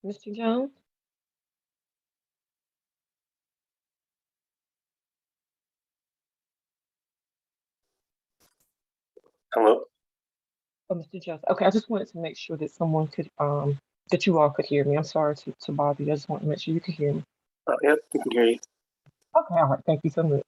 Mr. Jones? Hello? Oh, Mr. Jones. Okay, I just wanted to make sure that someone could, that you all could hear me. I'm sorry to bother you. I just want to make sure you could hear me. Yep, we can hear you. Okay, all right. Thank you so much.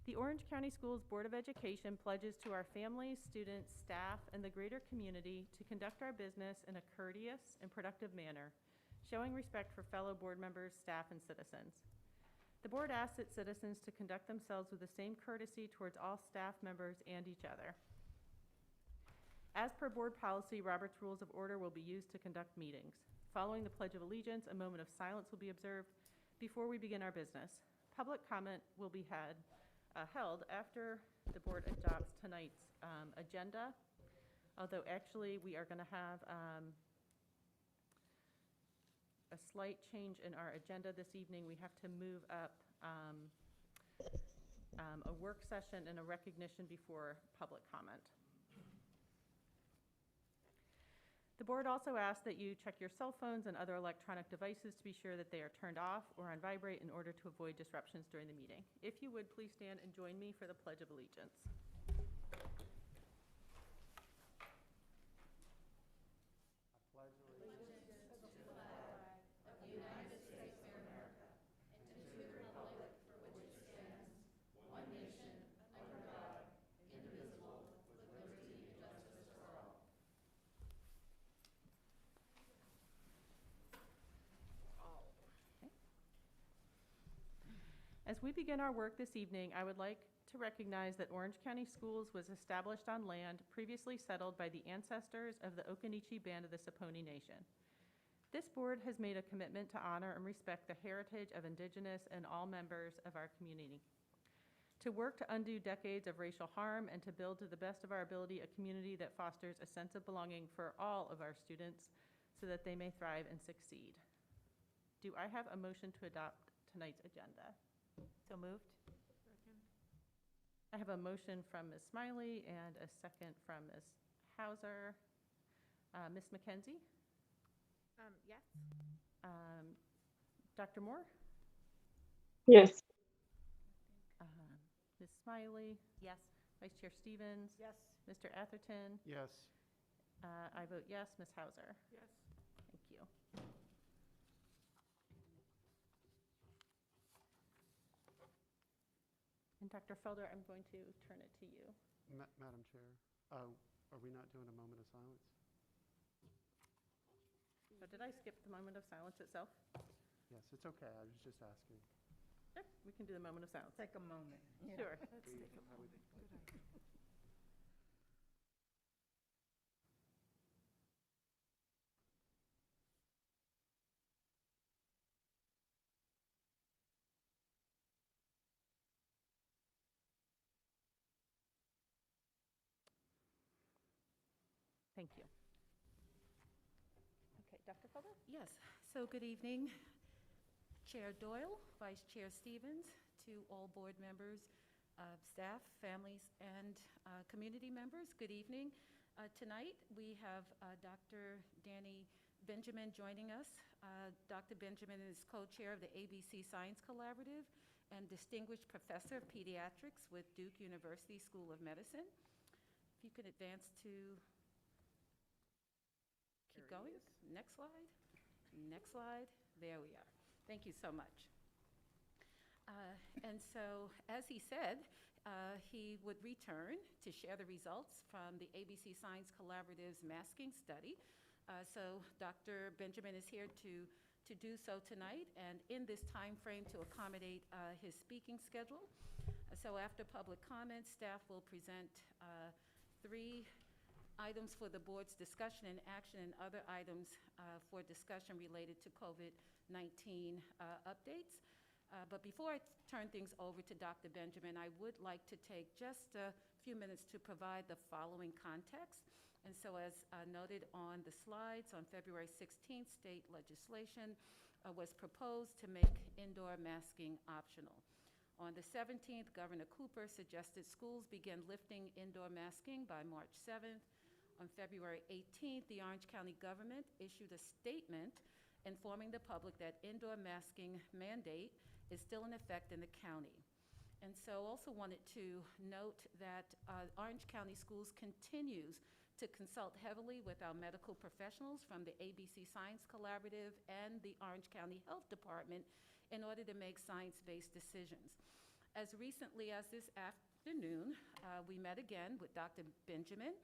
The Orange County Schools Board of Education pledges to our families, students, staff, and the greater community to conduct our business in a courteous and productive manner, showing respect for fellow board members, staff, and citizens. The board asks its citizens to conduct themselves with the same courtesy towards all staff members and each other. As per board policy, Robert's Rules of Order will be used to conduct meetings. Following the Pledge of Allegiance, a moment of silence will be observed before we begin our business. Public comment will be held after the board adopts tonight's agenda, although actually we are going to have a slight change in our agenda this evening. We have to move up a work session and a recognition before public comment. The board also asks that you check your cell phones and other electronic devices to be sure that they are turned off or on vibrate in order to avoid disruptions during the meeting. If you would, please stand and join me for the Pledge of Allegiance. As we begin our work this evening, I would like to recognize that Orange County Schools was established on land previously settled by the ancestors of the Occaneechi Band of the Saponi Nation. This board has made a commitment to honor and respect the heritage of Indigenous and all members of our community, to work to undo decades of racial harm, and to build to the best of our ability a community that fosters a sense of belonging for all of our students so that they may thrive and succeed. Do I have a motion to adopt tonight's agenda? So moved. Second. I have a motion from Ms. Smiley and a second from Ms. Hauser. Ms. McKenzie? Yes. Dr. Moore? Yes. Ms. Smiley? Yes. Vice Chair Stevens? Yes. Mr. Atherton? Yes. I vote yes. Ms. Hauser? Yes. Thank you. And Dr. Felder, I'm going to turn it to you. Madam Chair, are we not doing a moment of silence? So did I skip the moment of silence itself? Yes, it's okay. I was just asking. Sure, we can do the moment of silence. Take a moment. Sure. Let's take a moment. Good idea. Thank you. Okay, Dr. Felder? Yes, so good evening, Chair Doyle, Vice Chair Stevens, to all board members, staff, families, and community members, good evening. Tonight, we have Dr. Danny Benjamin joining us. Dr. Benjamin is co-chair of the ABC Science Collaborative and Distinguished Professor of Pediatrics with Duke University School of Medicine. If you could advance to keep going. Next slide. Next slide. There we are. Thank you so much. And so, as he said, he would return to share the results from the ABC Science Collaborative's masking study. So Dr. Benjamin is here to do so tonight, and in this time frame to accommodate his speaking schedule. So after public comments, staff will present 3 items for the board's discussion and action, and other items for discussion related to COVID-19 updates. But before I turn things over to Dr. Benjamin, I would like to take just a few minutes to provide the following context. And so as noted on the slides, on February 16th, state legislation was proposed to make indoor masking optional. On the 17th, Governor Cooper suggested schools begin lifting indoor masking by March 7th. On February 18th, the Orange County government issued a statement informing the public that indoor masking mandate is still in effect in the county. And so also wanted to note that Orange County Schools continues to consult heavily with our medical professionals from the ABC Science Collaborative and the Orange County Health Department in order to make science-based decisions. As recently as this afternoon, we met again with Dr. Benjamin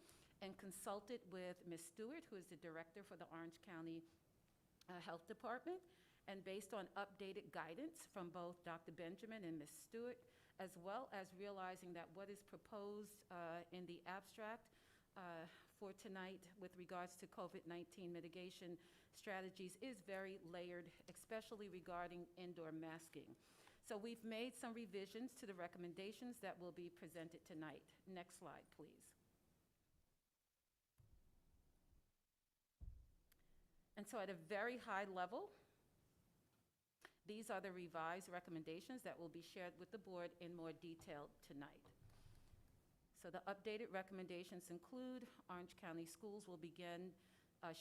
and consulted with Ms. Stewart, who is the director for the Orange County Health Department. And based on updated guidance from both Dr. Benjamin and Ms. Stewart, as well as realizing that what is proposed in the abstract for tonight with regards to COVID-19 mitigation strategies is very layered, especially regarding indoor masking. So we've made some revisions to the recommendations that will be presented tonight. Next slide, please. And so at a very high level, these are the revised recommendations that will be shared with the board in more detail tonight. So the updated recommendations include Orange County schools will begin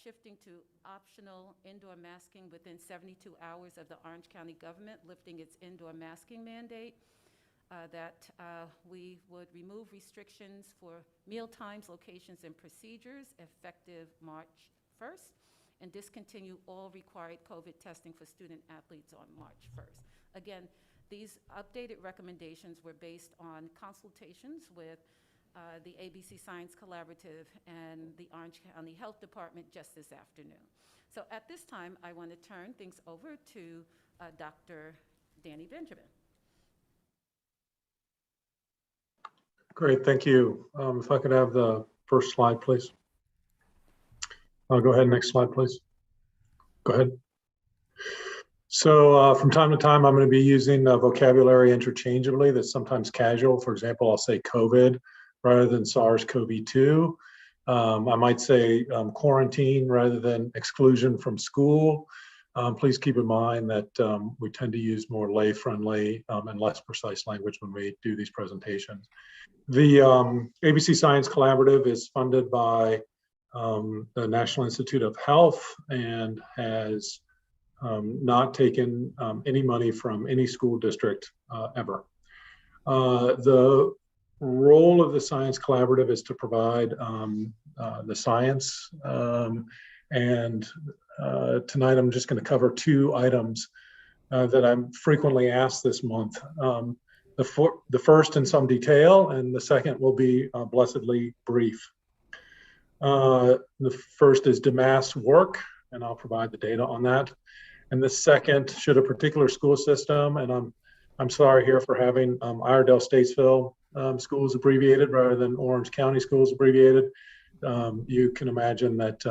shifting to optional indoor masking within 72 hours of the Orange County government lifting its indoor masking mandate, that we would remove restrictions for meal times, locations, and procedures effective March 1st, and discontinue all required COVID testing for student athletes on March 1st. Again, these updated recommendations were based on consultations with the ABC Science Collaborative and the Orange County Health Department just this afternoon. So at this time, I want to turn things over to Dr. Danny Benjamin. Great, thank you. If I could have the first slide, please. Go ahead, next slide, please. Go ahead. So from time to time, I'm going to be using vocabulary interchangeably that's sometimes casual. For example, I'll say COVID rather than SARS-CoV-2. I might say quarantine rather than exclusion from school. Please keep in mind that we tend to use more lay-friendly and less precise language when we do these presentations. The ABC Science Collaborative is funded by the National Institute of Health and has not taken any money from any school district ever. The role of the Science Collaborative is to provide the science, and tonight I'm just going to cover two items that I'm frequently asked this month. The first in some detail, and the second will be blessedly brief. The first is, do masks work? And I'll provide the data on that. And the second, should a particular school system, and I'm sorry here for having Iredell Statesville schools abbreviated rather than Orange County schools abbreviated. You can imagine that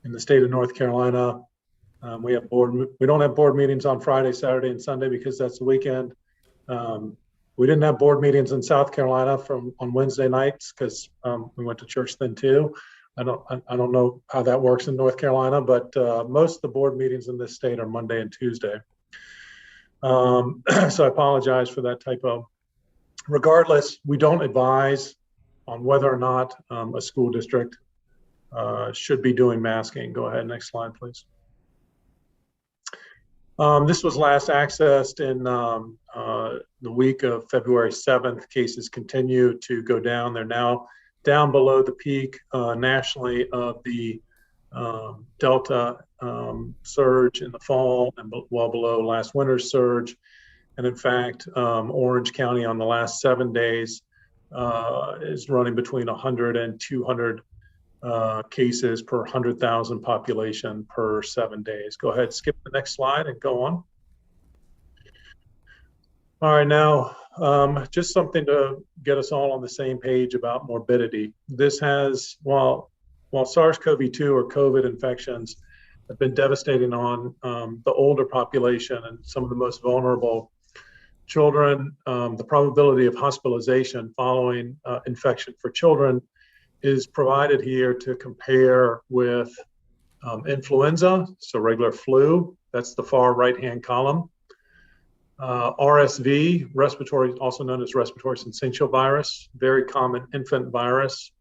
in the state of North Carolina, we don't have board meetings on Friday, Saturday, and Sunday because that's the weekend. We didn't have board meetings in South Carolina on Wednesday nights because we went to church then too. I don't know how that works in North Carolina, but most of the board meetings in this state are Monday and Tuesday. So I apologize for that typo. Regardless, we don't advise on whether or not a school district should be doing masking. Go ahead, next slide, please. This was last accessed in the week of February 7th. Cases continue to go down. They're now down below the peak nationally of the Delta surge in the fall and well below last winter's surge. And in fact, Orange County on the last 7 days is running between 100 and 200 cases per 100,000 population per 7 days. Go ahead, skip the next slide and go on. All right, now just something to get us all on the same page about morbidity. This has, while SARS-CoV-2 or COVID infections have been devastating on the older population and some of the most vulnerable children, the probability of hospitalization following infection for children is provided here to compare with influenza, so regular flu, that's the far right-hand column. RSV, respiratory, also known as respiratory syncytial virus, very common infant virus,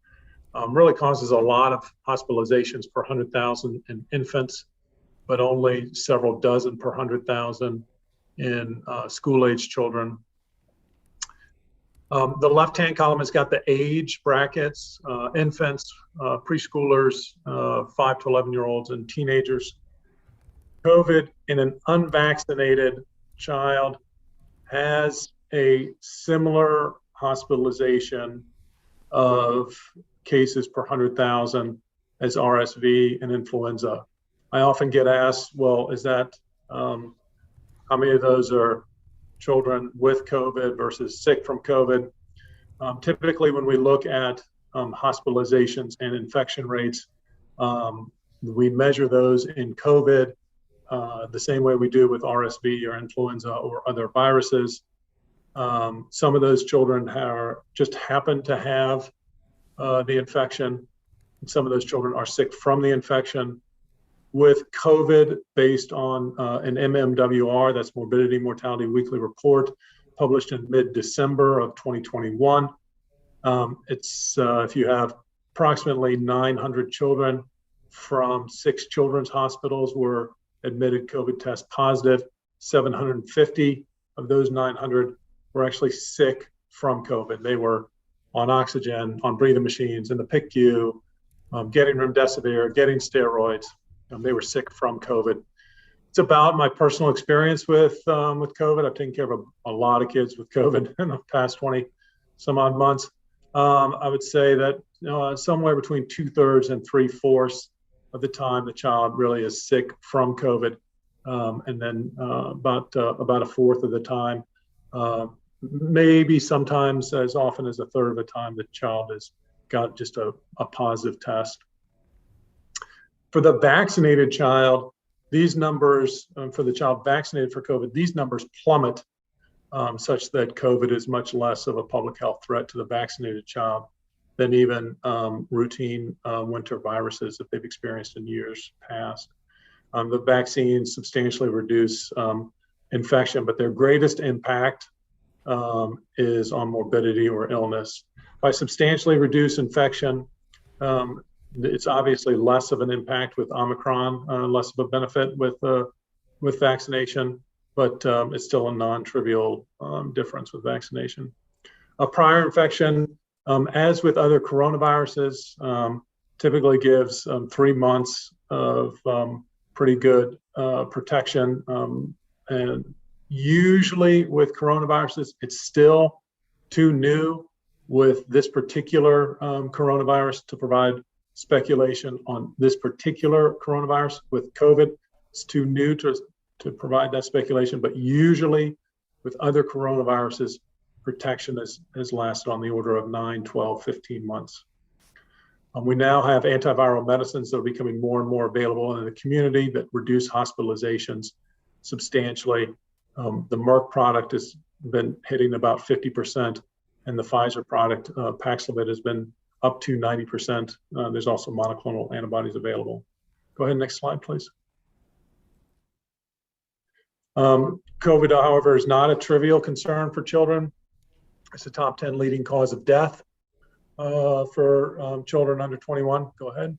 really causes a lot of hospitalizations per 100,000 in infants, but only several dozen per 100,000 in school-age children. The left-hand column has got the age brackets, infants, preschoolers, 5 to 11-year-olds, and teenagers. COVID in an unvaccinated child has a similar hospitalization of cases per 100,000 as RSV and influenza. I often get asked, well, is that, how many of those are children with COVID versus sick from COVID? Typically, when we look at hospitalizations and infection rates, we measure those in COVID the same way we do with RSV or influenza or other viruses. Some of those children just happen to have the infection. And some of those children are sick from the infection. With COVID, based on an MMWR, that's Morbidity Mortality Weekly Report, published in mid-December of 2021. It's if you have approximately 900 children from 6 children's hospitals were admitted COVID test positive. 750 of those 900 were actually sick from COVID. They were on oxygen, on breathing machines, in the PICU, getting remdesivir, getting steroids. They were sick from COVID. It's about my personal experience with COVID. I've taken care of a lot of kids with COVID in the past 20 some odd months. I would say that somewhere between 2/3 and 3/4 of the time the child really is sick from COVID, and then about 1/4 of the time, maybe sometimes as often as 1/3 of the time, the child has got just a positive test. For the vaccinated child, these numbers, for the child vaccinated for COVID, these numbers plummet such that COVID is much less of a public health threat to the vaccinated child than even routine winter viruses that they've experienced in years past. The vaccines substantially reduce infection, but their greatest impact is on morbidity or illness. By substantially reduce infection, it's obviously less of an impact with Omicron, less of a benefit with vaccination, but it's still a non-trivial difference with vaccination. A prior infection, as with other coronaviruses, typically gives 3 months of pretty good protection. And usually with coronaviruses, it's still too new with this particular coronavirus to provide speculation on this particular coronavirus. With COVID, it's too new to provide that speculation, but usually with other coronaviruses, protection has lasted on the order of 9, 12, 15 months. We now have antiviral medicines that are becoming more and more available in the community that reduce hospitalizations substantially. The Merck product has been hitting about 50%, and the Pfizer product, Paxlovid, has been up to 90%. There's also monoclonal antibodies available. Go ahead, next slide, please. COVID, however, is not a trivial concern for children. It's the top 10 leading cause of death for children under 21. Go ahead.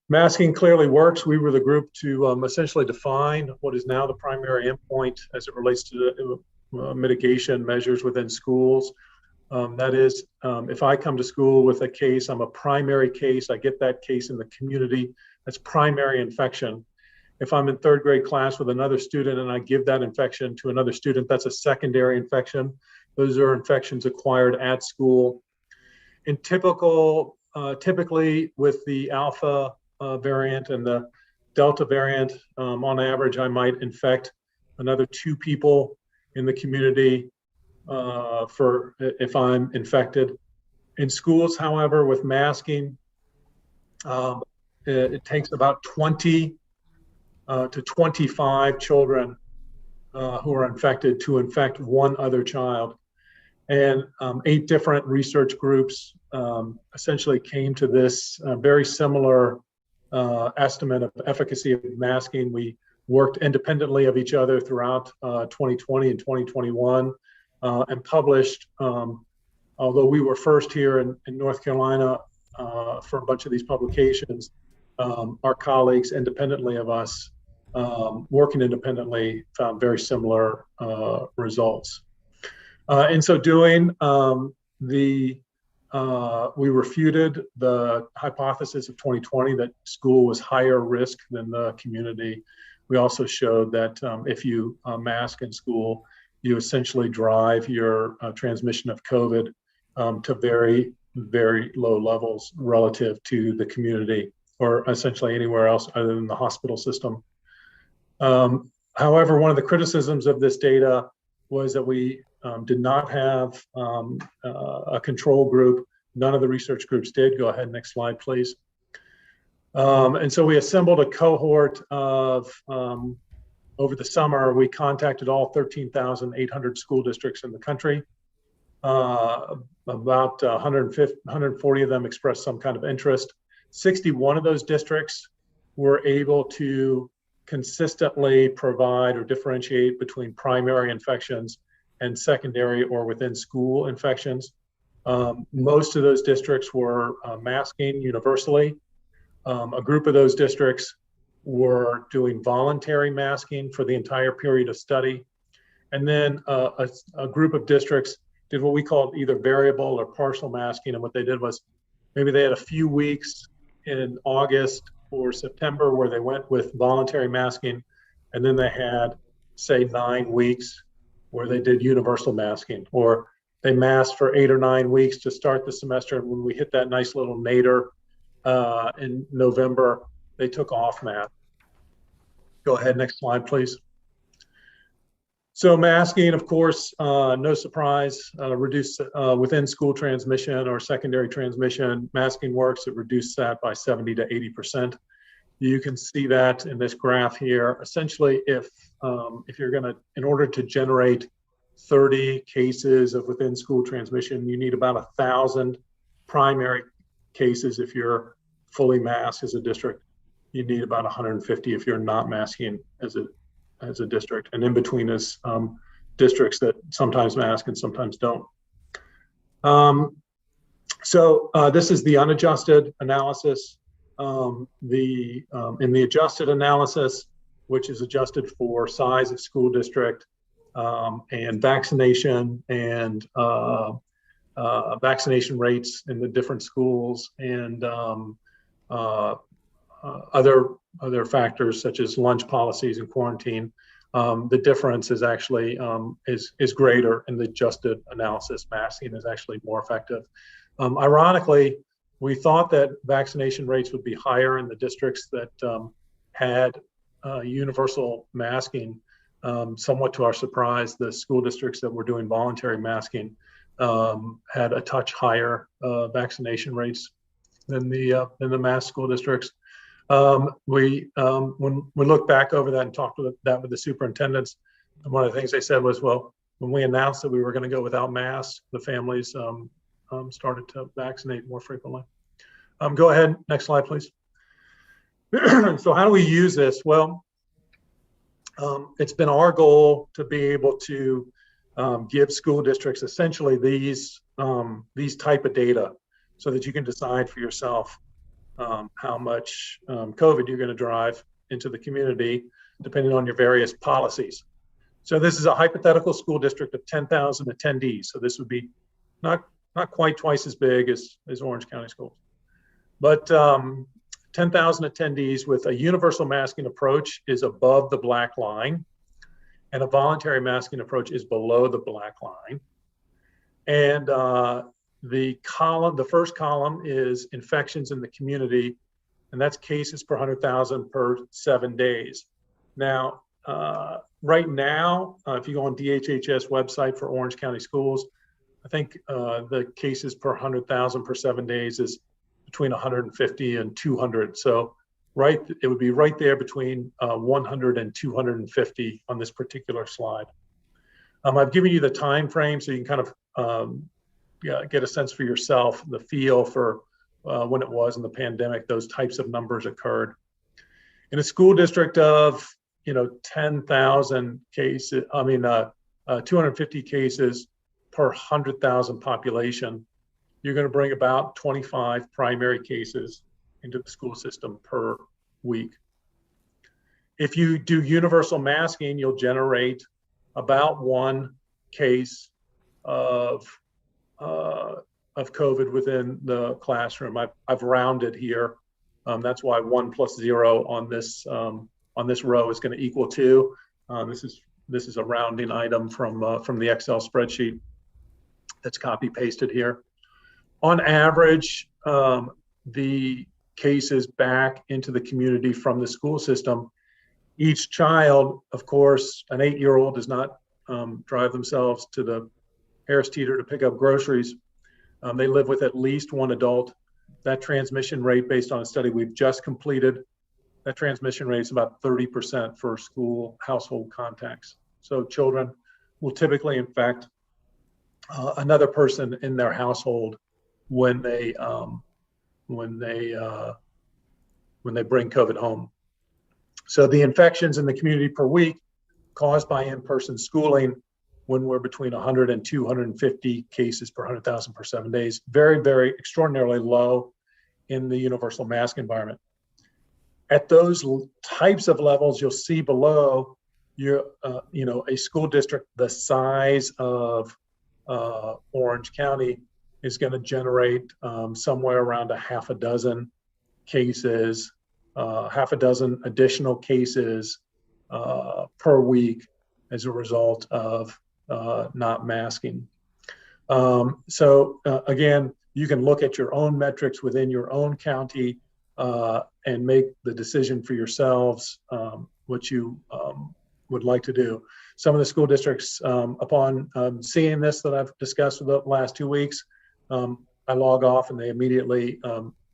Masking clearly works. We were the group to essentially define what is now the primary endpoint as it relates to mitigation measures within schools. That is, if I come to school with a case, I'm a primary case, I get that case in the community, that's primary infection. If I'm in 3rd grade class with another student and I give that infection to another student, that's a secondary infection. Those are infections acquired at school. In typically with the Alpha variant and the Delta variant, on average, I might infect another 2 people in the community if I'm infected. In schools, however, with masking, it takes about 20 to 25 children who are infected to infect 1 other child. And 8 different research groups essentially came to this very similar estimate of efficacy of masking. We worked independently of each other throughout 2020 and 2021 and published, although we were first here in North Carolina for a bunch of these publications, our colleagues independently of us, working independently, found very similar results. In so doing, we refuted the hypothesis of 2020 that school was higher risk than the community. we also showed that if you mask in school, you essentially drive your transmission of COVID to very, very low levels relative to the community or essentially anywhere else other than the hospital system. However, one of the criticisms of this data was that we did not have a control group. None of the research groups did. Go ahead, next slide, please. And so we assembled a cohort of, over the summer, we contacted all 13,800 school districts in the country. About 140 of them expressed some kind of interest. 61 of those districts were able to consistently provide or differentiate between primary infections and secondary or within school infections. Most of those districts were masking universally. A group of those districts were doing voluntary masking for the entire period of study. And then a group of districts did what we called either variable or partial masking. And what they did was maybe they had a few weeks in August or September where they went with voluntary masking. And then they had, say, 9 weeks where they did universal masking, or they masked for 8 or 9 weeks to start the semester. And when we hit that nice little nadir in November, they took off mask. Go ahead, next slide, please. So masking, of course, no surprise, reduce within school transmission or secondary transmission. Masking works, it reduced that by 70 to 80%. You can see that in this graph here. Essentially, if you're gonna, in order to generate 30 cases of within school transmission, you need about 1,000 primary cases. If you're fully masked as a district, you need about 150 if you're not masking as a district. And in between is districts that sometimes mask and sometimes don't. So this is the unadjusted analysis. In the adjusted analysis, which is adjusted for size of school district and vaccination and vaccination rates in the different schools and other factors such as lunch policies and quarantine, the difference is actually is greater in the adjusted analysis. Masking is actually more effective. Ironically, we thought that vaccination rates would be higher in the districts that had universal masking. Somewhat to our surprise, the school districts that were doing voluntary masking had a touch higher vaccination rates than the masked school districts. When we looked back over that and talked with the superintendents, and one of the things they said was, well, when we announced that we were going to go without masks, the families started to vaccinate more frequently. Go ahead, next slide, please. So how do we use this? Well, it's been our goal to be able to give school districts essentially these type of data so that you can decide for yourself how much COVID you're going to drive into the community, depending on your various policies. So this is a hypothetical school district of 10,000 attendees. So this would be not quite twice as big as Orange County Schools, but 10,000 attendees with a universal masking approach is above the black line, and a voluntary masking approach is below the black line. And the first column is infections in the community, and that's cases per 100,000 per 7 days. Now, right now, if you go on DHHS website for Orange County Schools, I think the cases per 100,000 per 7 days is between 150 and 200. So it would be right there between 100 and 250 on this particular slide. I've given you the time frame so you can kind of get a sense for yourself, the feel for when it was in the pandemic, those types of numbers occurred. In a school district of 10,000 cases, 250 cases per 100,000 population, you're going to bring about 25 primary cases into the school system per week. If you do universal masking, you'll generate about 1 case of COVID within the classroom. I've rounded here. That's why 1 plus 0 on this on this row is going to equal 2. This is a rounding item from the Excel spreadsheet that's copy pasted here. On average, the cases back into the community from the school system, each child, of course, an 8-year-old does not drive themselves to the Harris Teeter to pick up groceries. They live with at least one adult. That transmission rate, based on a study we've just completed, that transmission rate is about 30% for school household contacts. So children will typically infect another person in their household when they bring COVID home. So the infections in the community per week caused by in-person schooling, when we're between 100 and 250 cases per 100,000 per 7 days, very, very extraordinarily low in the universal mask environment. At those types of levels, you'll see below a school district the size of Orange County is going to generate somewhere around a half a dozen cases, half a dozen additional cases per week as a result of not masking. Again, you can look at your own metrics within your own county and make the decision for yourselves what you would like to do. Some of the school districts, upon seeing this that I've discussed for the last 2 weeks, I log off and they immediately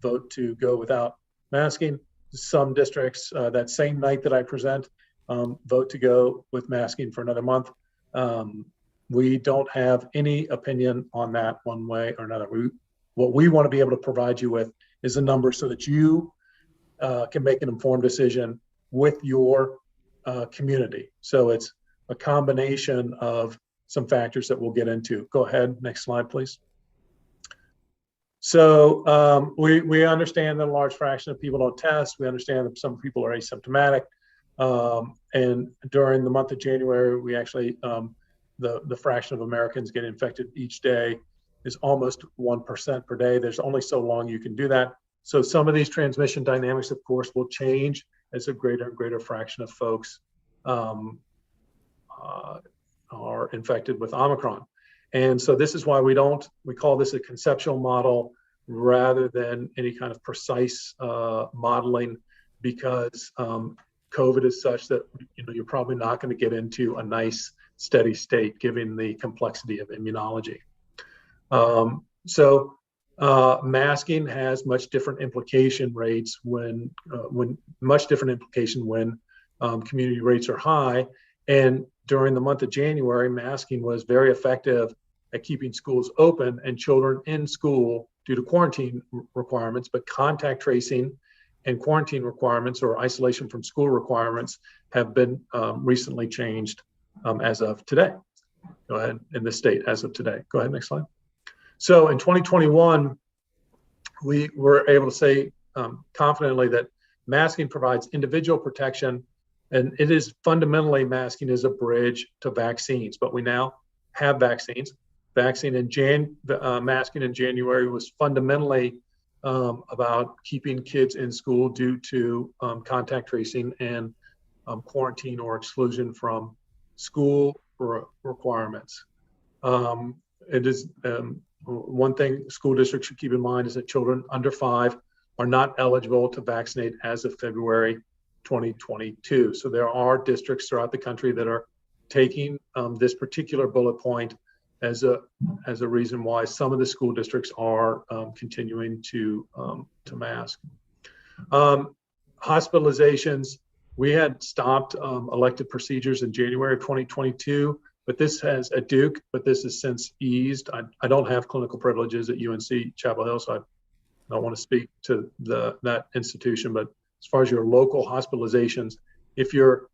vote to go without masking. Some districts, that same night that I present, vote to go with masking for another month. We don't have any opinion on that one way or another. What we want to be able to provide you with is a number so that you can make an informed decision with your community. So it's a combination of some factors that we'll get into. Go ahead, next slide, please. So we understand that a large fraction of people don't test. We understand that some people are asymptomatic. And during the month of January, we actually, the fraction of Americans get infected each day is almost 1% per day. There's only so long you can do that. So some of these transmission dynamics, of course, will change as a greater and greater fraction of folks are infected with Omicron. And so this is why we call this a conceptual model rather than any kind of precise modeling, because COVID is such that you're probably not going to get into a nice steady state given the complexity of immunology. Masking has much different implication rates when community rates are high. And during the month of January, masking was very effective at keeping schools open and children in school due to quarantine requirements, but contact tracing and quarantine requirements or isolation from school requirements have been recently changed as of today. Go ahead, in the state as of today. Go ahead, next slide. So in 2021, we were able to say confidently that masking provides individual protection, and it is fundamentally, masking is a bridge to vaccines, but we now have vaccines. Masking in January was fundamentally about keeping kids in school due to contact tracing and quarantine or exclusion from school requirements. It is one thing school districts should keep in mind is that children under 5 are not eligible to vaccinate as of February 2022. So there are districts throughout the country that are taking this particular bullet point as a reason why some of the school districts are continuing to mask. Hospitalizations, we had stopped elective procedures in January of 2022, but this has at Duke, but this has since eased. I don't have clinical privileges at UNC Chapel Hill, so I don't want to speak to that institution, but as far as your local hospitalizations, if your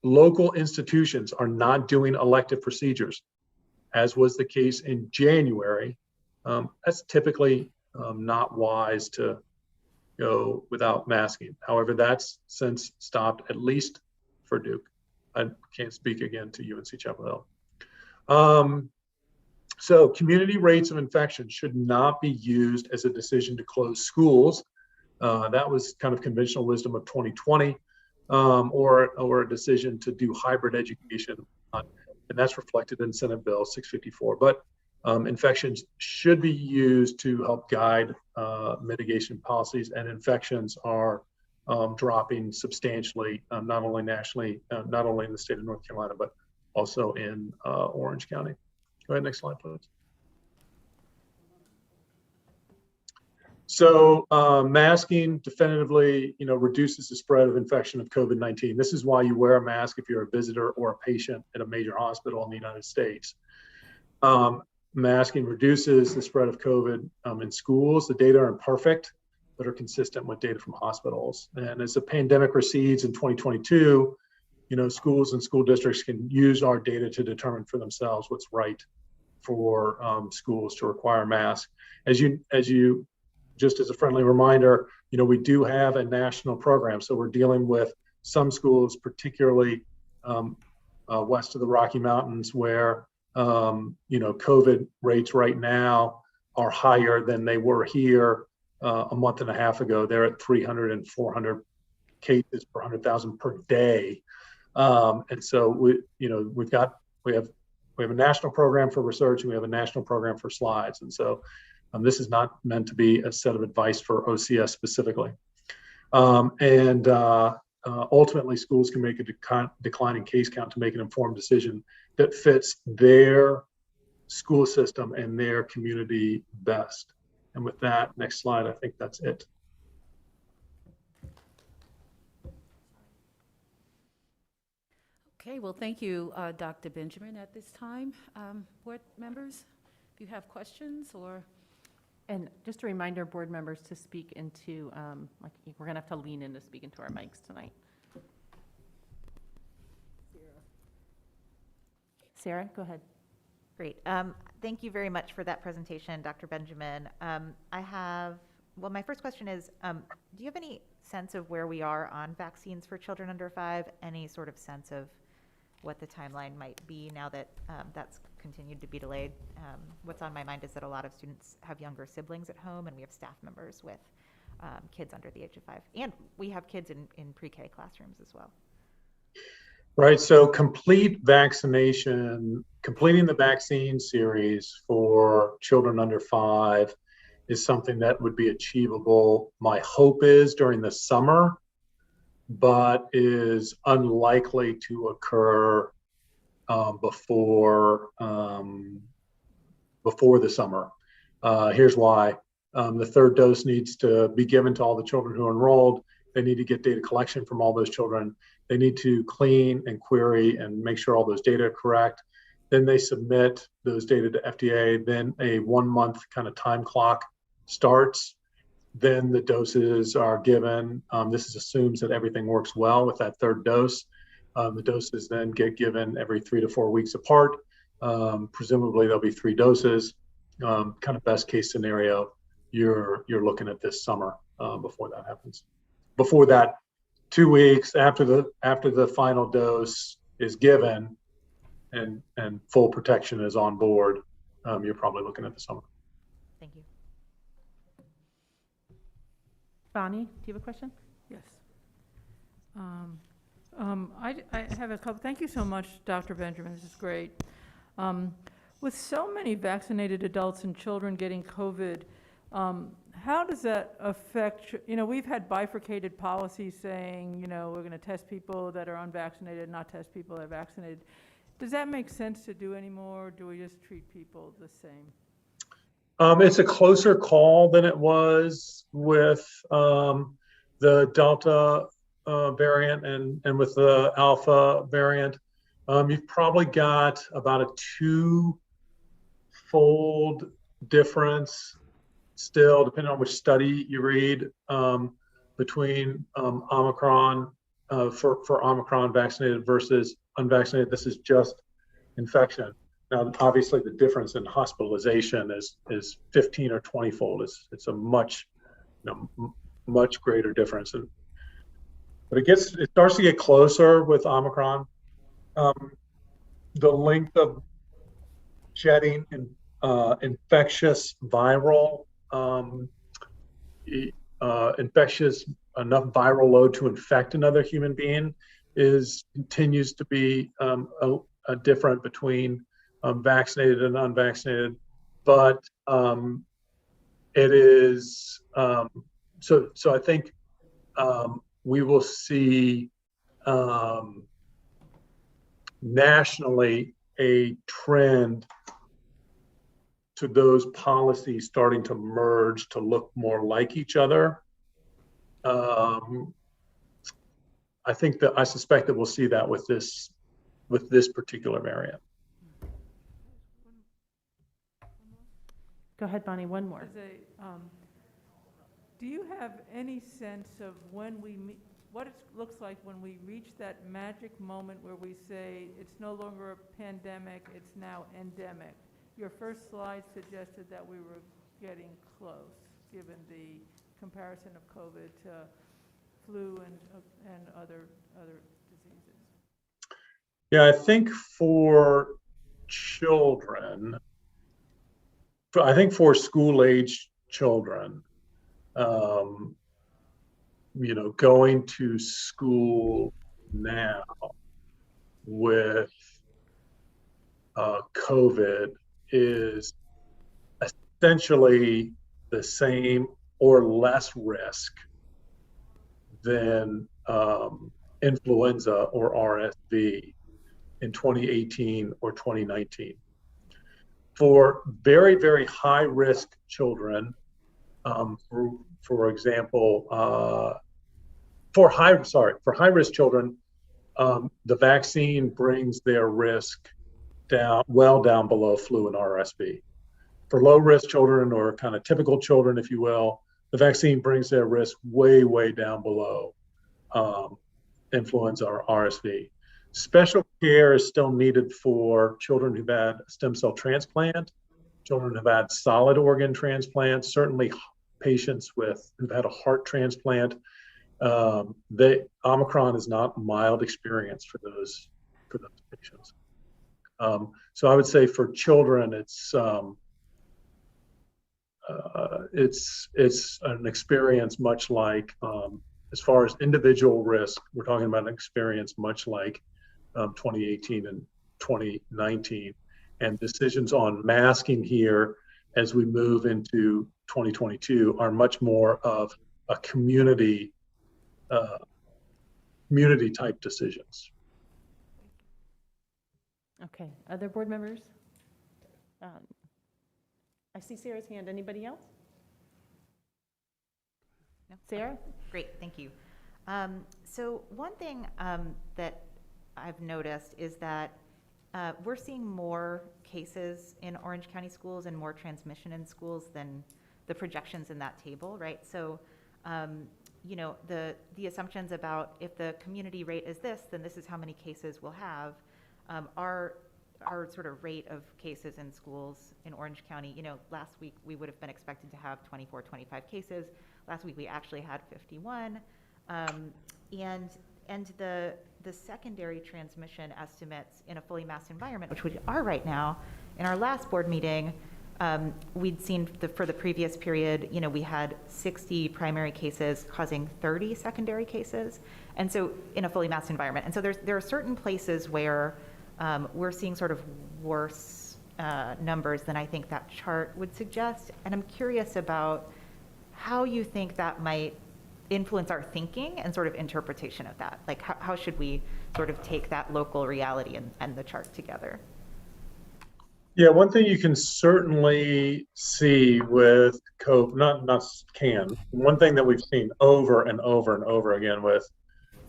local institutions are not doing elective procedures, as was the case in January, that's typically not wise to go without masking. However, that's since stopped, at least for Duke. I can't speak again to UNC Chapel Hill. So community rates of infection should not be used as a decision to close schools. That was kind of conventional wisdom of 2020. or a decision to do hybrid education, and that's reflected in Senate Bill 654. But infections should be used to help guide mitigation policies, and infections are dropping substantially, not only nationally, not only in the state of North Carolina, but also in Orange County. Go ahead, next slide, please. So masking definitively, reduces the spread of infection of COVID-19. This is why you wear a mask if you're a visitor or a patient at a major hospital in the United States. Masking reduces the spread of COVID in schools. The data are imperfect, but are consistent with data from hospitals. And as the pandemic recedes in 2022, schools and school districts can use our data to determine for themselves what's right for schools to require masks. As you just as a friendly reminder, we do have a national program. So we're dealing with some schools, particularly west of the Rocky Mountains, where COVID rates right now are higher than they were here a month and a half ago. They're at 300 and 400 cases per 100,000 per day. And so we have a national program for research, and we have a national program for slides. And so this is not meant to be a set of advice for OCS specifically. Ultimately, schools can make a decline in case count to make an informed decision that fits their school system and their community best. And with that, next slide, I think that's it. Okay, well, thank you, Dr. Benjamin. At this time, board members, if you have questions or... And just a reminder, board members, to speak into, we're going to have to lean in to speak into our mics tonight. Sarah, go ahead. Great. Thank you very much for that presentation, Dr. Benjamin. My first question is, do you have any sense of where we are on vaccines for children under 5? Any sort of sense of what the timeline might be now that that's continued to be delayed? What's on my mind is that a lot of students have younger siblings at home, and we have staff members with kids under the age of 5. And we have kids in pre-K classrooms as well. Right, so completing the vaccine series for children under 5 is something that would be achievable. My hope is during the summer, but is unlikely to occur before the summer. Here's why. The third dose needs to be given to all the children who are enrolled. They need to get data collection from all those children. They need to clean and query and make sure all those data are correct. Then they submit those data to FDA. Then a 1-month kind of time clock starts. Then the doses are given. This assumes that everything works well with that third dose. The doses then get given every 3 to 4 weeks apart. Presumably there'll be 3 doses. Kind of best case scenario, you're looking at this summer before that happens. Before that, 2 weeks after the final dose is given and full protection is on board, you're probably looking at the summer. Thank you. Bonnie, do you have a question? Yes. I have a couple. Thank you so much, Dr. Benjamin. This is great. With so many vaccinated adults and children getting COVID, how does that affect, we've had bifurcated policies saying, we're going to test people that are unvaccinated, not test people that are vaccinated. Does that make sense to do anymore, or do we just treat people the same? It's a closer call than it was with the Delta variant and with the Alpha variant. You've probably got about a 2-fold difference still, depending on which study you read, between Omicron for Omicron vaccinated versus unvaccinated. This is just infection. Now, obviously, the difference in hospitalization is 15 or 20-fold. It's a much greater difference. But it starts to get closer with Omicron. The length of shedding infectious viral infectious enough viral load to infect another human being continues to be a different between vaccinated and unvaccinated, but it is so I think we will see nationally a trend to those policies starting to merge to look more like each other. I suspect that we'll see that with this particular variant. Go ahead, Bonnie, one more. Do you have any sense of when what it looks like when we reach that magic moment where we say it's no longer a pandemic, it's now endemic? Your first slide suggested that we were getting close, given the comparison of COVID to flu and other diseases. Yeah, I think for children, for school-age children, going to school now with COVID is essentially the same or less risk than influenza or RSV in 2018 or 2019. For very, very high risk children, for example, for high risk children, the vaccine brings their risk down below flu and RSV. For low risk children, or kind of typical children, if you will, the vaccine brings their risk way, way down below influenza or RSV. Special care is still needed for children who've had a stem cell transplant, children who've had solid organ transplants, certainly patients who've had a heart transplant. Omicron is not a mild experience for those patients. So I would say for children, it's an experience much like, as far as individual risk, we're talking about an experience much like 2018 and 2019, and decisions on masking here as we move into 2022 are much more of a community type decisions. Okay, other board members? I see Sarah's hand. Anybody else? No? Sarah? Great, thank you. So one thing that I've noticed is that we're seeing more cases in Orange County schools and more transmission in schools than the projections in that table, right? So, the assumptions about if the community rate is this, then this is how many cases we'll have. Our sort of rate of cases in schools in Orange County, last week we would have been expected to have 24, 25 cases. Last week we actually had 51. And the secondary transmission estimates in a fully masked environment, which we are right now, in our last board meeting, we'd seen for the previous period, we had 60 primary cases causing 30 secondary cases. And so in a fully masked environment. And so there are certain places where we're seeing sort of worse numbers than I think that chart would suggest. And I'm curious about how you think that might influence our thinking and sort of interpretation of that. Like how should we sort of take that local reality and the chart together? Yeah, one thing you can certainly see with COVID, one thing that we've seen over and over and over again with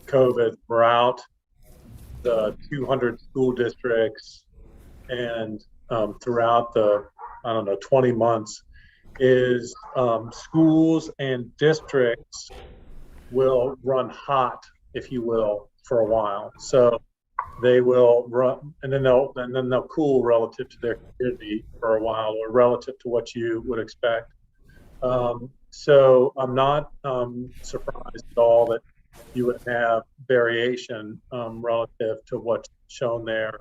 COVID throughout the 200 school districts and throughout the, 20 months is schools and districts will run hot, if you will, for a while. So they will run, and then they'll cool relative to their community for a while, or relative to what you would expect. So I'm not surprised at all that you would have variation relative to what's shown there.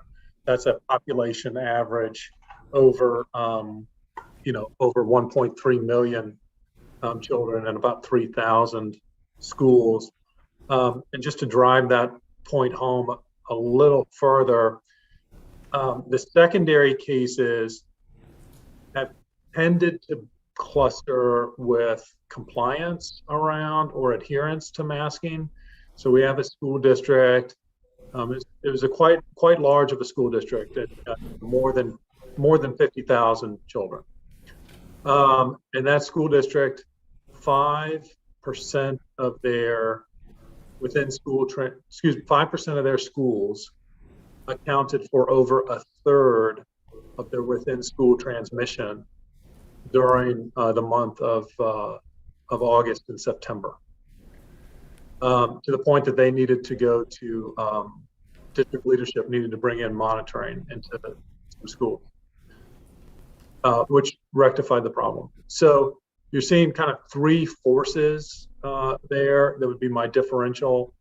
That's a population average over, over 1.3 million children and about 3,000 schools. And just to drive that point home a little further, the secondary cases have tended to cluster with compliance around or adherence to masking. So we have a school district. It was a quite large of a school district that more than 50,000 children. In that school district, 5% of their 5% of their schools accounted for over a third of their within school transmission during the month of August and September, to the point that they needed to go to district leadership needed to bring in monitoring into some schools, which rectified the problem. So you're seeing kind of three forces there that would be my differential.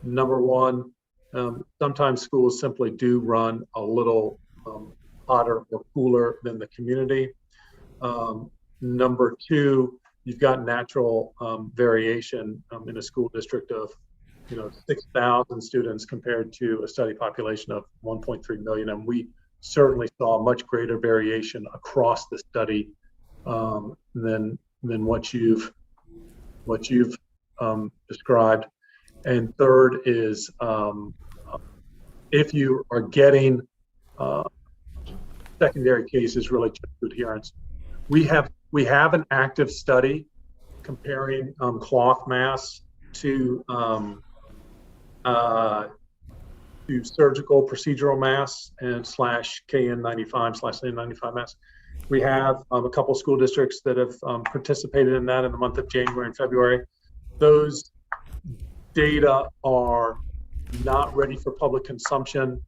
Number one, sometimes schools simply do run a little hotter or cooler than the community. Number two, you've got natural variation in a school district of 6,000 students compared to a study population of 1.3 million, and we certainly saw much greater variation across the study than what you've described. And third is if you are getting secondary cases related to adherence, we have an active study comparing cloth masks to surgical procedural masks and /KN95/N95 masks. We have a couple school districts that have participated in that in the month of January and February. Those data are not ready for public consumption,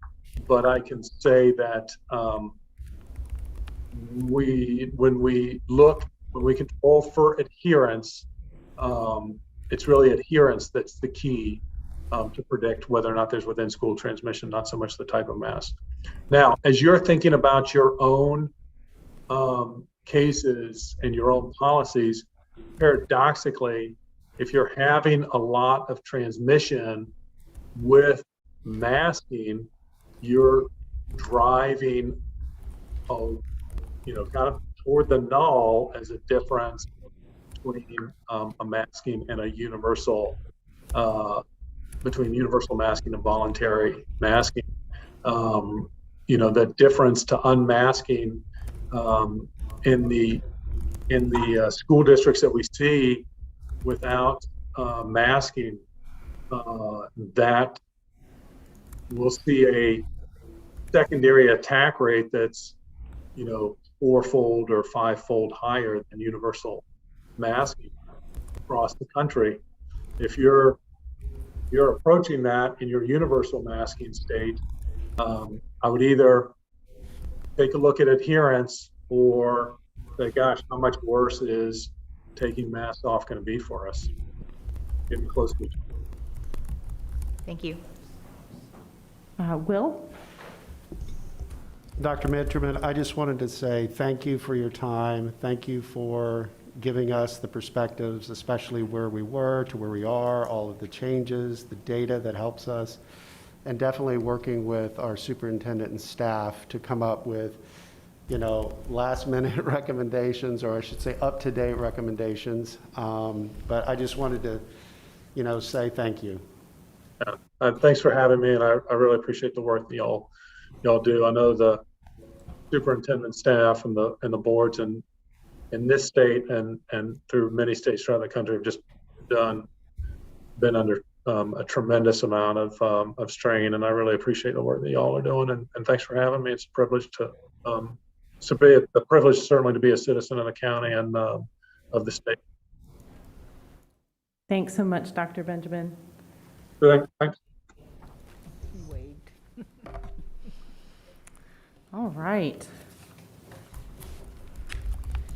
but I can say that when we control for adherence, it's really adherence that's the key to predict whether or not there's within school transmission, not so much the type of mask. Now, as you're thinking about your own cases and your own policies, paradoxically, if you're having a lot of transmission with masking, you're driving kind of toward the null as a difference between a masking and a universal, between universal masking and voluntary masking. The difference to unmasking in the school districts that we see without masking, that we'll see a secondary attack rate that's fourfold or fivefold higher than universal masking across the country. If you're approaching that in your universal masking state, I would either take a look at adherence or say, gosh, how much worse is taking masks off going to be for us? Getting close to each other. Thank you. Will? Dr. Benjamin, I just wanted to say thank you for your time. Thank you for giving us the perspectives, especially where we were to where we are, all of the changes, the data that helps us, and definitely working with our superintendent and staff to come up with, last minute recommendations, or I should say up-to-date recommendations. But I just wanted to, say thank you. Thanks for having me, and I really appreciate the work that y'all do. I know the superintendent staff and the boards in this state and through many states throughout the country have just been under a tremendous amount of strain, and I really appreciate the work that y'all are doing. And thanks for having me. It's a privilege to a privilege certainly to be a citizen of the county and of the state. Thanks so much, Dr. Benjamin. Thanks. All right.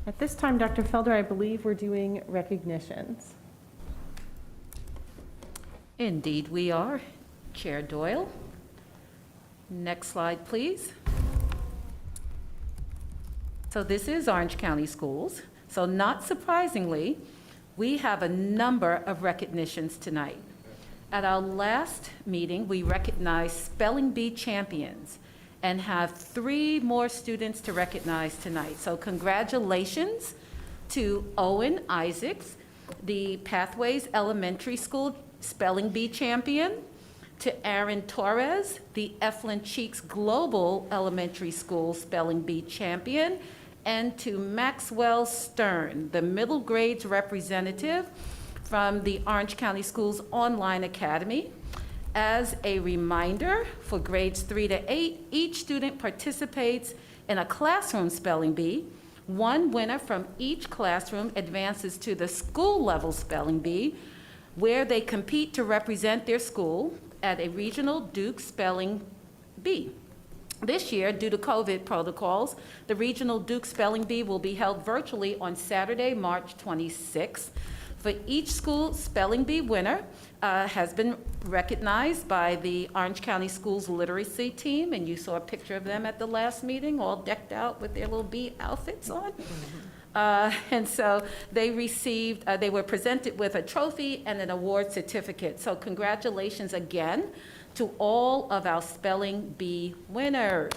At this time, Dr. Felder, I believe we're doing recognitions. Indeed, we are. Chair Doyle. Next slide, please. So this is Orange County Schools. So not surprisingly, we have a number of recognitions tonight. At our last meeting, we recognized Spelling Bee champions and have 3 more students to recognize tonight. So congratulations to Owen Isaacs, the Pathways Elementary School Spelling Bee champion, to Aaron Torres, the Eflin Cheeks Global Elementary School Spelling Bee champion, and to Maxwell Stern, the middle grades representative from the Orange County Schools Online Academy. As a reminder, for grades 3 to 8, each student participates in a classroom spelling bee. One winner from each classroom advances to the school level spelling bee, where they compete to represent their school at a regional Duke spelling bee. This year, due to COVID protocols, the regional Duke spelling bee will be held virtually on Saturday, March 26th. For each school, spelling bee winner has been recognized by the Orange County Schools literacy team, and you saw a picture of them at the last meeting, all decked out with their little bee outfits on. And so they received, they were presented with a trophy and an award certificate. So congratulations again to all of our spelling bee winners.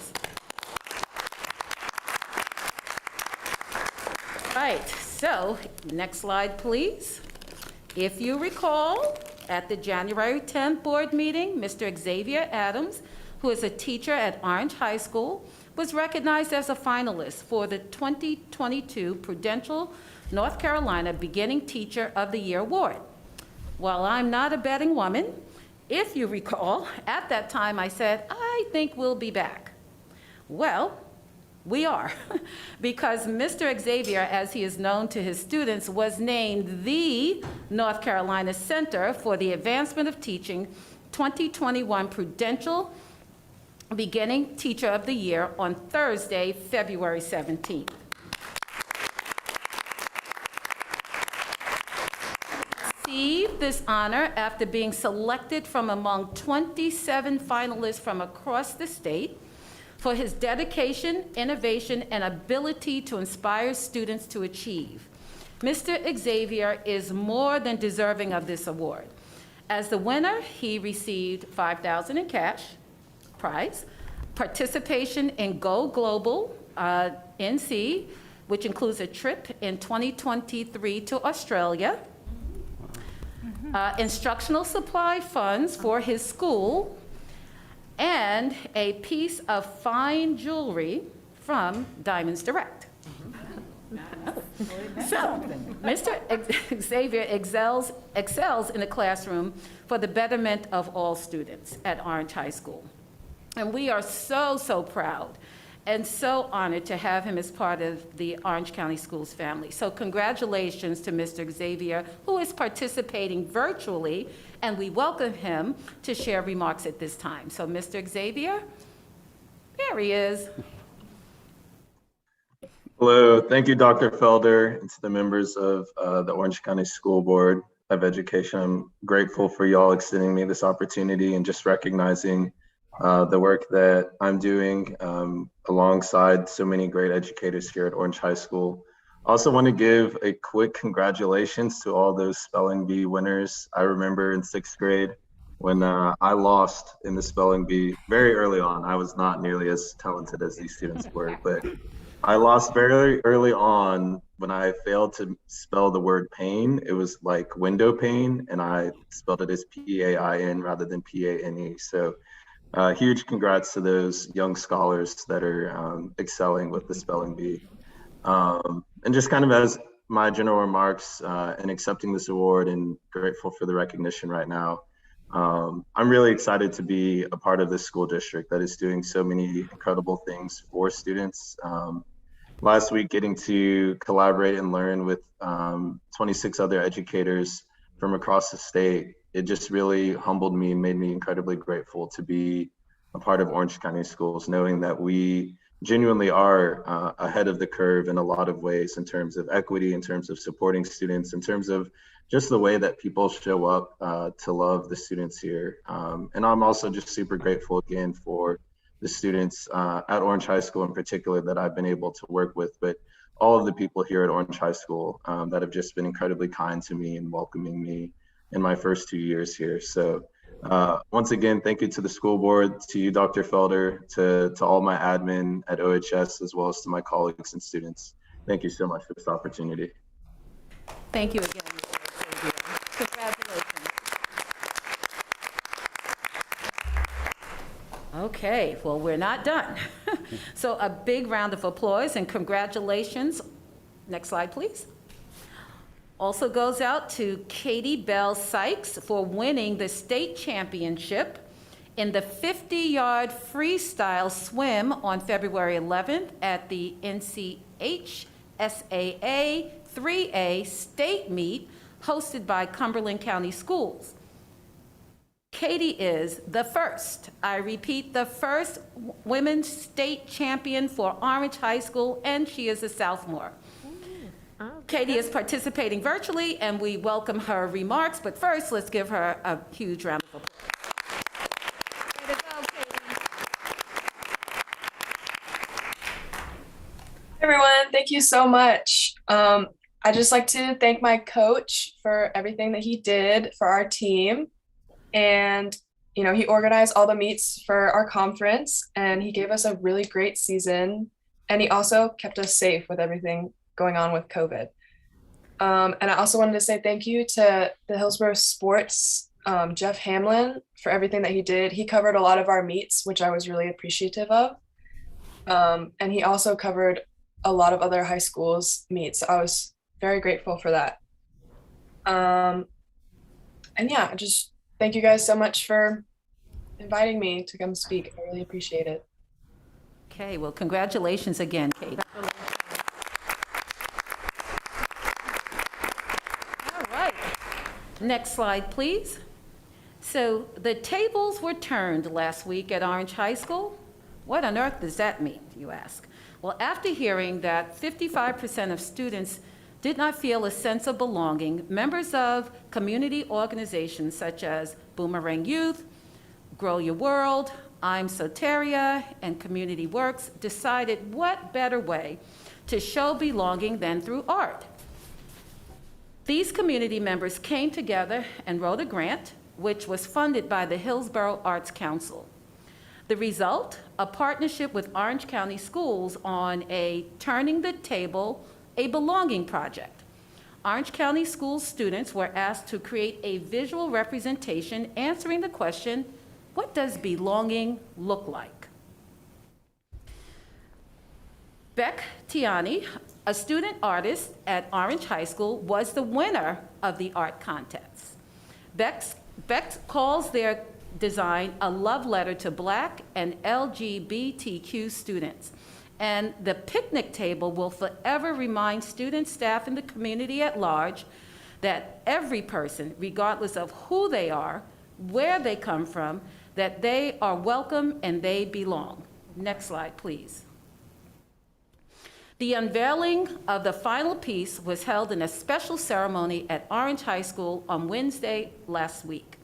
Right, so next slide, please. If you recall, at the January 10th board meeting, Mr. Xavier Adams, who is a teacher at Orange High School, was recognized as a finalist for the 2022 Prudential North Carolina Beginning Teacher of the Year Award. While I'm not a betting woman, if you recall, at that time I said, I think we'll be back. Well, we are, because Mr. Xavier, as he is known to his students, was named the North Carolina Center for the Advancement of Teaching 2021 Prudential Beginning Teacher of the Year on Thursday, February 17th. Received this honor after being selected from among 27 finalists from across the state for his dedication, innovation, and ability to inspire students to achieve. Mr. Xavier is more than deserving of this award. As the winner, he received $5,000 in cash prize, participation in Go Global NC, which includes a trip in 2023 to Australia, instructional supply funds for his school, and a piece of fine jewelry from Diamonds Direct. So, Mr. Xavier excels in the classroom for the betterment of all students at Orange High School. And we are so, so proud and so honored to have him as part of the Orange County Schools family. So congratulations to Mr. Xavier, who is participating virtually, and we welcome him to share remarks at this time. So Mr. Xavier, there he is. Hello, thank you, Dr. Felder, and to the members of the Orange County School Board of Education. I'm grateful for y'all extending me this opportunity and just recognizing the work that I'm doing alongside so many great educators here at Orange High School. I also want to give a quick congratulations to all those spelling bee winners. I remember in 6th grade when I lost in the spelling bee very early on. I was not nearly as talented as these students were, but I lost very early on when I failed to spell the word pain. It was like window pane, and I spelled it as P-A-I-N rather than P-A-N-E. So huge congrats to those young scholars that are excelling with the spelling bee. And just kind of as my general remarks in accepting this award and grateful for the recognition right now, I'm really excited to be a part of this school district that is doing so many incredible things for students. Last week, getting to collaborate and learn with 26 other educators from across the state, it just really humbled me and made me incredibly grateful to be a part of Orange County Schools, knowing that we genuinely are ahead of the curve in a lot of ways in terms of equity, in terms of supporting students, in terms of just the way that people show up to love the students here. And I'm also just super grateful again for the students at Orange High School in particular that I've been able to work with, but all of the people here at Orange High School that have just been incredibly kind to me and welcoming me in my first 2 years here. So once again, thank you to the school board, to you, Dr. Felder, to all my admin at OHS, as well as to my colleagues and students. Thank you so much for this opportunity. Thank you again, Mr. Xavier. Congratulations. Okay, well, we're not done. So a big round of applause and congratulations. Next slide, please. Also goes out to Katie Bell Sykes for winning the state championship in the 50-yard freestyle swim on February 11th at the NCH SAA 3A state meet hosted by Cumberland County Schools. Katie is the first, I repeat, the first women's state champion for Orange High School, and she is a sophomore. Katie is participating virtually, and we welcome her remarks, but first, let's give her a huge round of applause. Way to go, Katie. Hey everyone, thank you so much. I'd just like to thank my coach for everything that he did for our team. And, you know, he organized all the meets for our conference and he gave us a really great season. And he also kept us safe with everything going on with COVID. And I also wanted to say thank you to the Hillsborough Sports, Jeff Hamlin, for everything that he did. He covered a lot of our meets, which I was really appreciative of. And he also covered a lot of other high schools meets. I was very grateful for that. And yeah, just thank you guys so much for inviting me to come speak. I really appreciate it. Okay, well, congratulations again, Katie. All right, next slide, please. So the tables were turned last week at Orange High School. What on earth does that mean, you ask? Well, after hearing that 55% of students did not feel a sense of belonging, members of community organizations such as Boomerang Youth, Grow Your World, I'm Soteria, and Community Works decided what better way to show belonging than through art. These community members came together and wrote a grant, which was funded by the Hillsborough Arts Council. The result, a partnership with Orange County Schools on a Turning the Table, a Belonging project. Orange County Schools students were asked to create a visual representation answering the question, what does belonging look like? Beck Tiani, a student artist at Orange High School, was the winner of the art contest. Beck calls their design a love letter to Black and LGBTQ students. And the picnic table will forever remind students, staff, and the community at large that every person, regardless of who they are, where they come from, that they are welcome and they belong. Next slide, please. The unveiling of the final piece was held in a special ceremony at Orange High School on Wednesday last week.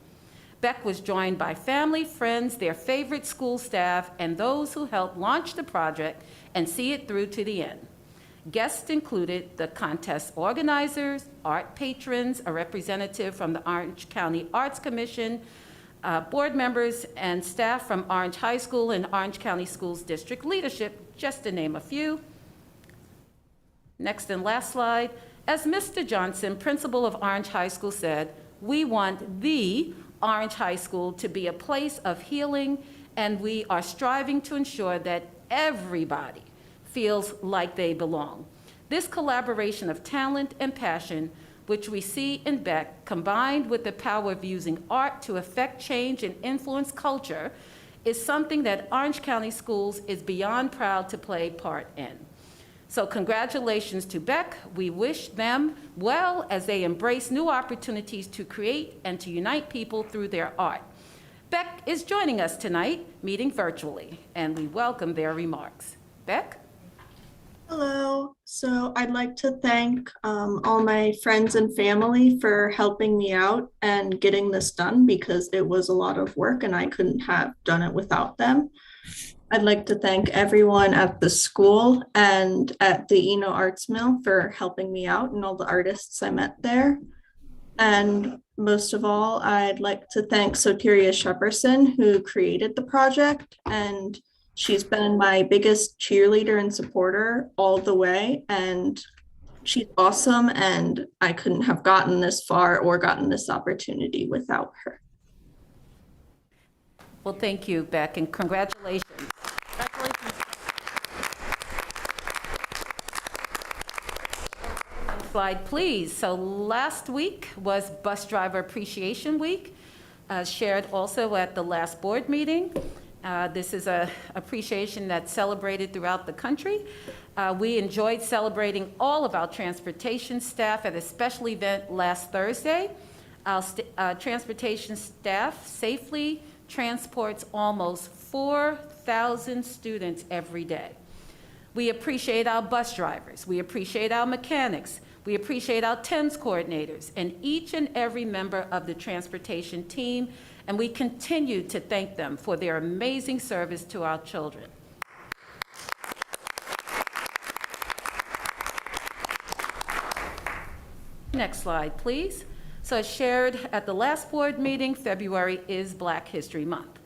Beck was joined by family, friends, their favorite school staff, and those who helped launch the project and see it through to the end. Guests included the contest organizers, art patrons, a representative from the Orange County Arts Commission, board members, and staff from Orange High School and Orange County Schools District leadership, just to name a few. Next and last slide. As Mr. Johnson, principal of Orange High School, said, we want the Orange High School to be a place of healing, and we are striving to ensure that everybody feels like they belong. This collaboration of talent and passion, which we see in Beck, combined with the power of using art to affect change and influence culture, is something that Orange County Schools is beyond proud to play part in. So congratulations to Beck. We wish them well as they embrace new opportunities to create and to unite people through their art. Beck is joining us tonight, meeting virtually, and we welcome their remarks. Beck? Hello. So I'd like to thank all my friends and family for helping me out and getting this done, because it was a lot of work and I couldn't have done it without them. I'd like to thank everyone at the school and at the Eno Arts Mill for helping me out and all the artists I met there. And most of all, I'd like to thank Soteria Shepperson, who created the project. And she's been my biggest cheerleader and supporter all the way. And she's awesome. And I couldn't have gotten this far or gotten this opportunity without her. Well, thank you, Beck, and congratulations. Slide, please. So last week was Bus Driver Appreciation Week, shared also at the last board meeting. This is an appreciation that's celebrated throughout the country. We enjoyed celebrating all of our transportation staff at a special event last Thursday. Our transportation staff safely transports almost 4,000 students every day. We appreciate our bus drivers. We appreciate our mechanics. We appreciate our TENS coordinators and each and every member of the transportation team, and we continue to thank them for their amazing service to our children. Next slide, please. So as shared at the last board meeting, February is Black History Month.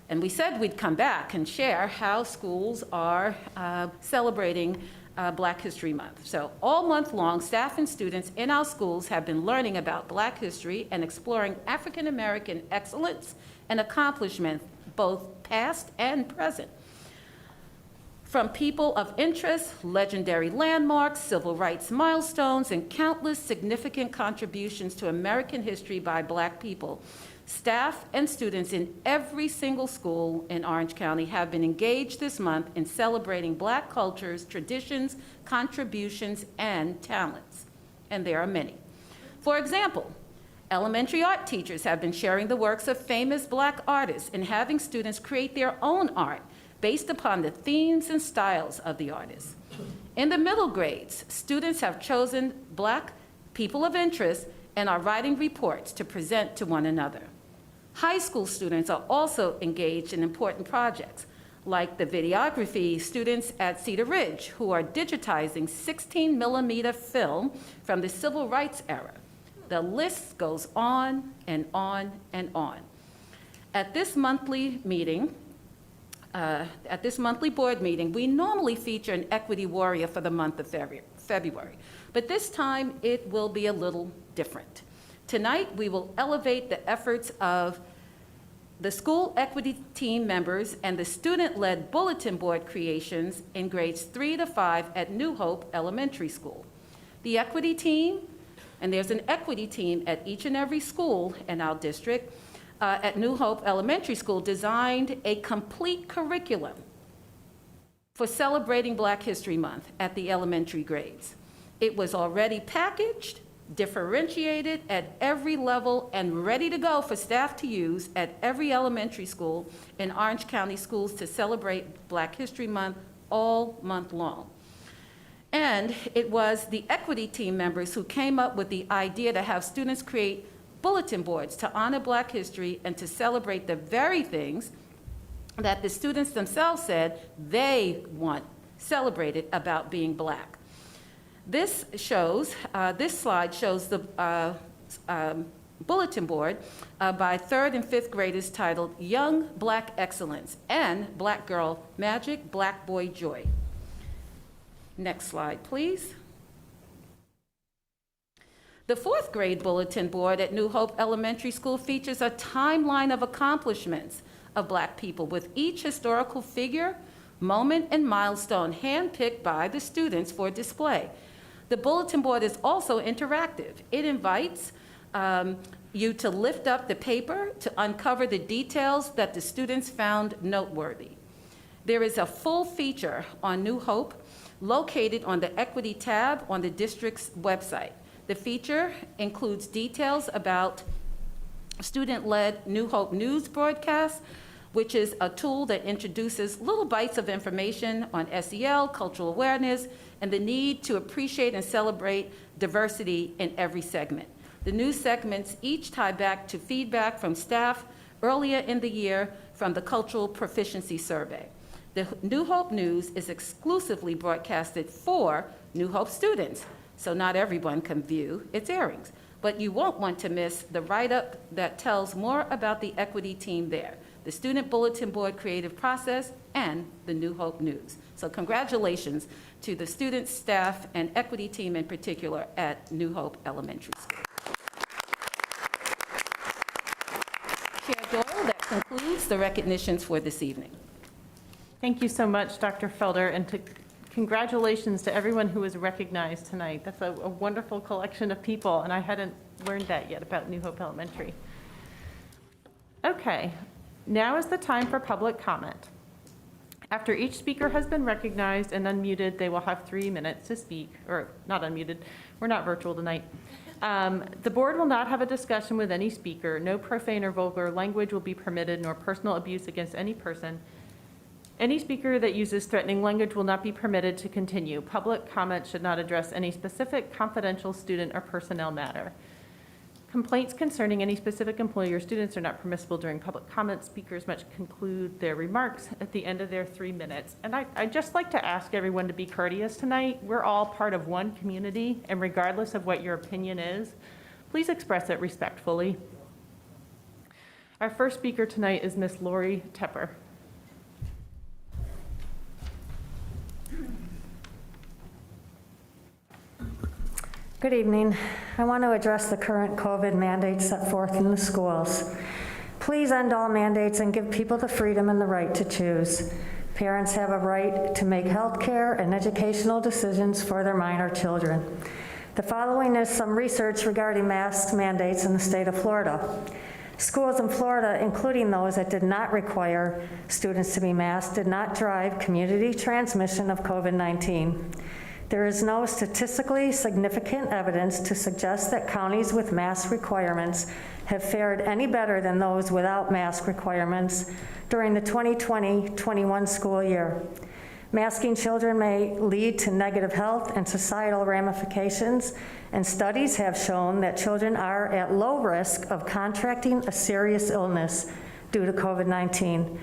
And we said we'd come back and share how schools are celebrating Black History Month. So all month long, staff and students in our schools have been learning about Black history and exploring African American excellence and accomplishments, both past and present. From people of interest, legendary landmarks, civil rights milestones, and countless significant contributions to American history by Black people, staff and students in every single school in Orange County have been engaged this month in celebrating Black cultures, traditions, contributions, and talents. And there are many. For example, elementary art teachers have been sharing the works of famous Black artists and having students create their own art based upon the themes and styles of the artists. In the middle grades, students have chosen Black people of interest and are writing reports to present to one another. High school students are also engaged in important projects, like the videography students at Cedar Ridge, who are digitizing 16mm film from the civil rights era. The list goes on and on and on. At this monthly meeting, at this monthly board meeting, we normally feature an equity warrior for the month of February, but this time it will be a little different. Tonight, we will elevate the efforts of the school equity team members and the student-led bulletin board creations in grades 3 to 5 at New Hope Elementary School. The equity team, and there's an equity team at each and every school in our district, at New Hope Elementary School designed a complete curriculum for celebrating Black History Month at the elementary grades. It was already packaged, differentiated at every level, and ready to go for staff to use at every elementary school in Orange County schools to celebrate Black History Month all month long. And it was the equity team members who came up with the idea to have students create bulletin boards to honor Black history and to celebrate the very things that the students themselves said they want celebrated about being Black. This slide shows the bulletin board by 3rd and 5th graders titled Young Black Excellence and Black Girl Magic, Black Boy Joy. Next slide, please. The 4th grade bulletin board at New Hope Elementary School features a timeline of accomplishments of Black people with each historical figure, moment, and milestone handpicked by the students for display. The bulletin board is also interactive. It invites you to lift up the paper to uncover the details that the students found noteworthy. There is a full feature on New Hope located on the Equity tab on the district's website. The feature includes details about student-led New Hope news broadcasts, which is a tool that introduces little bites of information on SEL, cultural awareness, and the need to appreciate and celebrate diversity in every segment. The news segments each tie back to feedback from staff earlier in the year from the Cultural Proficiency Survey. The New Hope News is exclusively broadcasted for New Hope students, so not everyone can view its airings. But you won't want to miss the write-up that tells more about the equity team there, the Student Bulletin Board creative process, and the New Hope News. So congratulations to the students, staff, and equity team in particular at New Hope Elementary School. Chair Doyle, that concludes the recognitions for this evening. Thank you so much, Dr. Felder, and congratulations to everyone who was recognized tonight. That's a wonderful collection of people, and I hadn't learned that yet about New Hope Elementary. Okay, now is the time for public comment. After each speaker has been recognized and unmuted, they will have 3 minutes to speak, or not unmuted, we're not virtual tonight. The board will not have a discussion with any speaker. No profane or vulgar language will be permitted, nor personal abuse against any person. Any speaker that uses threatening language will not be permitted to continue. Public comment should not address any specific confidential student or personnel matter. Complaints concerning any specific employee or students are not permissible during public comment. Speakers must conclude their remarks at the end of their 3 minutes. And I'd just like to ask everyone to be courteous tonight. We're all part of one community, and regardless of what your opinion is, please express it respectfully. Our first speaker tonight is Miss Lori Tepper. Good evening. I want to address the current COVID mandates set forth in the schools. Please end all mandates and give people the freedom and the right to choose. Parents have a right to make health care and educational decisions for their minor children. The following is some research regarding mask mandates in the state of Florida. Schools in Florida, including those that did not require students to be masked, did not drive community transmission of COVID-19. There is no statistically significant evidence to suggest that counties with mask requirements have fared any better than those without mask requirements during the 2020-21 school year. Masking children may lead to negative health and societal ramifications, and studies have shown that children are at low risk of contracting a serious illness due to COVID-19.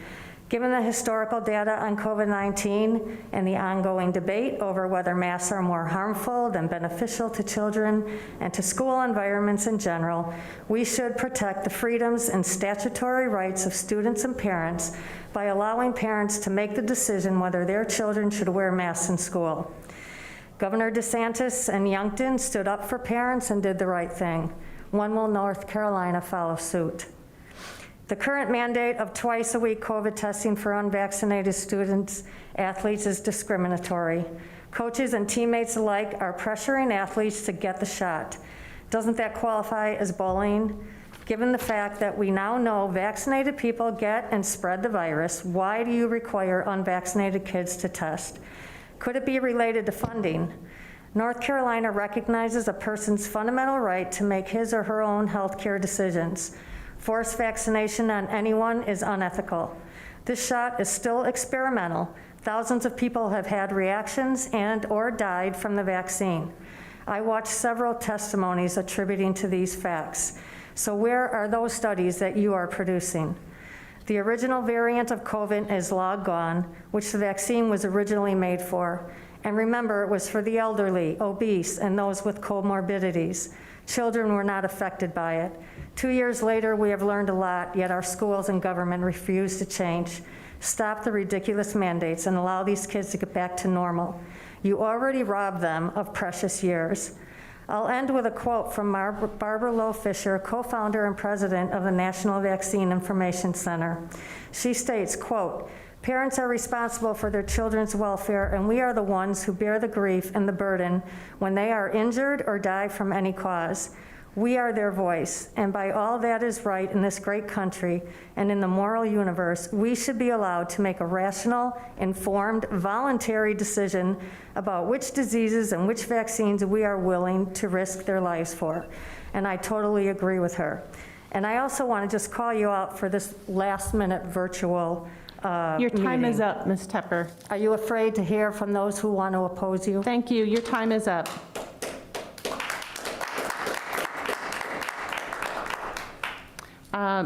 Given the historical data on COVID-19 and the ongoing debate over whether masks are more harmful than beneficial to children and to school environments in general, we should protect the freedoms and statutory rights of students and parents by allowing parents to make the decision whether their children should wear masks in school. Governor DeSantis and Yankton stood up for parents and did the right thing. When will North Carolina follow suit? The current mandate of twice-a-week COVID testing for unvaccinated students, athletes is discriminatory. Coaches and teammates alike are pressuring athletes to get the shot. Doesn't that qualify as bullying? Given the fact that we now know vaccinated people get and spread the virus, why do you require unvaccinated kids to test? Could it be related to funding? North Carolina recognizes a person's fundamental right to make his or her own health care decisions. Forced vaccination on anyone is unethical. This shot is still experimental. Thousands of people have had reactions and or died from the vaccine. I watched several testimonies attributing to these facts. So where are those studies that you are producing? The original variant of COVID is long gone, which the vaccine was originally made for. And remember, it was for the elderly, obese, and those with comorbidities. Children were not affected by it. 2 years later, we have learned a lot, yet our schools and government refuse to change. Stop the ridiculous mandates and allow these kids to get back to normal. You already robbed them of precious years. I'll end with a quote from Barbara Lowe Fisher, co-founder and president of the National Vaccine Information Center. She states, quote, "Parents are responsible for their children's welfare, and we are the ones who bear the grief and the burden when they are injured or die from any cause. We are their voice, and by all that is right in this great country and in the moral universe, we should be allowed to make a rational, informed, voluntary decision about which diseases and which vaccines we are willing to risk their lives for." And I totally agree with her. And I also want to just call you out for this last-minute virtual Your time meeting. is up, Ms. Tepper. Are you afraid to hear from those who want to oppose you? Thank you. Your time is up.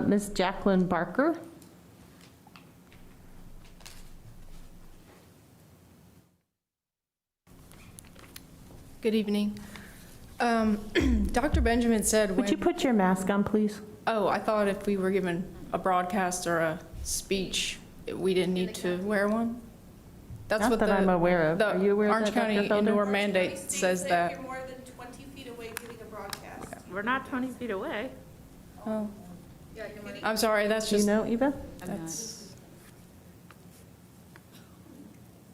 Ms. Jacqueline Barker. Good evening. Dr. Benjamin said when... Would you put your mask on, please? Oh, I thought if we were given a broadcast or a speech, we didn't need to wear one? That's Not what that I'm aware of. the Are you aware of Orange that, Dr. County Felder? indoor mandate says that. You're more than 20 feet away giving a broadcast. We're not 20 feet away. Oh, Yeah, you're more than- I'm sorry, that's Do you just, know, Eva? that's,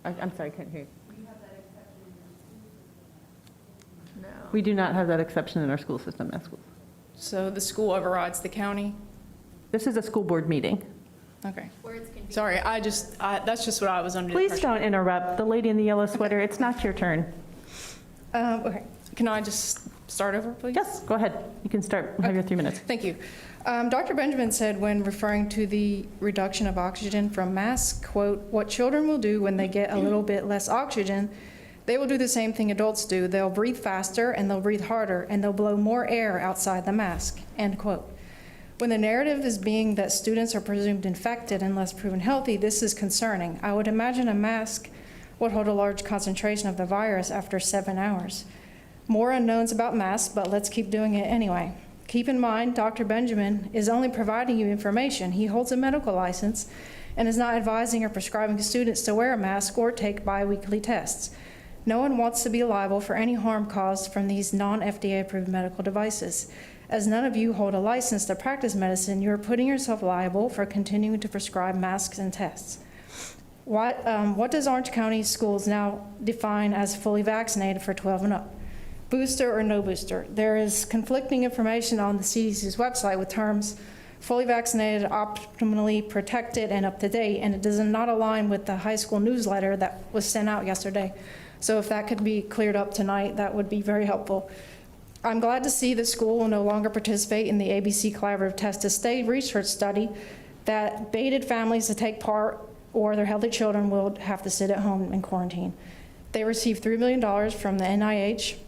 I'm sorry, I couldn't hear you. No. We do not have that exception in our school system at schools. so the school overrides the county? This is a school board meeting. Okay. Sorry, that's just what I was under the Please impression. don't interrupt. The lady in the yellow sweater, it's not your turn. Okay, can I just start over, please? Yes, go ahead. You can start. Have your 3 minutes. Thank you. Dr. Benjamin said when referring to the reduction of oxygen from masks, quote, "What children will do when they get a little bit less oxygen, they will do the same thing adults do. They'll breathe faster and they'll breathe harder and they'll blow more air outside the mask," end quote. When the narrative is being that students are presumed infected unless proven healthy, this is concerning. I would imagine a mask would hold a large concentration of the virus after 7 hours. More unknowns about masks, but let's keep doing it anyway. Keep in mind, Dr. Benjamin is only providing you information. He holds a medical license and is not advising or prescribing students to wear a mask or take biweekly tests. No one wants to be liable for any harm caused from these non-FDA approved medical devices. As none of you hold a license to practice medicine, you are putting yourself liable for continuing to prescribe masks and tests. What does Orange County schools now define as fully vaccinated for 12 and up? Booster or no booster? There is conflicting information on the CDC's website with terms fully vaccinated, optimally protected, and up to date, and it does not align with the high school newsletter that was sent out yesterday. So if that could be cleared up tonight, that would be very helpful. I'm glad to see the school will no longer participate in the ABC Collaborative Test to Stay research study that baited families to take part or their healthy children will have to sit at home in quarantine. They received $3 million from the NIH.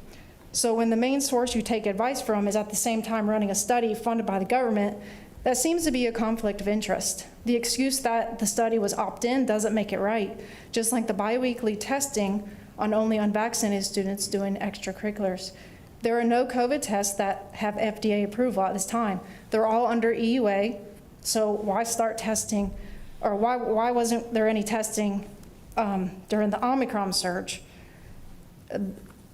So when the main source you take advice from is at the same time running a study funded by the government, that seems to be a conflict of interest. The excuse that the study was opt-in doesn't make it right, just like the biweekly testing on only unvaccinated students doing extracurriculars. There are no COVID tests that have FDA approval at this time. They're all under EUA, so why start testing, or why wasn't there any testing during the Omicron surge?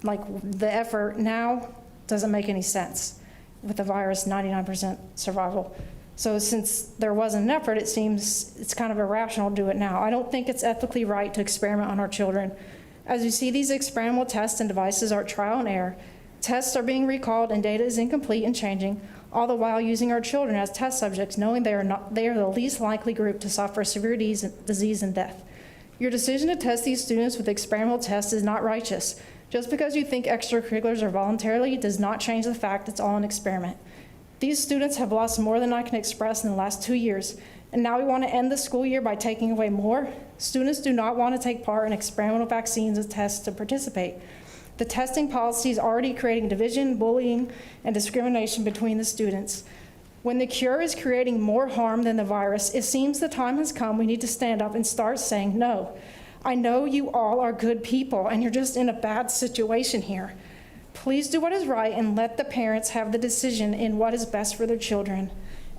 Like the effort now doesn't make any sense with the virus 99% survival. So since there wasn't an effort, it seems it's kind of irrational to do it now. I don't think it's ethically right to experiment on our children. As you see, these experimental tests and devices are trial and error. Tests are being recalled and data is incomplete and changing, all the while using our children as test subjects, knowing they are the least likely group to suffer severe disease and death. Your decision to test these students with experimental tests is not righteous. Just because you think extracurriculars are voluntary does not change the fact it's all an experiment. These students have lost more than I can express in the last 2 years, and now we want to end the school year by taking away more? Students do not want to take part in experimental vaccines and tests to participate. The testing policy is already creating division, bullying, and discrimination between the students. When the cure is creating more harm than the virus, it seems the time has come we need to stand up and start saying no. I know you all are good people and you're just in a bad situation here. Please do what is right and let the parents have the decision in what is best for their children.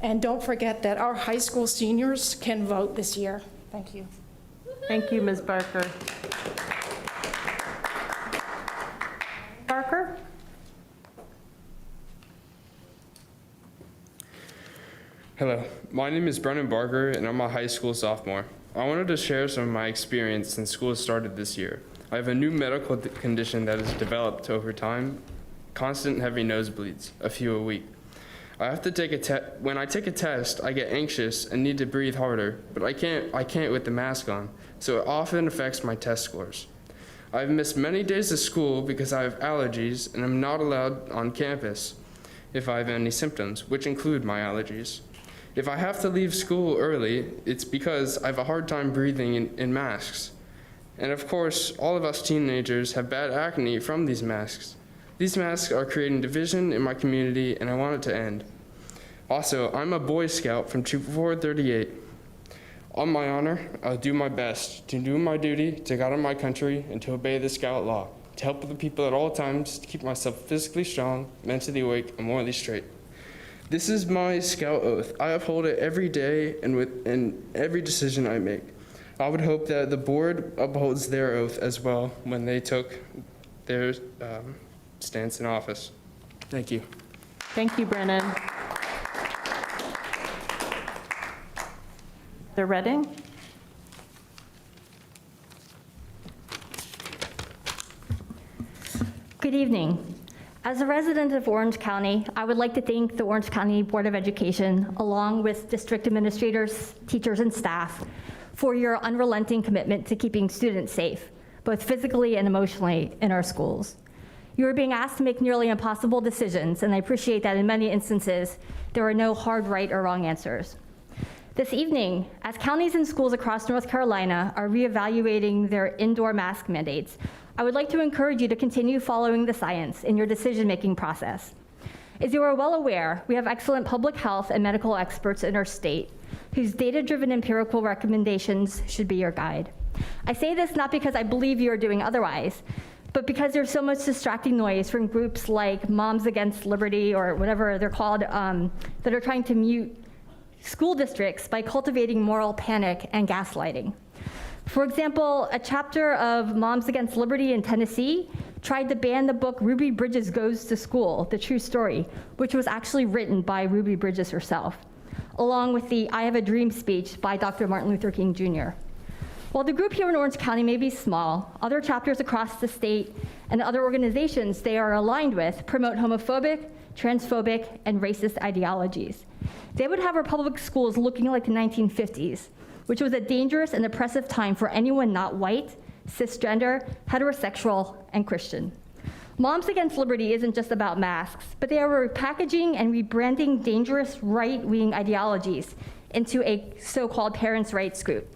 And don't forget that our high school seniors can vote this year. Thank you. Thank you, Ms. Barker. Barker? Hello, my name is Brennan Barker and I'm a high school sophomore. I wanted to share some of my experience since school started this year. I have a new medical condition that has developed over time, constant heavy nosebleeds, a few a week. I have to take when I take a test, I get anxious and need to breathe harder, but I can't with the mask on, so it often affects my test scores. I've missed many days of school because I have allergies and I'm not allowed on campus if I have any symptoms, which include my allergies. If I have to leave school early, it's because I have a hard time breathing in masks. And of course, all of us teenagers have bad acne from these masks. These masks are creating division in my community and I want it to end. Also, I'm a Boy Scout from Troop 438. On my honor, I'll do my best to do my duty to God and my country and to obey the Scout law. to help other people at all times, to keep myself physically strong, mentally awake, and morally straight. This is my Scout oath. I uphold it every day and in every decision I make. I would hope that the board upholds their oath as well when they took their stance in office. Thank you. Thank you, Brennan. Mr. Redding? Good evening. As a resident of Orange County, I would like to thank the Orange County Board of Education, along with district administrators, teachers, and staff, for your unrelenting commitment to keeping students safe, both physically and emotionally, in our schools. You are being asked to make nearly impossible decisions, and I appreciate that in many instances, there are no hard right or wrong answers. This evening, as counties and schools across North Carolina are reevaluating their indoor mask mandates, I would like to encourage you to continue following the science in your decision-making process. As you are well aware, we have excellent public health and medical experts in our state whose data-driven empirical recommendations should be your guide. I say this not because I believe you are doing otherwise, but because there's so much distracting noise from groups like Moms Against Liberty or whatever they're called that are trying to mute school districts by cultivating moral panic and gaslighting. For example, a chapter of Moms Against Liberty in Tennessee tried to ban the book Ruby Bridges Goes to School, The True Story, which was actually written by Ruby Bridges herself, along with the I Have a Dream speech by Dr. Martin Luther King Jr. While the group here in Orange County may be small, other chapters across the state and other organizations they are aligned with promote homophobic, transphobic, and racist ideologies. They would have our public schools looking like the 1950s, which was a dangerous and oppressive time for anyone not white, cisgender, heterosexual, and Christian. Moms Against Liberty isn't just about masks, but they are repackaging and rebranding dangerous right-wing ideologies into a so-called parents' rights group.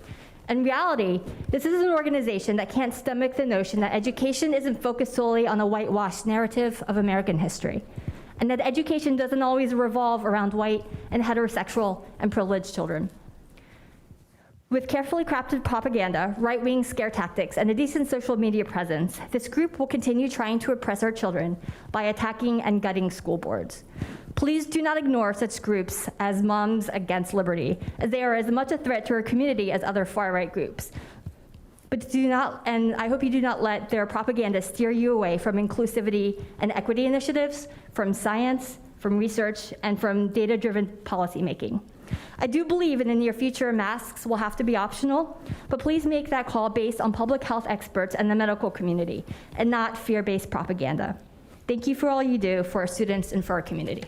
In reality, this is an organization that can't stomach the notion that education isn't focused solely on a whitewashed narrative of American history, and that education doesn't always revolve around white and heterosexual and privileged children. With carefully crafted propaganda, right-wing scare tactics, and a decent social media presence, this group will continue trying to oppress our children by attacking and gutting school boards. Please do not ignore such groups as Moms Against Liberty, as they are as much a threat to our community as other far-right groups. But I hope you do not let their propaganda steer you away from inclusivity and equity initiatives, from science, from research, and from data-driven policymaking. I do believe in the near future masks will have to be optional, but please make that call based on public health experts and the medical community, and not fear-based propaganda. Thank you for all you do for our students and for our community.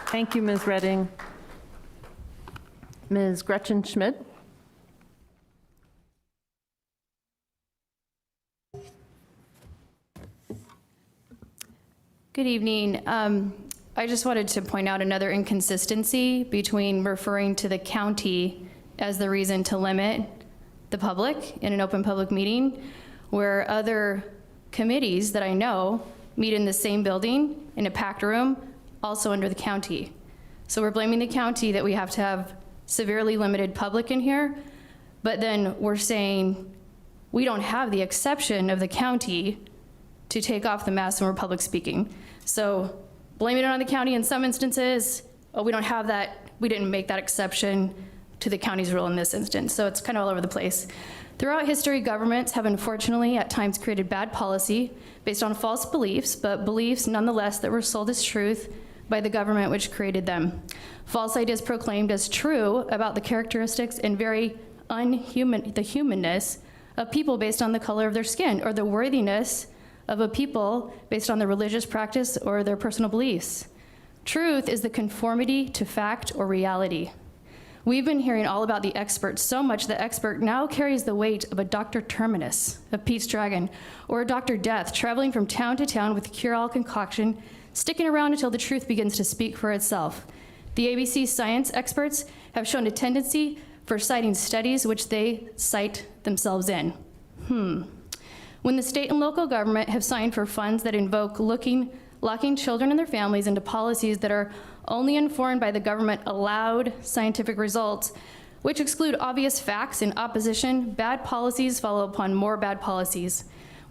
Thank you, Ms. Redding. Ms. Gretchen Schmidt. Good evening. I just wanted to point out another inconsistency between referring to the county as the reason to limit the public in an open public meeting, where other committees that I know meet in the same building in a packed room, also under the county. So we're blaming the county that we have to have severely limited public in here, but then we're saying we don't have the exception of the county to take off the mask when we're public speaking. So blaming it on the county in some instances, oh, we don't have that, we didn't make that exception to the county's rule in this instance. So it's kind of all over the place. Throughout history, governments have unfortunately at times created bad policy based on false beliefs, but beliefs nonetheless that were sold as truth by the government which created them. False ideas proclaimed as true about the characteristics and very the humanness of people based on the color of their skin, or the worthiness of a people based on their religious practice or their personal beliefs. Truth is the conformity to fact or reality. We've been hearing all about the expert so much that expert now carries the weight of a Dr. Terminus, a Pete's Dragon, or a Dr. Death, traveling from town to town with cure-all concoction, sticking around until the truth begins to speak for itself. The ABC science experts have shown a tendency for citing studies which they cite themselves in. When the state and local government have signed for funds that invoke locking children and their families into policies that are only informed by the government-allowed scientific results, which exclude obvious facts in opposition, bad policies follow upon more bad policies.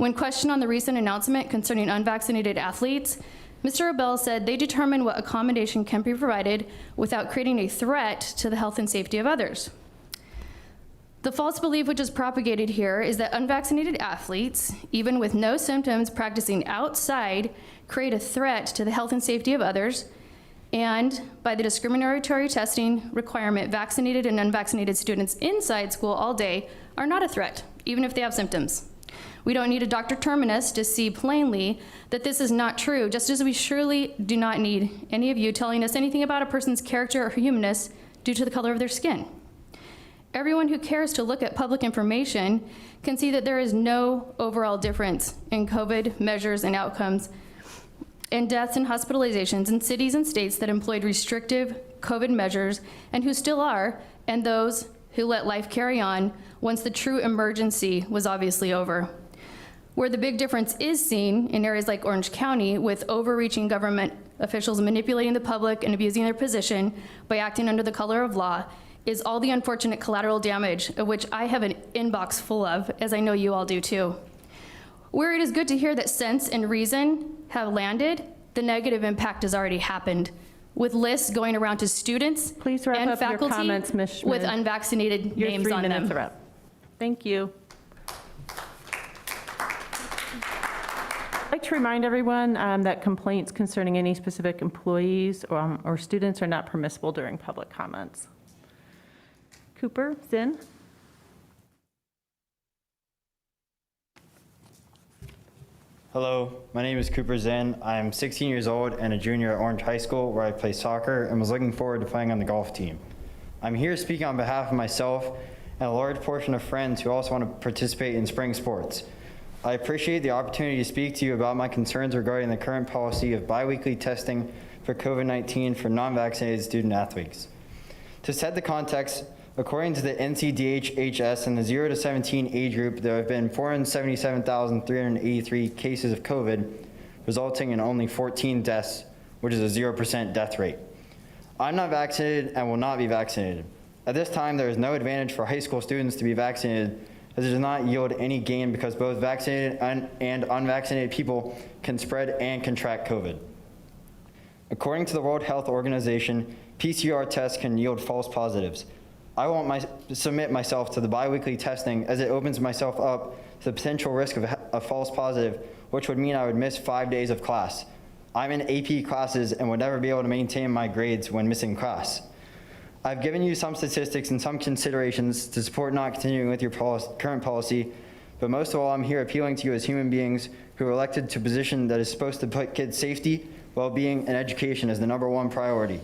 When questioned on the recent announcement concerning unvaccinated athletes, Mr. Abell said they determine what accommodation can be provided without creating a threat to the health and safety of others. The false belief which is propagated here is that unvaccinated athletes, even with no symptoms practicing outside, create a threat to the health and safety of others, and by the discriminatory testing requirement, vaccinated and unvaccinated students inside school all day are not a threat, even if they have symptoms. We don't need a Dr. Terminus to see plainly that this is not true, just as we surely do not need any of you telling us anything about a person's character or humanness due to the color of their skin. Everyone who cares to look at public information can see that there is no overall difference in COVID measures and outcomes and deaths and hospitalizations in cities and states that employed restrictive COVID measures and who still are, and those who let life carry on once the true emergency was obviously over. Where the big difference is seen in areas like Orange County, with overreaching government officials manipulating the public and abusing their position by acting under the color of law, is all the unfortunate collateral damage, of which I have an inbox full of, as I know you all do too. Where it is good to hear that sense and reason have landed, the negative impact has already happened, with lists going around to students Please wrap and up your faculty comments, Ms. Schmidt. with unvaccinated Your names 3 on minutes them. are up. Thank you. I'd like to remind everyone that complaints concerning any specific employees or students are not permissible during public comments. Cooper, Zinn. Hello, my name is Cooper Zinn. I am 16 years old and a junior at Orange High School, where I play soccer and was looking forward to playing on the golf team. I'm here speaking on behalf of myself and a large portion of friends who also want to participate in spring sports. I appreciate the opportunity to speak to you about my concerns regarding the current policy of biweekly testing for COVID-19 for non-vaccinated student athletes. To set the context, according to the NCDHHS, in the 0 to 17 age group, there have been 477,383 cases of COVID, resulting in only 14 deaths, which is a 0% death rate. I'm not vaccinated and will not be vaccinated. At this time, there is no advantage for high school students to be vaccinated, as it does not yield any gain because both vaccinated and unvaccinated people can spread and contract COVID. According to the World Health Organization, PCR tests can yield false positives. I won't submit myself to the biweekly testing, as it opens myself up to the potential risk of a false positive, which would mean I would miss 5 days of class. I'm in AP classes and would never be able to maintain my grades when missing class. I've given you some statistics and some considerations to support not continuing with your current policy, but most of all, I'm here appealing to you as human beings who are elected to a position that is supposed to put kids' safety, well-being, and education as the #1 priority.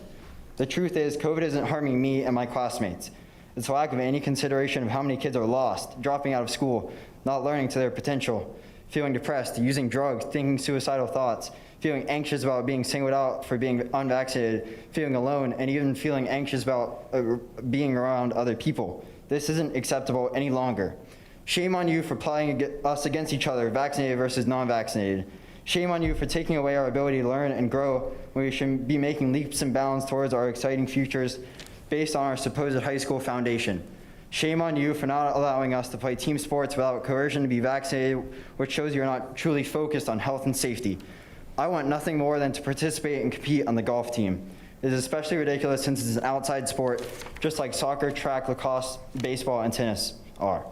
The truth is, COVID isn't harming me and my classmates. It's a lack of any consideration of how many kids are lost, dropping out of school, not learning to their potential, feeling depressed, using drugs, thinking suicidal thoughts, feeling anxious about being singled out for being unvaccinated, feeling alone, and even feeling anxious about being around other people. This isn't acceptable any longer. Shame on you for playing us against each other, vaccinated versus non-vaccinated. Shame on you for taking away our ability to learn and grow when we should be making leaps and bounds towards our exciting futures based on our supposed high school foundation. Shame on you for not allowing us to play team sports without coercion to be vaccinated, which shows you're not truly focused on health and safety. I want nothing more than to participate and compete on the golf team. It is especially ridiculous since it's an outside sport, just like soccer, track, lacrosse, baseball, and tennis are.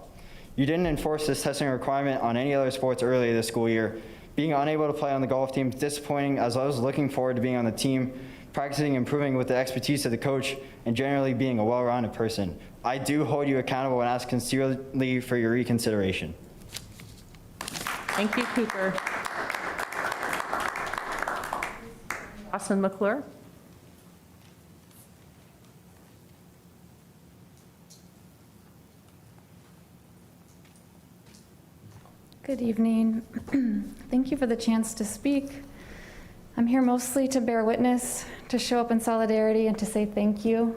You didn't enforce this testing requirement on any other sports earlier this school year. Being unable to play on the golf team is disappointing, as I was looking forward to being on the team, practicing and improving with the expertise of the coach, and generally being a well-rounded person. I do hold you accountable and ask sincerely for your reconsideration. Thank you, Cooper. Austin McClure. Good evening. Thank you for the chance to speak. I'm here mostly to bear witness, to show up in solidarity, and to say thank you.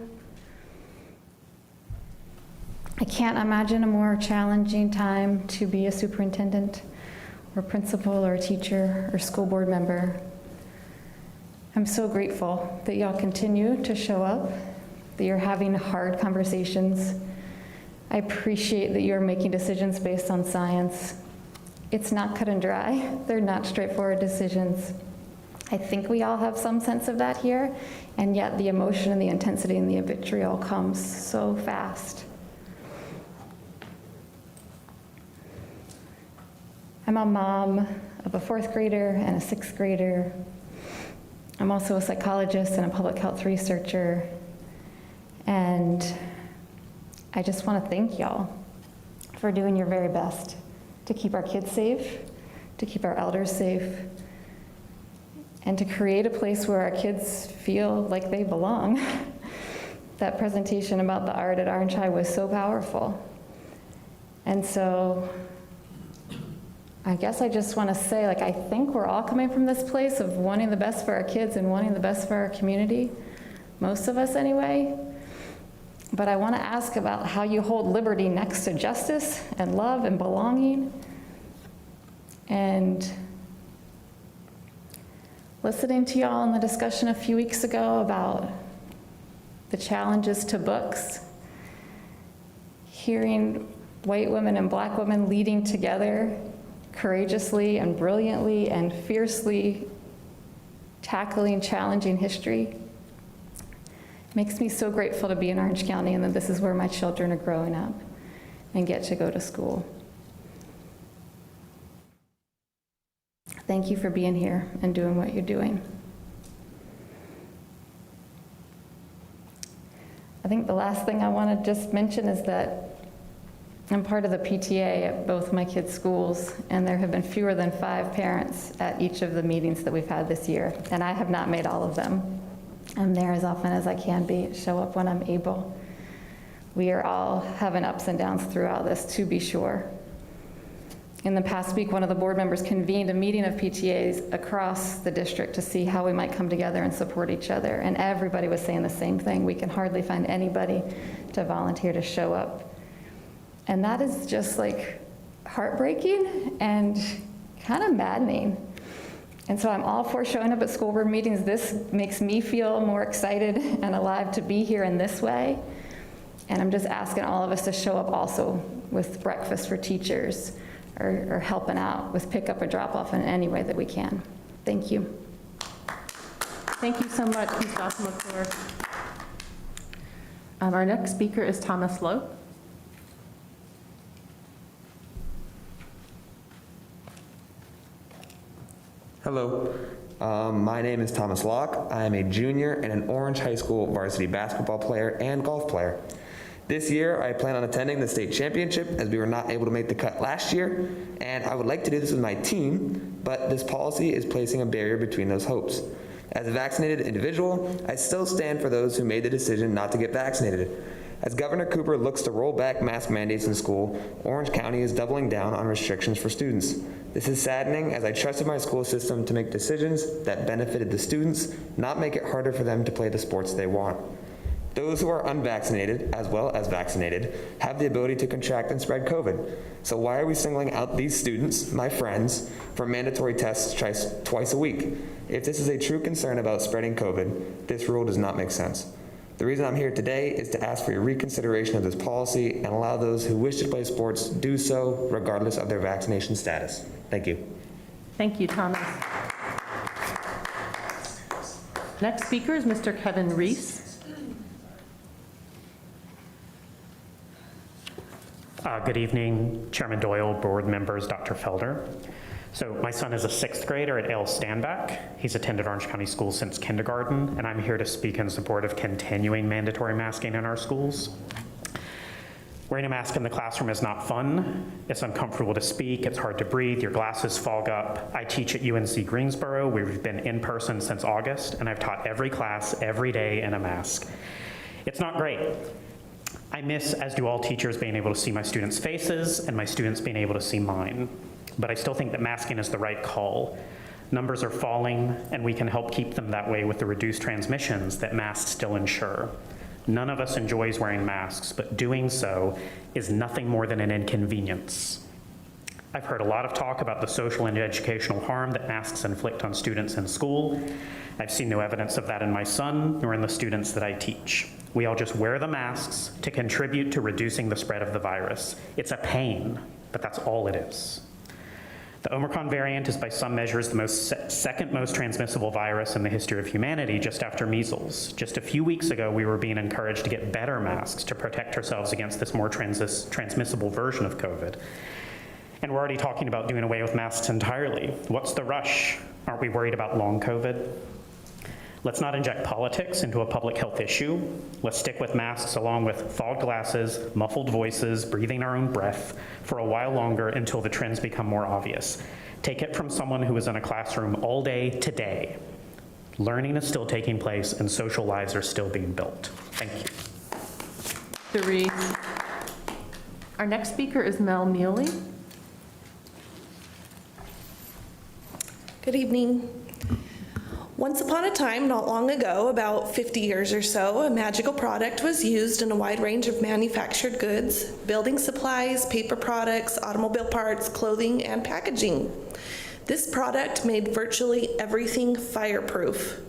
I can't imagine a more challenging time to be a superintendent or principal or teacher or school board member. I'm so grateful that y'all continue to show up, that you're having hard conversations. I appreciate that you're making decisions based on science. it's not cut and dry. They're not straightforward decisions. I think we all have some sense of that here, and yet the emotion and the intensity and the vitriol comes so fast. I'm a mom of a 4th grader and a 6th grader. I'm also a psychologist and a public health researcher. And I just want to thank y'all for doing your very best to keep our kids safe, to keep our elders safe, and to create a place where our kids feel like they belong. That presentation about the art at Orange High was so powerful. And so I guess I just want to say, like, I think we're all coming from this place of wanting the best for our kids and wanting the best for our community, most of us anyway. But I want to ask about how you hold liberty next to justice and love and belonging. And listening to y'all in the discussion a few weeks ago about the challenges to books, hearing white women and black women leading together courageously and brilliantly and fiercely tackling challenging history makes me so grateful to be in Orange County and that this is where my children are growing up and get to go to school. Thank you for being here and doing what you're doing. I think the last thing I want to just mention is that I'm part of the PTA at both my kids' schools, and there have been fewer than 5 parents at each of the meetings that we've had this year, and I have not made all of them. I'm there as often as I can be, show up when I'm able. We are all having ups and downs throughout this, to be sure. In the past week, one of the board members convened a meeting of PTAs across the district to see how we might come together and support each other, and everybody was saying the same thing. We can hardly find anybody to volunteer to show up. And that is just like heartbreaking and kind of maddening. And so I'm all for showing up at school board meetings. This makes me feel more excited and alive to be here in this way. And I'm just asking all of us to show up also with breakfast for teachers or helping out with pick up or drop off in any way that we can. Thank you. Thank you so much, Ms. Dawson-McClure. Our next speaker is Thomas Locke. Hello, my name is Thomas Locke. I am a junior and an Orange High School varsity basketball player and golf player. This year, I plan on attending the state championship as we were not able to make the cut last year, and I would like to do this with my team, but this policy is placing a barrier between those hopes. As a vaccinated individual, I still stand for those who made the decision not to get vaccinated. As Governor Cooper looks to roll back mask mandates in school, Orange County is doubling down on restrictions for students. This is saddening as I trusted my school system to make decisions that benefited the students, not make it harder for them to play the sports they want. Those who are unvaccinated, as well as vaccinated, have the ability to contract and spread COVID. So why are we singling out these students, my friends, for mandatory tests twice a week? If this is a true concern about spreading COVID, this rule does not make sense. The reason I'm here today is to ask for your reconsideration of this policy and allow those who wish to play sports do so regardless of their vaccination status. Thank you. Thank you, Thomas. Next speaker is Mr. Kevin Reese. Good evening, Chairman Doyle, board members, Dr. Felder. So my son is a 6th grader at L. Standback. He's attended Orange County Schools since kindergarten, and I'm here to speak in support of continuing mandatory masking in our schools. Wearing a mask in the classroom is not fun. It's uncomfortable to speak, it's hard to breathe, your glasses fog up. I teach at UNC Greensboro. We've been in person since August, and I've taught every class every day in a mask. It's not great. I miss, as do all teachers, being able to see my students' faces and my students being able to see mine. But I still think that masking is the right call. Numbers are falling, and we can help keep them that way with the reduced transmissions that masks still ensure. None of us enjoys wearing masks, but doing so is nothing more than an inconvenience. I've heard a lot of talk about the social and educational harm that masks inflict on students in school. I've seen no evidence of that in my son, nor in the students that I teach. We all just wear the masks to contribute to reducing the spread of the virus. It's a pain, but that's all it is. The Omicron variant is by some measures the second most transmissible virus in the history of humanity, just after measles. Just a few weeks ago, we were being encouraged to get better masks to protect ourselves against this more transmissible version of COVID. And we're already talking about doing away with masks entirely. What's the rush? Aren't we worried about long COVID? Let's not inject politics into a public health issue. Let's stick with masks along with fogged glasses, muffled voices, breathing our own breath for a while longer until the trends become more obvious. Take it from someone who is in a classroom all day today. Learning is still taking place and social lives are still being built. Thank you. Therese. Our next speaker is Mel Neely. Good evening. Once upon a time, not long ago, about 50 years or so, a magical product was used in a wide range of manufactured goods, building supplies, paper products, automobile parts, clothing, and packaging. This product made virtually everything fireproof.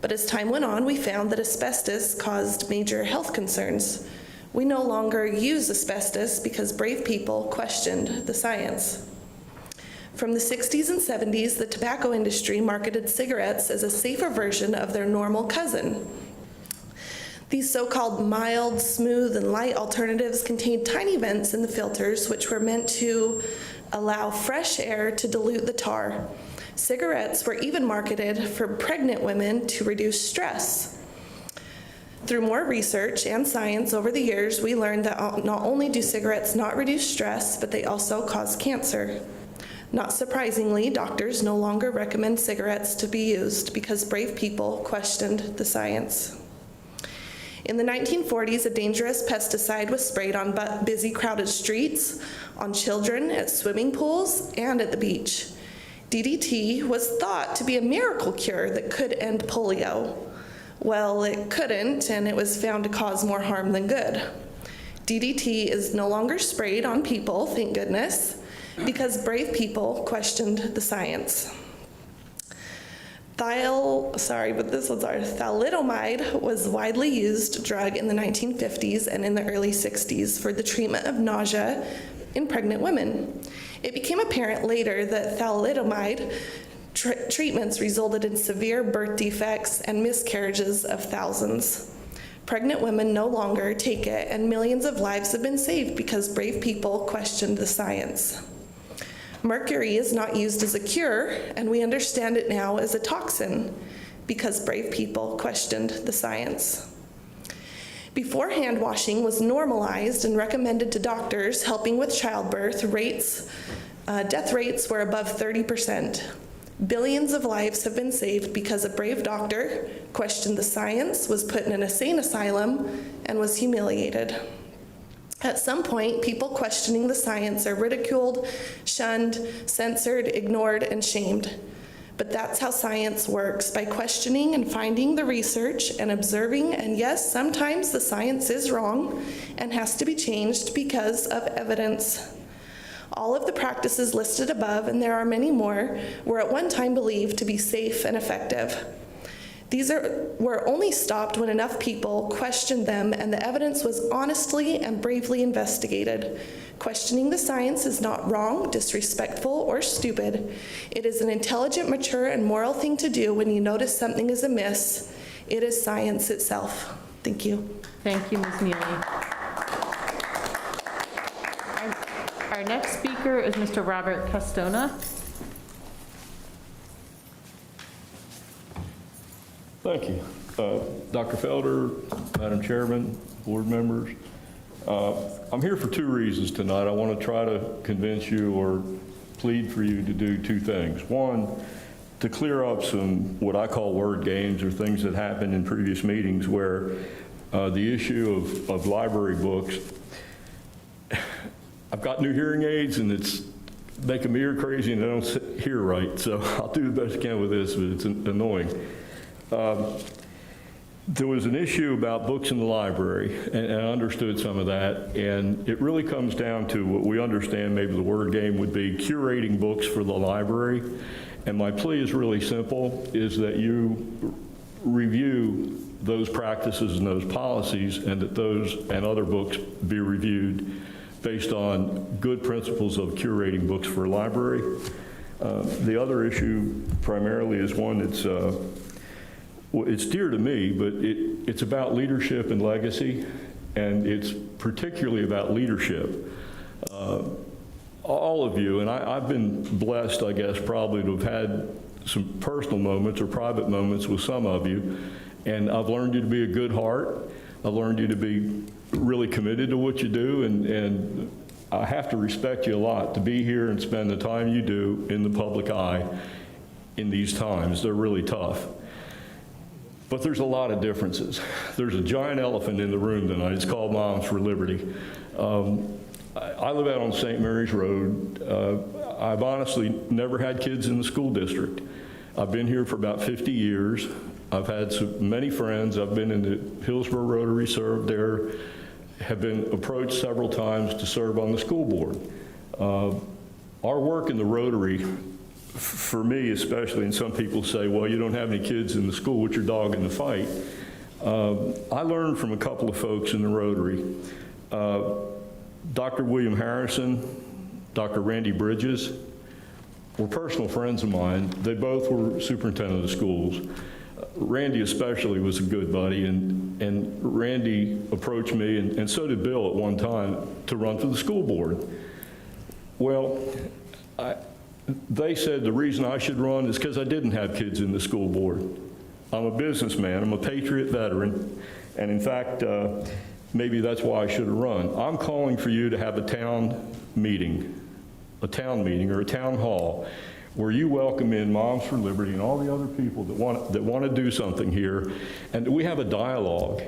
But as time went on, we found that asbestos caused major health concerns. We no longer use asbestos because brave people questioned the science. From the 60s and 70s, the tobacco industry marketed cigarettes as a safer version of their normal cousin. These so-called mild, smooth, and light alternatives contained tiny vents in the filters which were meant to allow fresh air to dilute the tar. Cigarettes were even marketed for pregnant women to reduce stress. Through more research and science over the years, we learned that not only do cigarettes not reduce stress, but they also cause cancer. Not surprisingly, doctors no longer recommend cigarettes to be used because brave people questioned the science. In the 1940s, a dangerous pesticide was sprayed on busy, crowded streets, on children, at swimming pools, and at the beach. DDT was thought to be a miracle cure that could end polio. Well, it couldn't, and it was found to cause more harm than good. DDT is no longer sprayed on people, thank goodness, because brave people questioned the science. Thalidomide was a widely used drug in the 1950s and in the early 60s for the treatment of nausea in pregnant women. It became apparent later that thalidomide treatments resulted in severe birth defects and miscarriages of thousands. Pregnant women no longer take it, and millions of lives have been saved because brave people questioned the science. Mercury is not used as a cure, and we understand it now as a toxin because brave people questioned the science. Before hand washing was normalized and recommended to doctors helping with childbirth, death rates were above 30%. Billions of lives have been saved because a brave doctor questioned the science, was put in an insane asylum, and was humiliated. At some point, people questioning the science are ridiculed, shunned, censored, ignored, and shamed. But that's how science works, by questioning and finding the research and observing, and yes, sometimes the science is wrong and has to be changed because of evidence. All of the practices listed above, and there are many more, were at one time believed to be safe and effective. These were only stopped when enough people questioned them and the evidence was honestly and bravely investigated. Questioning the science is not wrong, disrespectful, or stupid. It is an intelligent, mature, and moral thing to do when you notice something is amiss. It is science itself. Thank you. Thank you, Ms. Neely. Our next speaker is Mr. Robert Castona. Thank you. Dr. Felder, Madam Chairman, board members. I'm here for two reasons tonight. I want to try to convince you or plead for you to do two things. One, to clear up some what I call word games or things that happened in previous meetings where the issue of library books, I've got new hearing aids and it's making me ear crazy and I don't hear right. So I'll do the best I can with this, but it's annoying. There was an issue about books in the library, and I understood some of that, and it really comes down to what we understand maybe the word game would be curating books for the library. And my plea is really simple, is that you review those practices and those policies and that those and other books be reviewed based on good principles of curating books for a library. The other issue primarily is one that's, well, it's dear to me, but it's about leadership and legacy, and it's particularly about leadership. All of you, and I've been blessed, I guess, probably to have had some personal moments or private moments with some of you, and I've learned you to be a good heart. I've learned you to be really committed to what you do, and I have to respect you a lot to be here and spend the time you do in the public eye in these times. They're really tough. But there's a lot of differences. There's a giant elephant in the room tonight. It's called Moms for Liberty. I live out on St. Mary's Road. I've honestly never had kids in the school district. I've been here for about 50 years. I've had many friends. I've been in the Hillsborough Rotary, served there, have been approached several times to serve on the school board. Our work in the Rotary, for me especially, and some people say, well, you don't have any kids in the school, what's your dog in the fight? I learned from a couple of folks in the Rotary. Dr. William Harrison, Dr. Randy Bridges were personal friends of mine. They both were superintendent of schools. Randy especially was a good buddy, and Randy approached me, and so did Bill at one time, to run for the school board. Well, they said the reason I should run is because I didn't have kids in the school board. I'm a businessman, I'm a Patriot veteran, and in fact, maybe that's why I should have run. I'm calling for you to have a town meeting or a town hall where you welcome in Moms for Liberty and all the other people that want to do something here, and we have a dialogue.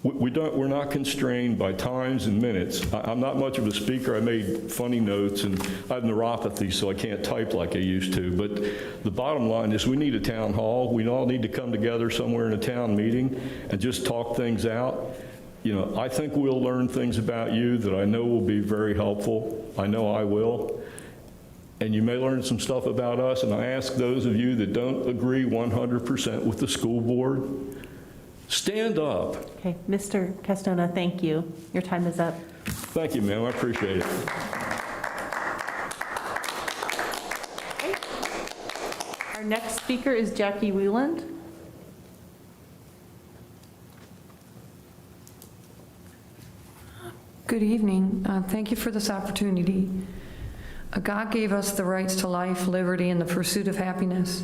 We're not constrained by times and minutes. I'm not much of a speaker. I made funny notes, and I have neuropathy, so I can't type like I used to. But the bottom line is we need a town hall. We all need to come together somewhere in a town meeting and just talk things out. You know, I think we'll learn things about you that I know will be very helpful. I know I will. And you may learn some stuff about us, and I ask those of you that don't agree 100% with the school board, stand up. Okay, Mr. Castona, thank you. Your time is up. Thank you, ma'am. I appreciate it. Okay. Our next speaker is Jackie Wheeland. Good evening. Thank you for this opportunity. God gave us the rights to life, liberty, and the pursuit of happiness.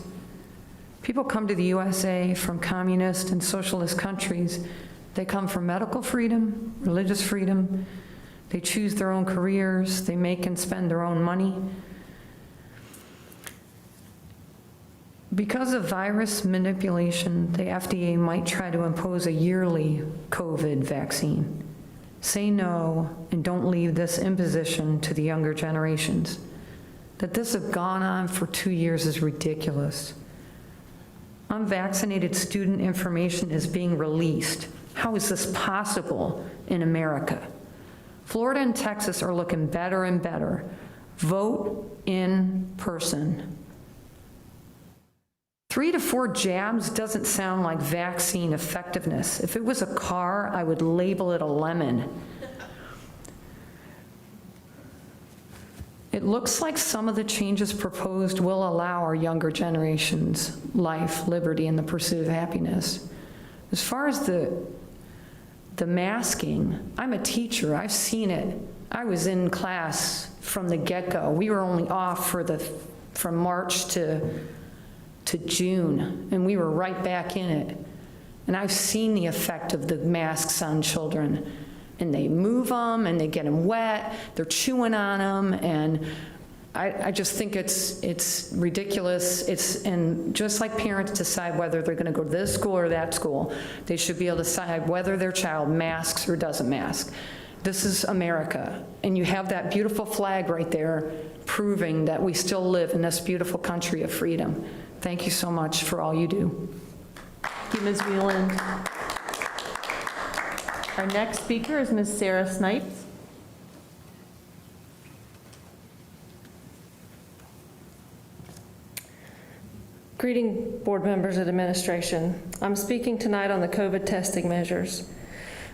People come to the USA from communist and socialist countries. They come for medical freedom, religious freedom. They choose their own careers. They make and spend their own money. Because of virus manipulation, the FDA might try to impose a yearly COVID vaccine. Say no and don't leave this imposition to the younger generations. That this has gone on for 2 years is ridiculous. Unvaccinated student information is being released. How is this possible in America? Florida and Texas are looking better and better. Vote in person. 3 to 4 jabs doesn't sound like vaccine effectiveness. If it was a car, I would label it a lemon. It looks like some of the changes proposed will allow our younger generations life, liberty, and the pursuit of happiness. As far as the masking, I'm a teacher. I've seen it. I was in class from the get-go. We were only off from March to June, and we were right back in it. And I've seen the effect of the masks on children. And they move them, and they get them wet, they're chewing on them, and I just think it's ridiculous. And just like parents decide whether they're gonna go to this school or that school, they should be able to decide whether their child masks or doesn't mask. This is America, and you have that beautiful flag right there proving that we still live in this beautiful country of freedom. Thank you so much for all you do. Thank you, Ms. Wheeland. Our next speaker is Ms. Sarah Snipes. Greeting board members and administration. I'm speaking tonight on the COVID testing measures.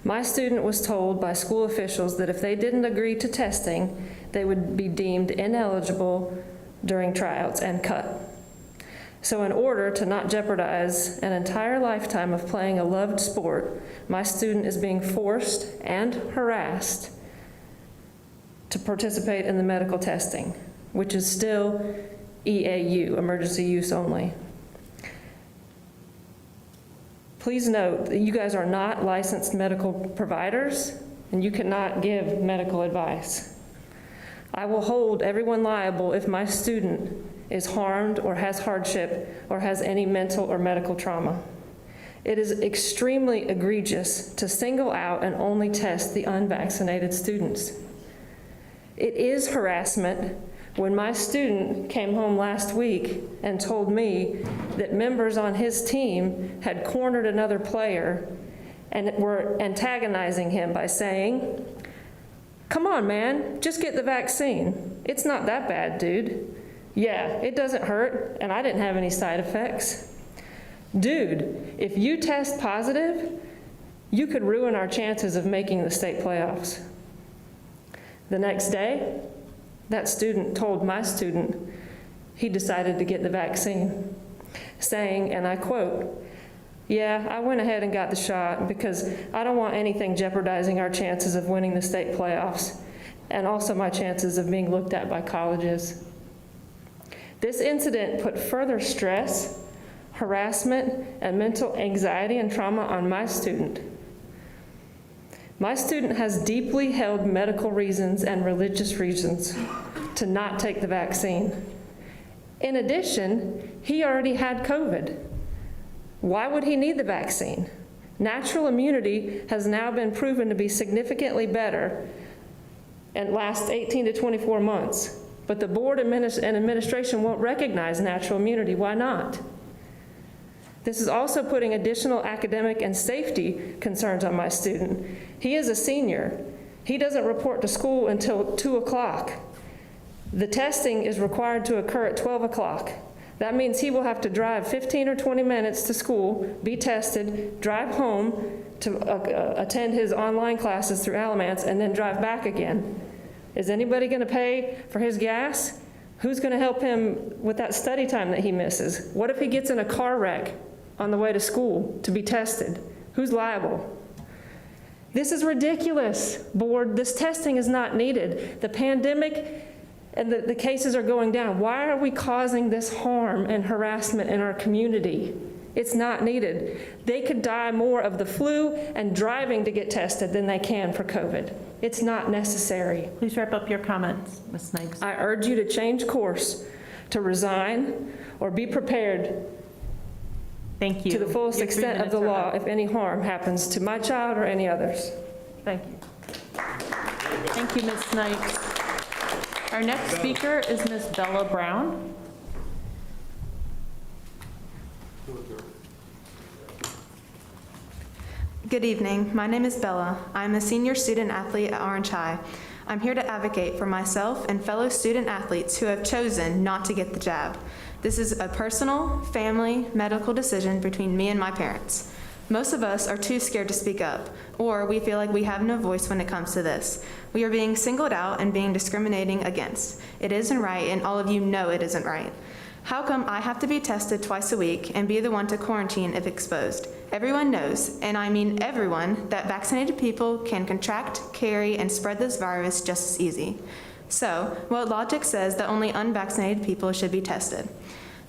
My student was told by school officials that if they didn't agree to testing, they would be deemed ineligible during tryouts and cut. So in order to not jeopardize an entire lifetime of playing a loved sport, my student is being forced and harassed to participate in the medical testing, which is still EAU, emergency use only. Please note that you guys are not licensed medical providers, and you cannot give medical advice. I will hold everyone liable if my student is harmed or has hardship or has any mental or medical trauma. It is extremely egregious to single out and only test the unvaccinated students. It is harassment when my student came home last week and told me that members on his team had cornered another player and were antagonizing him by saying, "Come on, man, just get the vaccine. It's not that bad, dude. Yeah, it doesn't hurt, and I didn't have any side effects. Dude, if you test positive, you could ruin our chances of making the state playoffs." The next day, that student told my student he decided to get the vaccine, saying, and I quote, "Yeah, I went ahead and got the shot because I don't want anything jeopardizing our chances of winning the state playoffs, and also my chances of being looked at by colleges." This incident put further stress, harassment, and mental anxiety and trauma on my student. My student has deeply held medical reasons and religious reasons to not take the vaccine. In addition, he already had COVID. Why would he need the vaccine? Natural immunity has now been proven to be significantly better and lasts 18 to 24 months. But the board and administration won't recognize natural immunity. Why not? This is also putting additional academic and safety concerns on my student. He is a senior. He doesn't report to school until 2 o'clock. The testing is required to occur at 12 o'clock. That means he will have to drive 15 or 20 minutes to school, be tested, drive home to attend his online classes through Alamance, and then drive back again. Is anybody going to pay for his gas? Who's going to help him with that study time that he misses? What if he gets in a car wreck on the way to school to be tested? Who's liable? This is ridiculous, board. This testing is not needed. The pandemic and the cases are going down. Why are we causing this harm and harassment in our community? It's not needed. They could die more of the flu and driving to get tested than they can for COVID. It's not necessary. Please wrap up your comments, Ms. Snipes. I urge you to change course, to resign, or be prepared Thank you. to the fullest Your 3 extent of the minutes are law up. if any harm happens to my child or any others. Thank you. Thank you, Ms. Snipes. Our next speaker is Ms. Bella Brown. Good evening. My name is Bella. I'm a senior student athlete at Orange High. I'm here to advocate for myself and fellow student athletes who have chosen not to get the jab. This is a personal, family, medical decision between me and my parents. Most of us are too scared to speak up, or we feel like we have no voice when it comes to this. We are being singled out and being discriminating against. It isn't right, and all of you know it isn't right. How come I have to be tested twice a week and be the one to quarantine if exposed? Everyone knows, and I mean everyone, that vaccinated people can contract, carry, and spread this virus just as easy. So, what logic says that only unvaccinated people should be tested?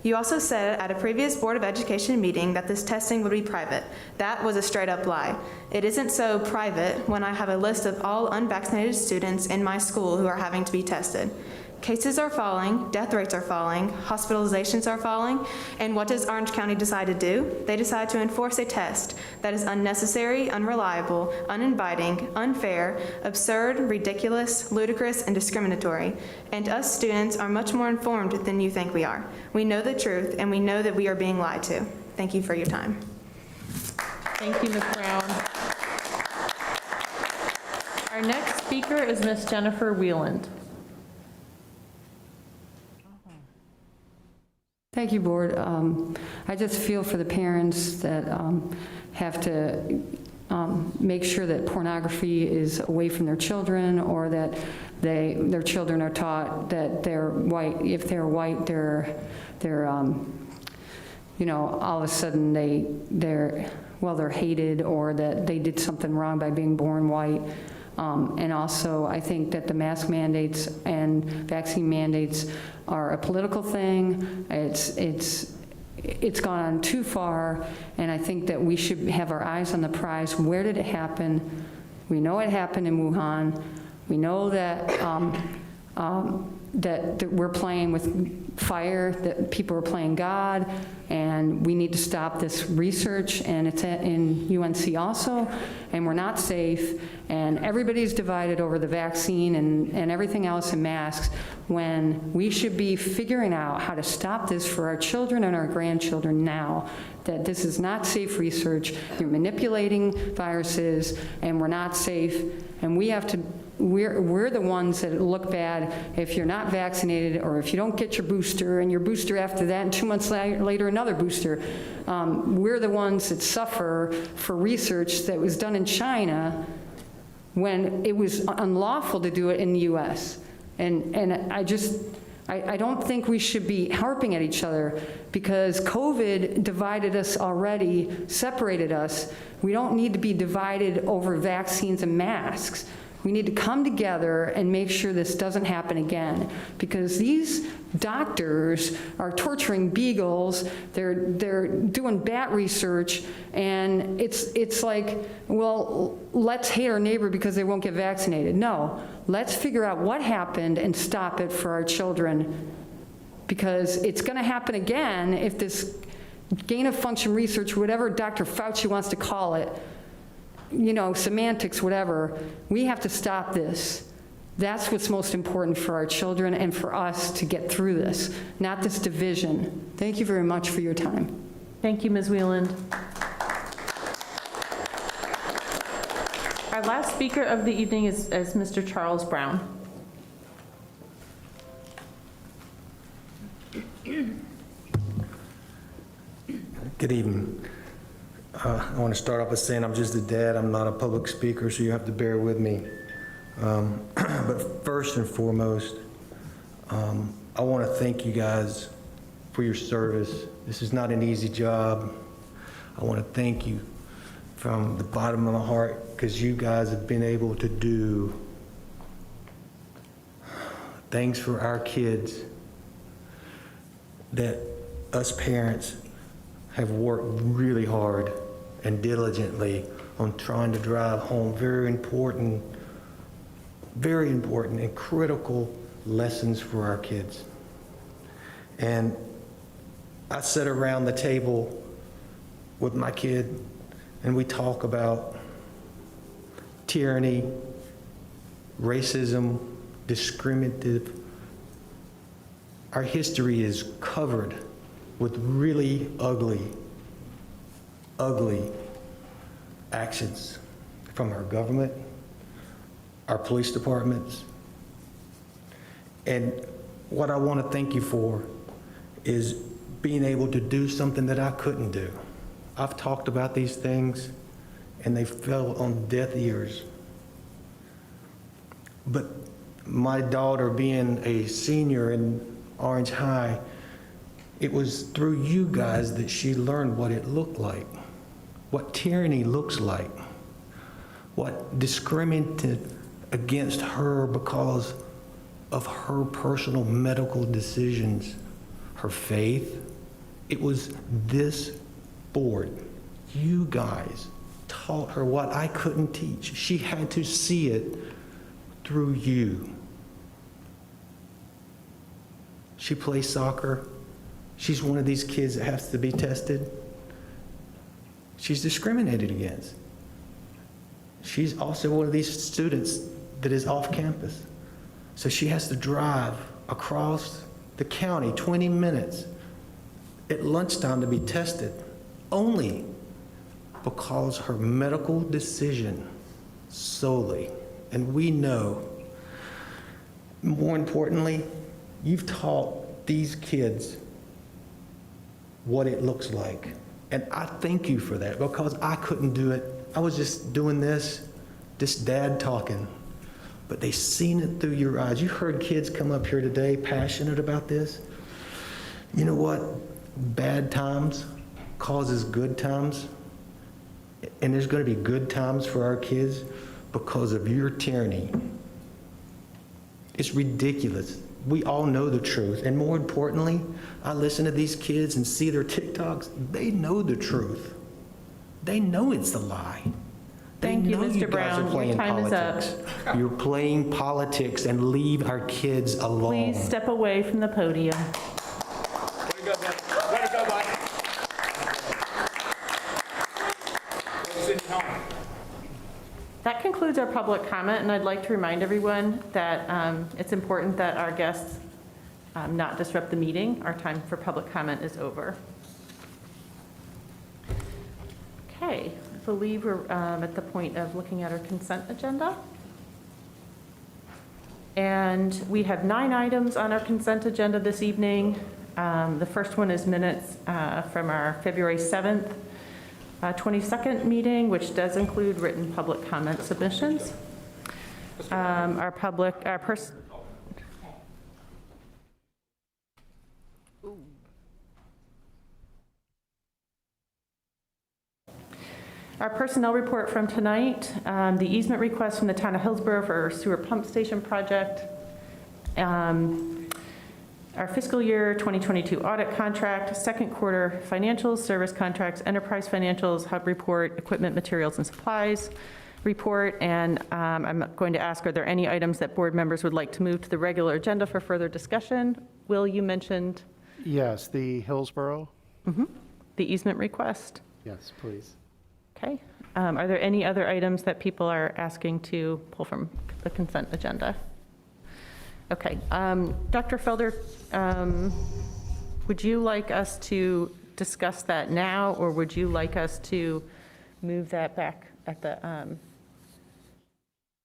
You also said at a previous Board of Education meeting that this testing would be private. That was a straight up lie. It isn't so private when I have a list of all unvaccinated students in my school who are having to be tested. Cases are falling, death rates are falling, hospitalizations are falling, and what does Orange County decide to do? They decide to enforce a test that is unnecessary, unreliable, uninviting, unfair, absurd, ridiculous, ludicrous, and discriminatory. And us students are much more informed than you think we are. We know the truth, and we know that we are being lied to. Thank you for your time. Thank you, Ms. Brown. Our next speaker is Ms. Jennifer Wieland. Thank you, Board. I just feel for the parents that have to make sure that pornography is away from their children, or that their children are taught that they're white. If they're white, they're all of a sudden they're hated, or that they did something wrong by being born white. And also, I think that the mask mandates and vaccine mandates are a political thing. It's gone on too far, and I think that we should have our eyes on the prize. Where did it happen? We know it happened in Wuhan. We know that that we're playing with fire, that people are playing God, and we need to stop this research, and it's in UNC also, and we're not safe, and everybody's divided over the vaccine and everything else and masks, when we should be figuring out how to stop this for our children and our grandchildren now, that this is not safe research, you're manipulating viruses, and we're not safe, and we have to we're the ones that look bad if you're not vaccinated, or if you don't get your booster and your booster after that, and 2 months later another booster. We're the ones that suffer for research that was done in China when it was unlawful to do it in the US. And I don't think we should be harping at each other, because COVID divided us already, separated us. We don't need to be divided over vaccines and masks. We need to come together and make sure this doesn't happen again, because these doctors are torturing beagles, they're doing bat research, and it's like, well, let's hate our neighbor because they won't get vaccinated. No, let's figure out what happened and stop it for our children, because it's gonna happen again if this gain of function research, whatever Dr. Fauci wants to call it, semantics, whatever, we have to stop this. That's what's most important for our children and for us to get through this, not this division. Thank you very much for your time. Thank you, Ms. Wieland. Our last speaker of the evening is Mr. Charles Brown. Good evening. I want to start off by saying I'm just a dad. I'm not a public speaker, so you have to bear with me. But first and foremost, I want to thank you guys for your service. This is not an easy job. I want to thank you from the bottom of my heart, because you guys have been able to do things for our kids that us parents have worked really hard and diligently on trying to drive home very important and critical lessons for our kids. And I sit around the table with my kid and we talk about tyranny, racism, discriminative. Our history is covered with really ugly actions from our government, our police departments. And what I want to thank you for is being able to do something that I couldn't do. I've talked about these things and they fell on deaf ears. But my daughter being a senior in Orange High, it was through you guys that she learned what it looked like, what tyranny looks like, what discriminated against her because of her personal medical decisions, her faith. It was this board, you guys, taught her what I couldn't teach. She had to see it through you. She plays soccer. She's one of these kids that has to be tested. She's discriminated against. She's also one of these students that is off campus. So she has to drive across the county 20 minutes at lunchtime to be tested, only because her medical decision solely. And we know, more importantly, you've taught these kids what it looks like. And I thank you for that, because I couldn't do it I was just doing this dad talking, but they seen it through your eyes. You heard kids come up here today passionate about this. You know what? Bad times causes good times, and there's going to be good times for our kids because of your tyranny. It's ridiculous. We all know the truth, and more importantly, I listen to these kids and see their TikToks. They know the truth. They know it's a lie. Thank you, know Mr. you guys Brown. are playing Your time is politics. up. You're playing politics, and leave our kids alone. Please step away from the podium. That concludes our public comment, and I'd like to remind everyone that it's important that our guests not disrupt the meeting. Our time for public comment is over. Okay, I believe we're at the point of looking at our consent agenda. And we have 9 items on our consent agenda this evening. The first one is minutes from our February 7th, 22nd meeting, which does include written public comment submissions. Our personnel report from tonight, the easement request from the town of Hillsborough for our sewer pump station project, our fiscal year 2022 audit contract, second quarter financials, service contracts, enterprise financials, hub report, equipment, materials, and supplies report. And I'm going to ask, are there any items that board members would like to move to the regular agenda for further discussion? Will, you mentioned? Yes, the Hillsborough. The easement request. Yes, please. Okay. Are there any other items that people are asking to pull from the consent agenda? Okay. Dr. Felder, would you like us to discuss that now, or would you like us to move that back at the time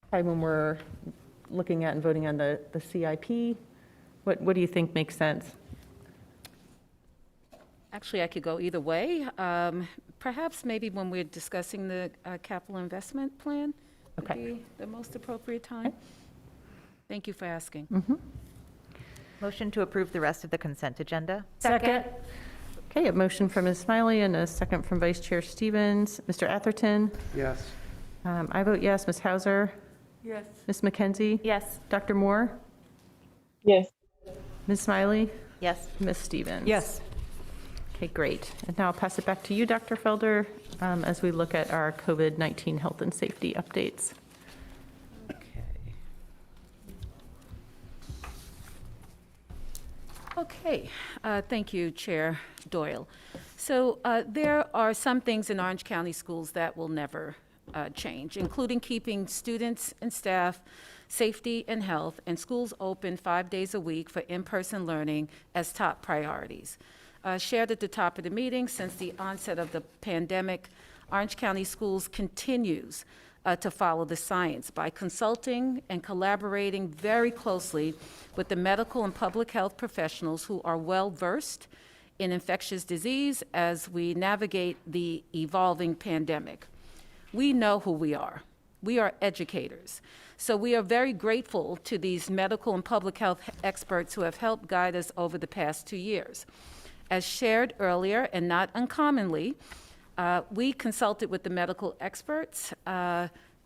when we're looking at and voting on the CIP? What do you think makes sense? Actually, I could go either way. Perhaps maybe when we're discussing the capital investment plan would be the most appropriate time. Okay. Thank you for asking. Motion to approve the rest of the consent agenda. Second. Okay, a motion from Ms. Smiley and a second from Vice Chair Stevens. Mr. Atherton? Yes. I vote yes. Ms. Hauser? Yes. Ms. McKenzie? Yes. Dr. Moore? Yes. Ms. Smiley? Yes. Ms. Stevens? Yes. Okay, great. And now I'll pass it back to you, Dr. Felder, as we look at our COVID-19 health and safety updates. Okay, thank you, Chair Doyle. So there are some things in Orange County schools that will never change, including keeping students and staff safety and health, and schools open 5 days a week for in-person learning as top priorities. Shared at the top of the meeting, since the onset of the pandemic, Orange County Schools continues to follow the science by consulting and collaborating very closely with the medical and public health professionals who are well-versed in infectious disease as we navigate the evolving pandemic. We know who we are. We are educators. So we are very grateful to these medical and public health experts who have helped guide us over the past 2 years. As shared earlier, and not uncommonly, we consulted with the medical experts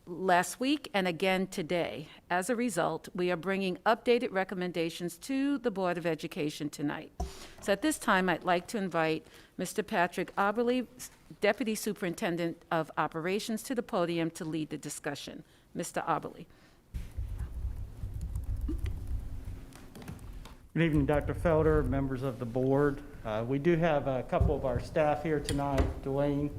last week and again today. As a result, we are bringing updated recommendations to the Board of Education tonight. So at this time, I'd like to invite Mr. Patrick Aberle, Deputy Superintendent of Operations, to the podium to lead the discussion. Mr. Aberle. Good evening, Dr. Felder, members of the board. We do have a couple of our staff here tonight. Dwayne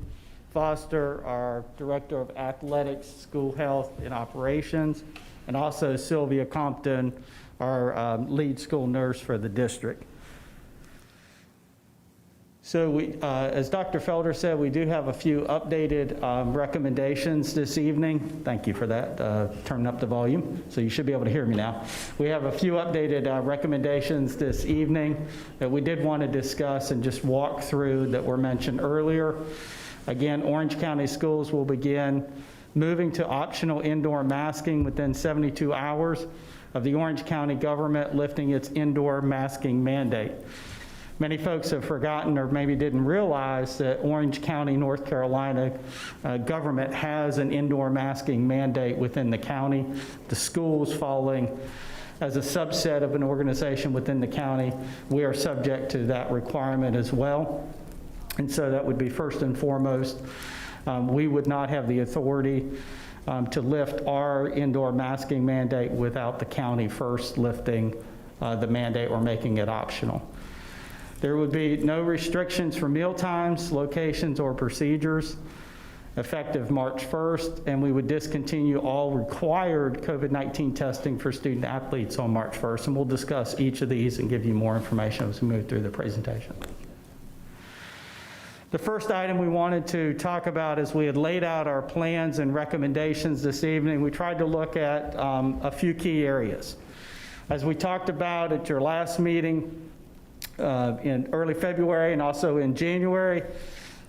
Foster, our Director of Athletics, School Health, and Operations, and also Sylvia Compton, our lead school nurse for the district. So we, as Dr. Felder said, we do have a few updated recommendations this evening. Thank you for that, turning up the volume, so you should be able to hear me now. We have a few updated recommendations this evening that we did want to discuss and just walk through that were mentioned earlier. Again, Orange County schools will begin moving to optional indoor masking within 72 hours of the Orange County government lifting its indoor masking mandate. Many folks have forgotten or maybe didn't realize that Orange County, North Carolina government has an indoor masking mandate within the county. The schools falling as a subset of an organization within the county, we are subject to that requirement as well. And so that would be first and foremost. We would not have the authority to lift our indoor masking mandate without the county first lifting the mandate or making it optional. There would be no restrictions for meal times, locations, or procedures effective March 1st, and we would discontinue all required COVID-19 testing for student athletes on March 1st, and we'll discuss each of these and give you more information as we move through the presentation. The first item we wanted to talk about as we had laid out our plans and recommendations this evening, we tried to look at a few key areas. As we talked about at your last meeting in early February and also in January,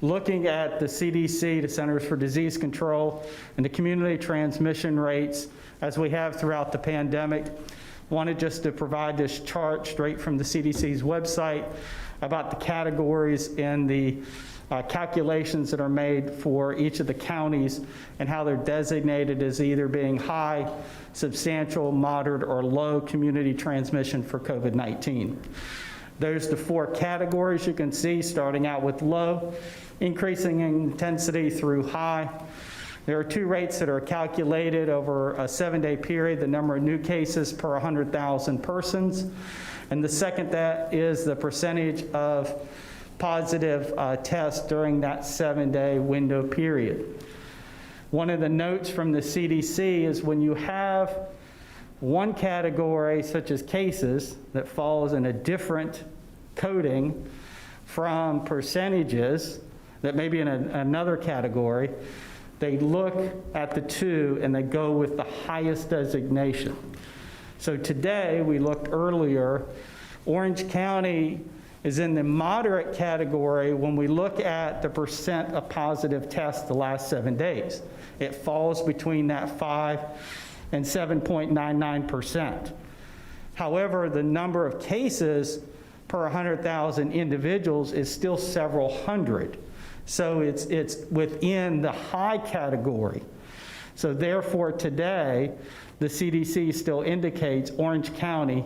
looking at the CDC, the Centers for Disease Control, and the community transmission rates as we have throughout the pandemic. Wanted just to provide this chart straight from the CDC's website about the categories and the calculations that are made for each of the counties and how they're designated as either being high, substantial, moderate, or low community transmission for COVID-19. Those are the four categories you can see, starting out with low, increasing in intensity through high. There are two rates that are calculated over a 7-day period, the number of new cases per 100,000 persons. And the second that is the percentage of positive tests during that 7-day window period. One of the notes from the CDC is when you have one category, such as cases, that falls in a different coding from percentages that may be in another category, they look at the two and they go with the highest designation. So today, we looked earlier, Orange County is in the moderate category when we look at the percent of positive tests the last 7 days. It falls between that 5 and 7.99%. However, the number of cases per 100,000 individuals is still several hundred. So it's within the high category. So therefore today, the CDC still indicates Orange County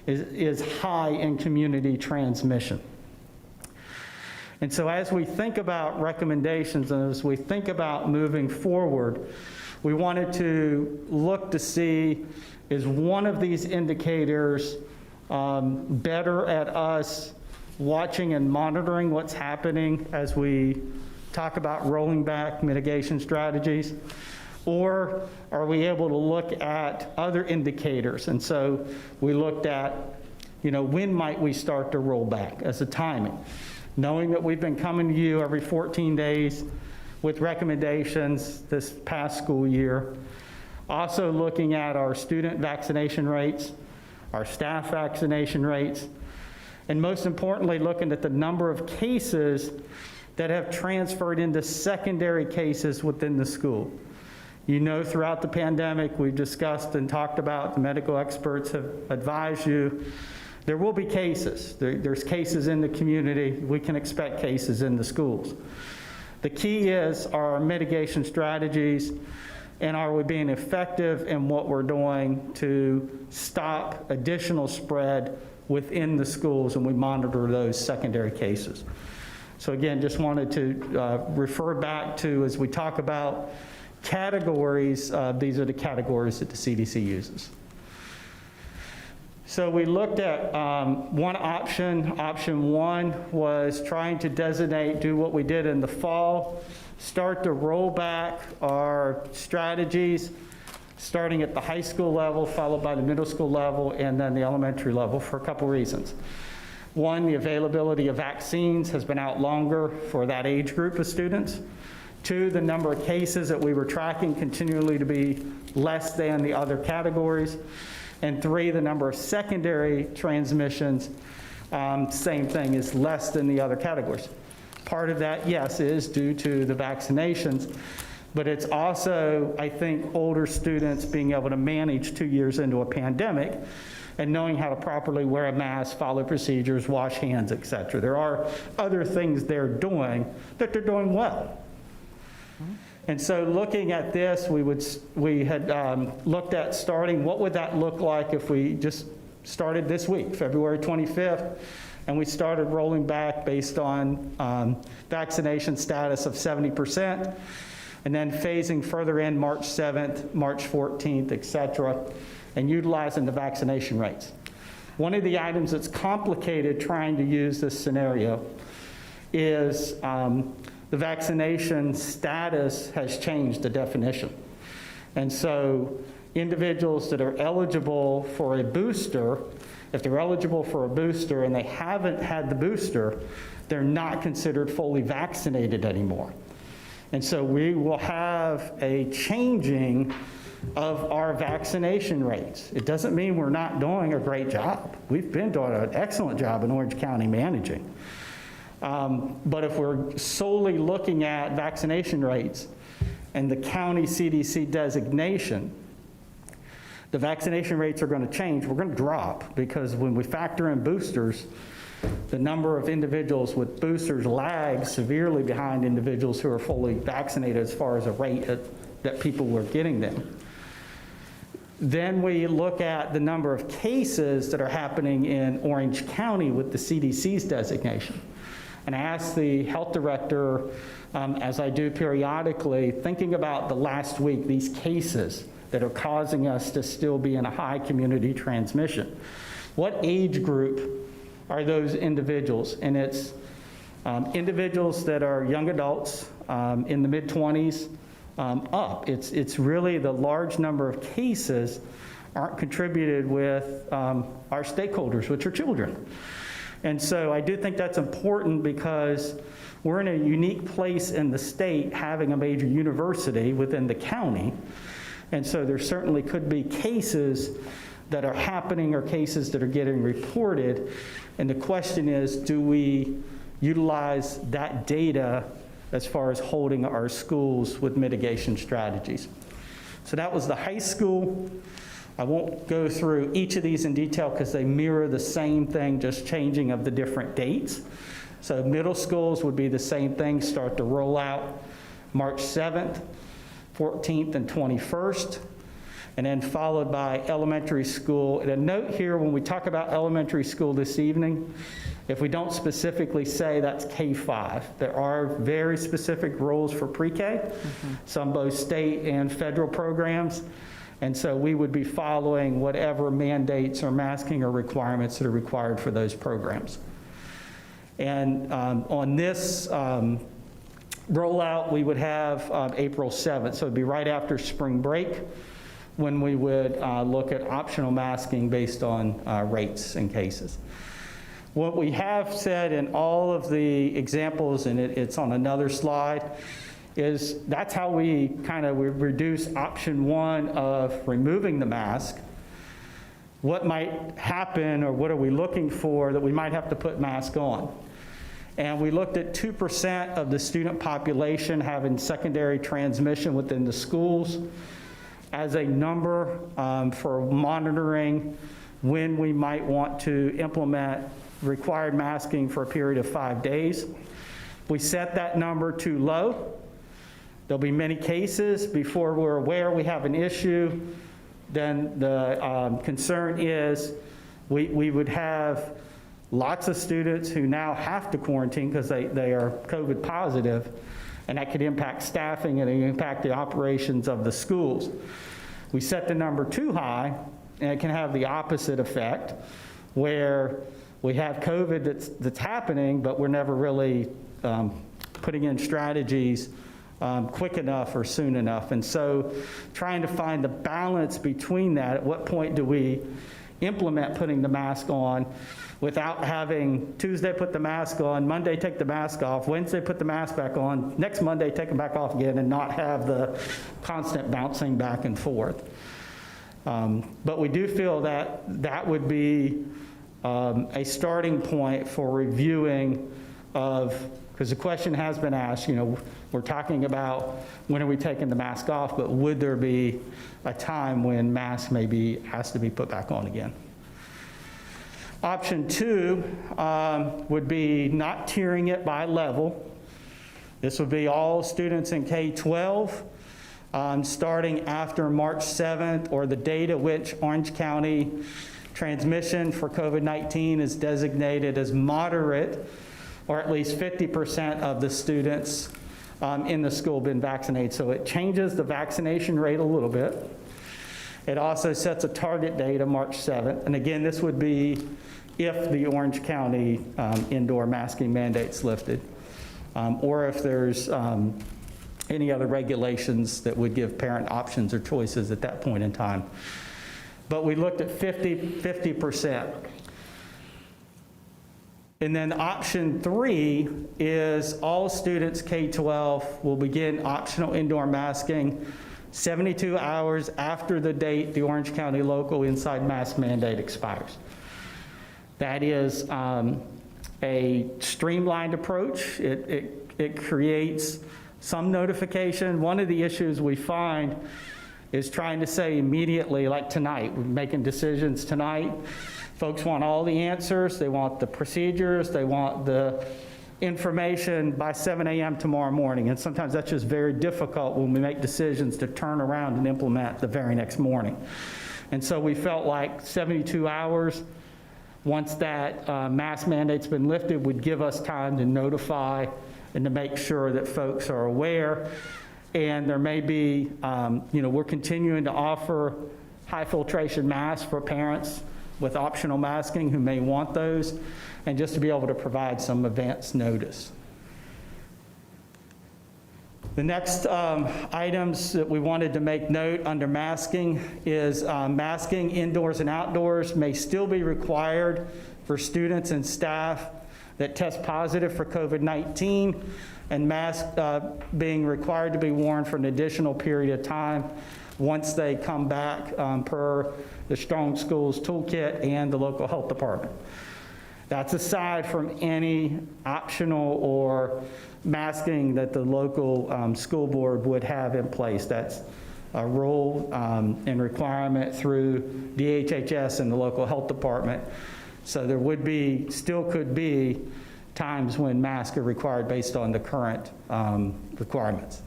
is high in community transmission. And so as we think about recommendations and as we think about moving forward, we wanted to look to see, is one of these indicators better at us watching and monitoring what's happening as we talk about rolling back mitigation strategies? Or are we able to look at other indicators? And so we looked at, when might we start to roll back as a timing? Knowing that we've been coming to you every 14 days with recommendations this past school year. Also looking at our student vaccination rates, our staff vaccination rates, and most importantly, looking at the number of cases that have transferred into secondary cases within the school. Throughout the pandemic, we've discussed and talked about, the medical experts have advised you, there will be cases. There's cases in the community. We can expect cases in the schools. The key is our mitigation strategies, and are we being effective in what we're doing to stop additional spread within the schools, and we monitor those secondary cases. So again, just wanted to refer back to, as we talk about categories, these are the categories that the CDC uses. So we looked at one option. Option one was trying to designate, do what we did in the fall, start to roll back our strategies, starting at the high school level, followed by the middle school level, and then the elementary level for a couple reasons. One, the availability of vaccines has been out longer for that age group of students. Two, the number of cases that we were tracking continually to be less than the other categories. And three, the number of secondary transmissions, same thing, is less than the other categories. part of that, yes, is due to the vaccinations, but it's also, I think, older students being able to manage 2 years into a pandemic and knowing how to properly wear a mask, follow procedures, wash hands, et cetera. There are other things they're doing that they're doing well. And so looking at this, we had looked at starting, what would that look like if we just started this week, February 25th, and we started rolling back based on vaccination status of 70%, and then phasing further in March 7th, March 14th, et cetera, and utilizing the vaccination rates. One of the items that's complicated trying to use this scenario is the vaccination status has changed the definition. And so individuals that are eligible for a booster, if they're eligible for a booster and they haven't had the booster, they're not considered fully vaccinated anymore. And so we will have a changing of our vaccination rates. It doesn't mean we're not doing a great job. We've been doing an excellent job in Orange County managing. But if we're solely looking at vaccination rates and the county CDC designation, the vaccination rates are going to change. We're going to drop because when we factor in boosters, the number of individuals with boosters lags severely behind individuals who are fully vaccinated as far as a rate that people were getting them. Then we look at the number of cases that are happening in Orange County with the CDC's designation. And I asked the health director, as I do periodically, thinking about the last week, these cases that are causing us to still be in a high community transmission. What age group are those individuals? And it's individuals that are young adults in the mid-20s up. It's really the large number of cases aren't contributed with our stakeholders, which are children. And so I do think that's important because we're in a unique place in the state having a major university within the county. And so there certainly could be cases that are happening or cases that are getting reported. And the question is, do we utilize that data as far as holding our schools with mitigation strategies? So that was the high school. I won't go through each of these in detail because they mirror the same thing, just changing of the different dates. So middle schools would be the same thing, start to roll out March 7th, 14th, and 21st, and then followed by elementary school. And a note here, when we talk about elementary school this evening, if we don't specifically say that's K-5, there are very specific rules for pre-K, some both state and federal programs. And so we would be following whatever mandates or masking or requirements that are required for those programs. And on this rollout, we would have April 7th. So it'd be right after spring break when we would look at optional masking based on rates and cases. What we have said in all of the examples, and it's on another slide, is that's how we reduce option one of removing the mask. What might happen, or what are we looking for that we might have to put mask on? And we looked at 2% of the student population having secondary transmission within the schools as a number for monitoring when we might want to implement required masking for a period of 5 days. We set that number too low. There'll be many cases before we're aware we have an issue. Then the concern is we would have lots of students who now have to quarantine because they are COVID positive, and that could impact staffing and impact the operations of the schools. We set the number too high, and it can have the opposite effect, where we have COVID that's happening, but we're never really putting in strategies quick enough or soon enough. And so trying to find the balance between that, at what point do we implement putting the mask on without having Tuesday put the mask on, Monday take the mask off, Wednesday put the mask back on, next Monday take it back off again, and not have the constant bouncing back and forth. But we do feel that that would be a starting point for reviewing of Because the question has been asked, we're talking about when are we taking the mask off, but would there be a time when mask has to be put back on again? Option 2 would be not tiering it by level. This would be all students in K-12 starting after March 7th or the date at which Orange County transmission for COVID-19 is designated as moderate, or at least 50% of the students in the school been vaccinated. So it changes the vaccination rate a little bit. It also sets a target date of March 7th. And again, this would be if the Orange County indoor masking mandate's lifted, or if there's any other regulations that would give parent options or choices at that point in time. But we looked at 50%. And then option 3 is all students K-12 will begin optional indoor masking 72 hours after the date the Orange County local inside mask mandate expires. That is a streamlined approach. It creates some notification. One of the issues we find is trying to say immediately, like tonight, we're making decisions tonight. Folks want all the answers, they want the procedures, they want the information by 7 a.m. tomorrow morning. And sometimes that's just very difficult when we make decisions to turn around and implement the very next morning. And so we felt like 72 hours, once that mask mandate's been lifted, would give us time to notify and to make sure that folks are aware. And there may be, we're continuing to offer high filtration masks for parents with optional masking who may want those, and just to be able to provide some advance notice. The next items that we wanted to make note under masking is masking indoors and outdoors may still be required for students and staff that test positive for COVID-19, and masks being required to be worn for an additional period of time once they come back per the Strong Schools Toolkit and the local health department. That's aside from any optional or masking that the local school board would have in place. That's a rule and requirement through DHHS and the local health department. So there would be, still could be, times when masks are required based on the current requirements.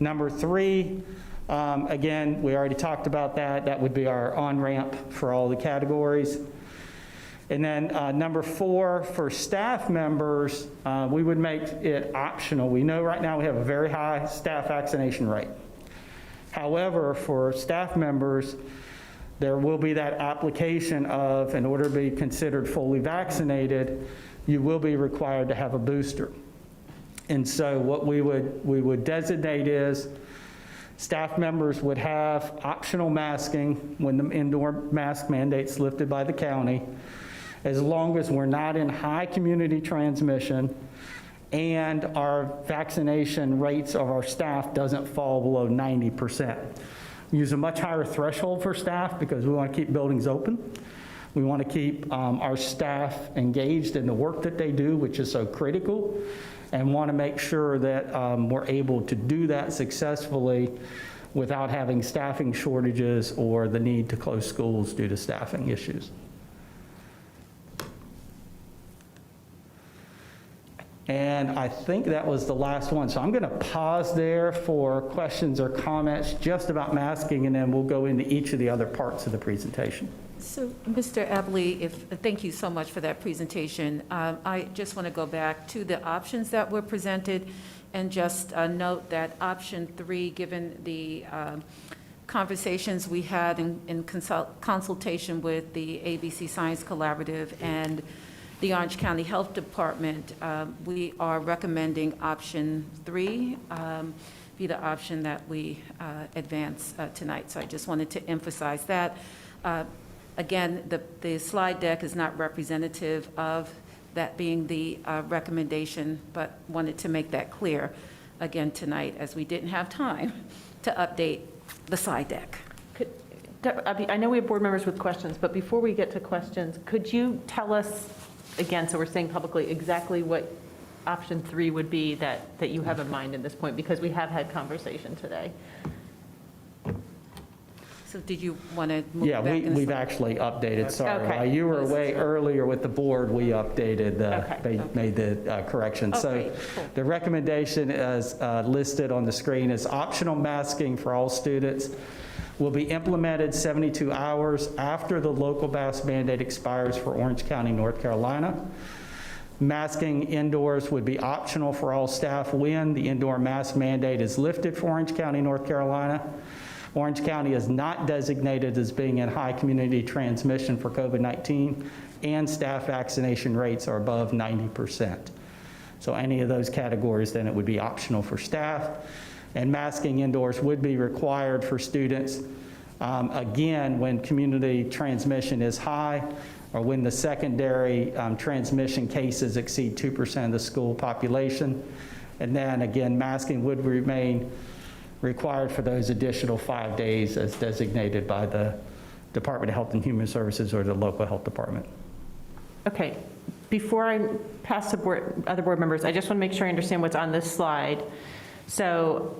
Number 3, again, we already talked about that. That would be our on-ramp for all the categories. And then number 4, for staff members, we would make it optional. We know right now we have a very high staff vaccination rate. However, for staff members, there will be that application of, in order to be considered fully vaccinated, you will be required to have a booster. And so what we would designate is staff members would have optional masking when the indoor mask mandate's lifted by the county, as long as we're not in high community transmission and our vaccination rates of our staff doesn't fall below 90%. We use a much higher threshold for staff because we want to keep buildings open. We want to keep our staff engaged in the work that they do, which is so critical, and want to make sure that we're able to do that successfully without having staffing shortages or the need to close schools due to staffing issues. And I think that was the last one. So I'm going to pause there for questions or comments just about masking, and then we'll go into each of the other parts of the presentation. So, Mr. Abley, thank you so much for that presentation. I just want to go back to the options that were presented and just note that option 3, given the conversations we had in consultation with the ABC Science Collaborative and the Orange County Health Department, we are recommending option 3 be the option that we advance tonight. So I just wanted to emphasize that. Again, the slide deck is not representative of that being the recommendation, but wanted to make that clear again tonight, as we didn't have time to update the slide deck. I know we have board members with questions, but before we get to questions, could you tell us, again, so we're saying publicly, exactly what option 3 would be that you have in mind at this point, because we have had conversation today. So did you want to move Yeah, back in the we've slide? actually updated, sorry. Okay. While you were away earlier with the board, we updated, made the correction. So Okay, cool. the recommendation is listed on the screen as optional masking for all students will be implemented 72 hours after the local mask mandate expires for Orange County, North Carolina. Masking indoors would be optional for all staff when the indoor mask mandate is lifted for Orange County, North Carolina. Orange County is not designated as being in high community transmission for COVID-19, and staff vaccination rates are above 90%. So any of those categories, then it would be optional for staff. And masking indoors would be required for students, again, when community transmission is high, or when the secondary transmission cases exceed 2% of the school population. And then again, masking would remain required for those additional 5 days as designated by the Department of Health and Human Services or the local health department. Okay, before I pass to other board members, I just want to make sure I understand what's on this slide. So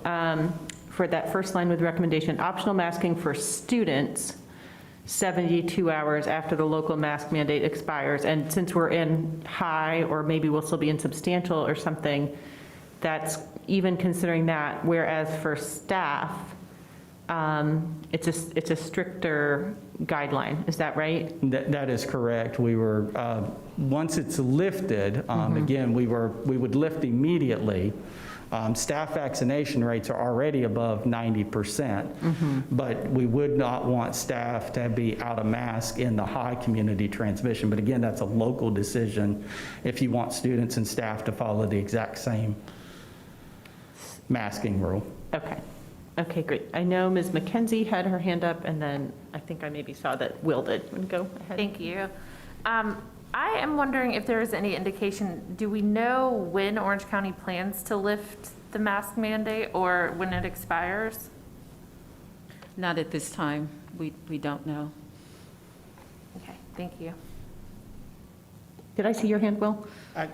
for that first line with recommendation, optional masking for students, 72 hours after the local mask mandate expires. And since we're in high, or maybe we'll still be in substantial or something, that's even considering that, whereas for staff, it's a stricter guideline. Is that right? That is correct. We were, once it's lifted, again, we would lift immediately. Staff vaccination rates are already above 90%, but we would not want staff to be out of mask in the high community transmission. But again, that's a local decision if you want students and staff to follow the exact same masking rule. Okay. Okay, great. I know Ms. McKenzie had her hand up, and then I think I maybe saw that Will did. Go ahead. Thank you. I am wondering if there is any indication, do we know when Orange County plans to lift the mask mandate or when it expires? Not at this time. We don't know. Okay, thank you. Did I see your hand, Will?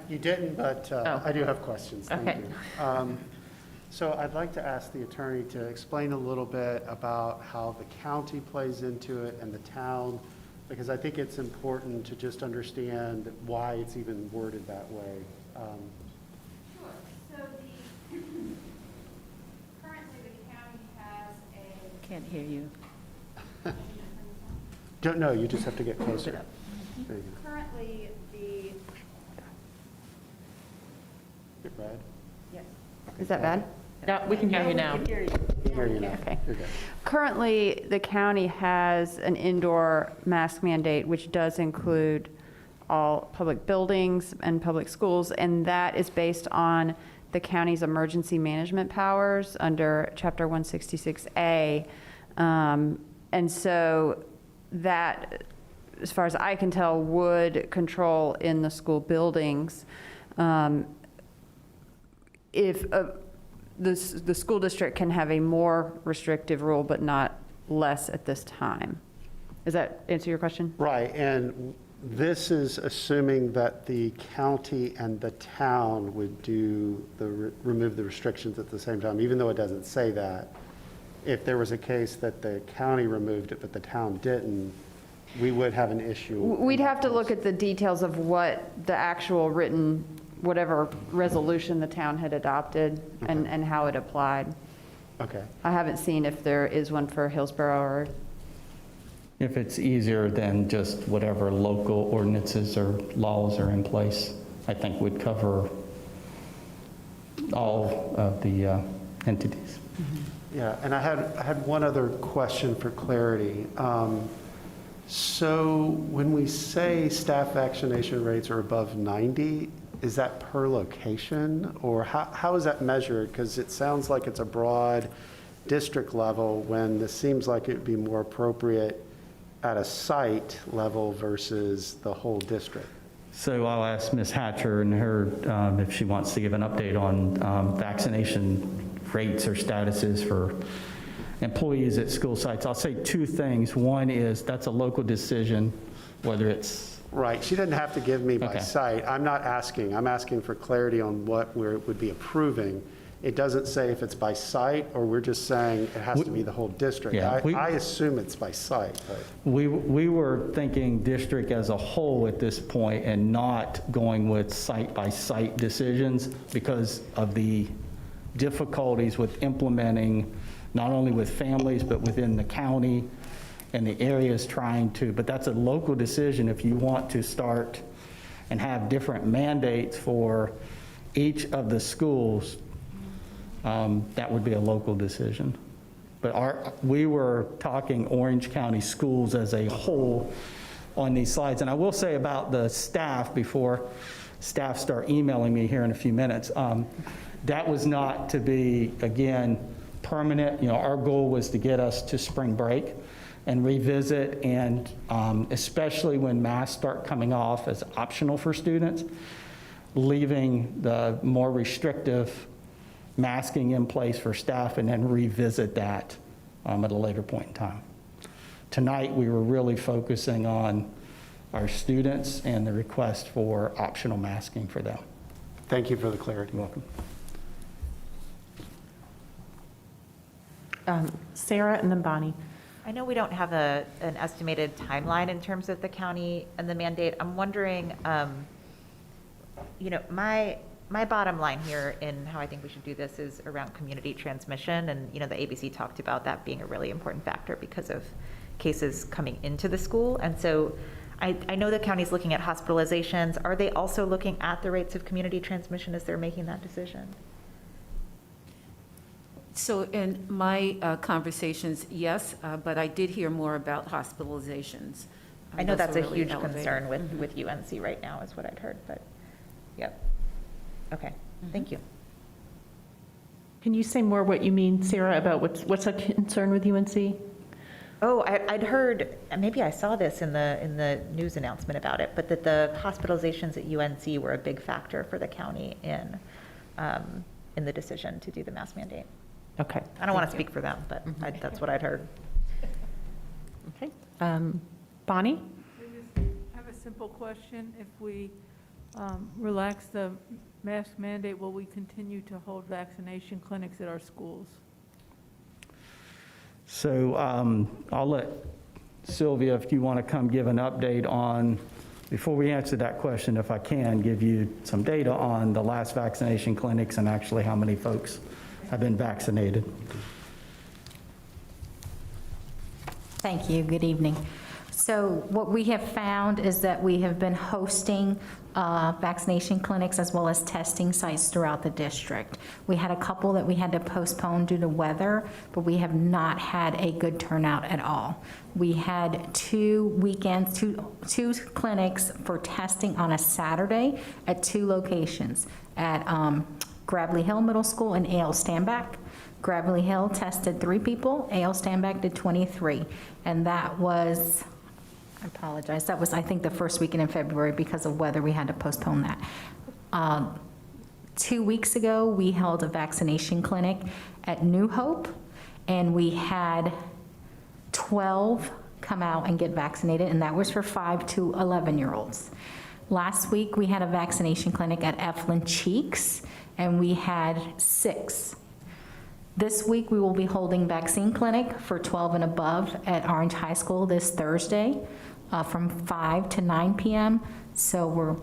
You didn't, but I do have questions. Thank Okay. you. So I'd like to ask the attorney to explain a little bit about how the county plays into it and the town, because I think it's important to just understand why it's even worded that way. Sure. So currently the county has a... Can't hear you. Don't know, you just have to get closer. There you go. Currently the... Get red? Yes. Is that bad? No, we can hear you now. I can hear you now. Okay. You're good. Currently, the county has an indoor mask mandate, which does include all public buildings and public schools, and that is based on the county's emergency management powers under Chapter 166A. And so that, as far as I can tell, would control in the school buildings. If the school district can have a more restrictive rule, but not less at this time. Does that answer your question? Right, and this is assuming that the county and the town would do remove the restrictions at the same time, even though it doesn't say that. If there was a case that the county removed it, but the town didn't, we would have an issue. We'd have to look at the details of what the actual written, whatever resolution the town had adopted and how it applied. Okay. I haven't seen if there is one for Hillsborough or... If it's easier than just whatever local ordinances or laws are in place, I think would cover all of the entities. Yeah, and I had one other question for clarity. So when we say staff vaccination rates are above 90, is that per location, or how is that measured? Because it sounds like it's a broad district level when this seems like it would be more appropriate at a site level versus the whole district. So I'll ask Ms. Hatcher and her if she wants to give an update on vaccination rates or statuses for employees at school sites. I'll say two things. One is that's a local decision, whether it's Right, she didn't have to give me by Okay. site. I'm asking for clarity on what we would be approving. It doesn't say if it's by site, or we're just saying it has to be the whole district. Yeah, I assume it's by site, but. We were thinking district as a whole at this point and not going with site-by-site decisions because of the difficulties with implementing, not only with families, but within the county and the areas trying to, but that's a local decision if you want to start and have different mandates for each of the schools. That would be a local decision. But we were talking Orange County schools as a whole on these slides. And I will say about the staff, before staff start emailing me here in a few minutes, that was not to be, again, permanent. You know, our goal was to get us to spring break and revisit, and especially when masks start coming off as optional for students, leaving the more restrictive masking in place for staff and then revisit that at a later point in time. Tonight, we were really focusing on our students and the request for optional masking for them. Thank you for the clarity. You're welcome. Sarah and then Bonnie. I know we don't have an estimated timeline in terms of the county and the mandate. I'm wondering, my bottom line here in how I think we should do this is around community transmission. And, the ABC talked about that being a really important factor because of cases coming into the school. And so I know the county's looking at hospitalizations. Are they also looking at the rates of community transmission as they're making that decision? So in my conversations, yes, but I did hear more about hospitalizations. I know Those that's are a really huge elevated. concern with UNC right now, is what I'd heard, but, yep. Okay, thank you. Can you say more what you mean, Sarah, about what's a concern with UNC? Oh, I'd heard, and maybe I saw this in the news announcement about it, but that the hospitalizations at UNC were a big factor for the county in the decision to do the mask mandate. Okay. I don't want to speak for them, but that's what I'd heard. Okay. Bonnie? I have a simple question. If we relax the mask mandate, will we continue to hold vaccination clinics at our schools? So I'll let Sylvia, if you want to come give an update on, before we answer that question, if I can, give you some data on the last vaccination clinics and actually how many folks have been vaccinated. Thank you. Good evening. So what we have found is that we have been hosting vaccination clinics as well as testing sites throughout the district. We had a couple that we had to postpone due to weather, but we have not had a good turnout at all. We had two weekends, two clinics for testing on a Saturday at two locations, at Gravely Hill Middle School and A.L. Stanback. Gravely Hill tested 3 people, A.L. Stanback did 23, and that was, I apologize, that was, I think, the first weekend in February. Because of weather, we had to postpone that. 2 weeks ago, we held a vaccination clinic at New Hope, and we had 12 come out and get vaccinated, and that was for 5 to 11-year-olds. Last week, we had a vaccination clinic at Eflin Cheeks, and we had 6. This week, we will be holding vaccine clinic for 12 and above at Orange High School this Thursday from 5 to 9 p.m. So we're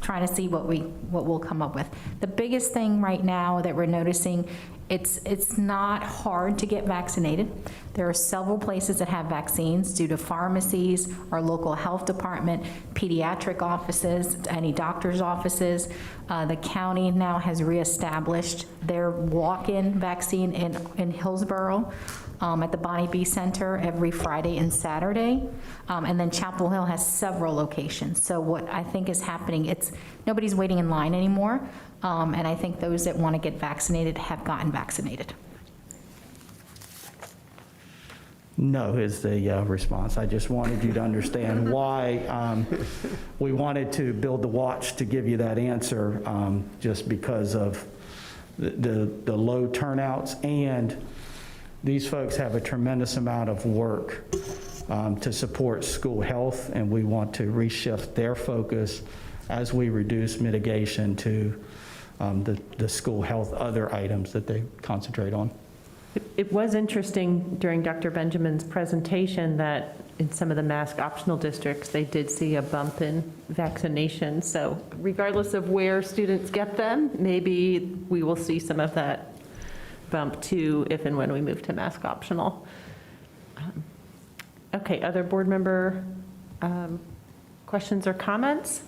trying to see what we'll come up with. The biggest thing right now that we're noticing, it's not hard to get vaccinated. There are several places that have vaccines due to pharmacies, our local health department, pediatric offices, any doctor's offices. The county now has reestablished their walk-in vaccine in Hillsborough at the Bonnie B Center every Friday and Saturday. And then Chapel Hill has several locations. So what I think is happening, nobody's waiting in line anymore. And I think those that want to get vaccinated have gotten vaccinated. No is the response. I just wanted you to understand why we wanted to build the watch to give you that answer, just because of the low turnouts, and these folks have a tremendous amount of work to support school health, and we want to reshift their focus as we reduce mitigation to the school health other items that they concentrate on. It was interesting during Dr. Benjamin's presentation that in some of the mask optional districts, they did see a bump in vaccinations. So regardless of where students get them, maybe we will see some of that bump too if and when we move to mask optional. Okay, other board member questions or comments?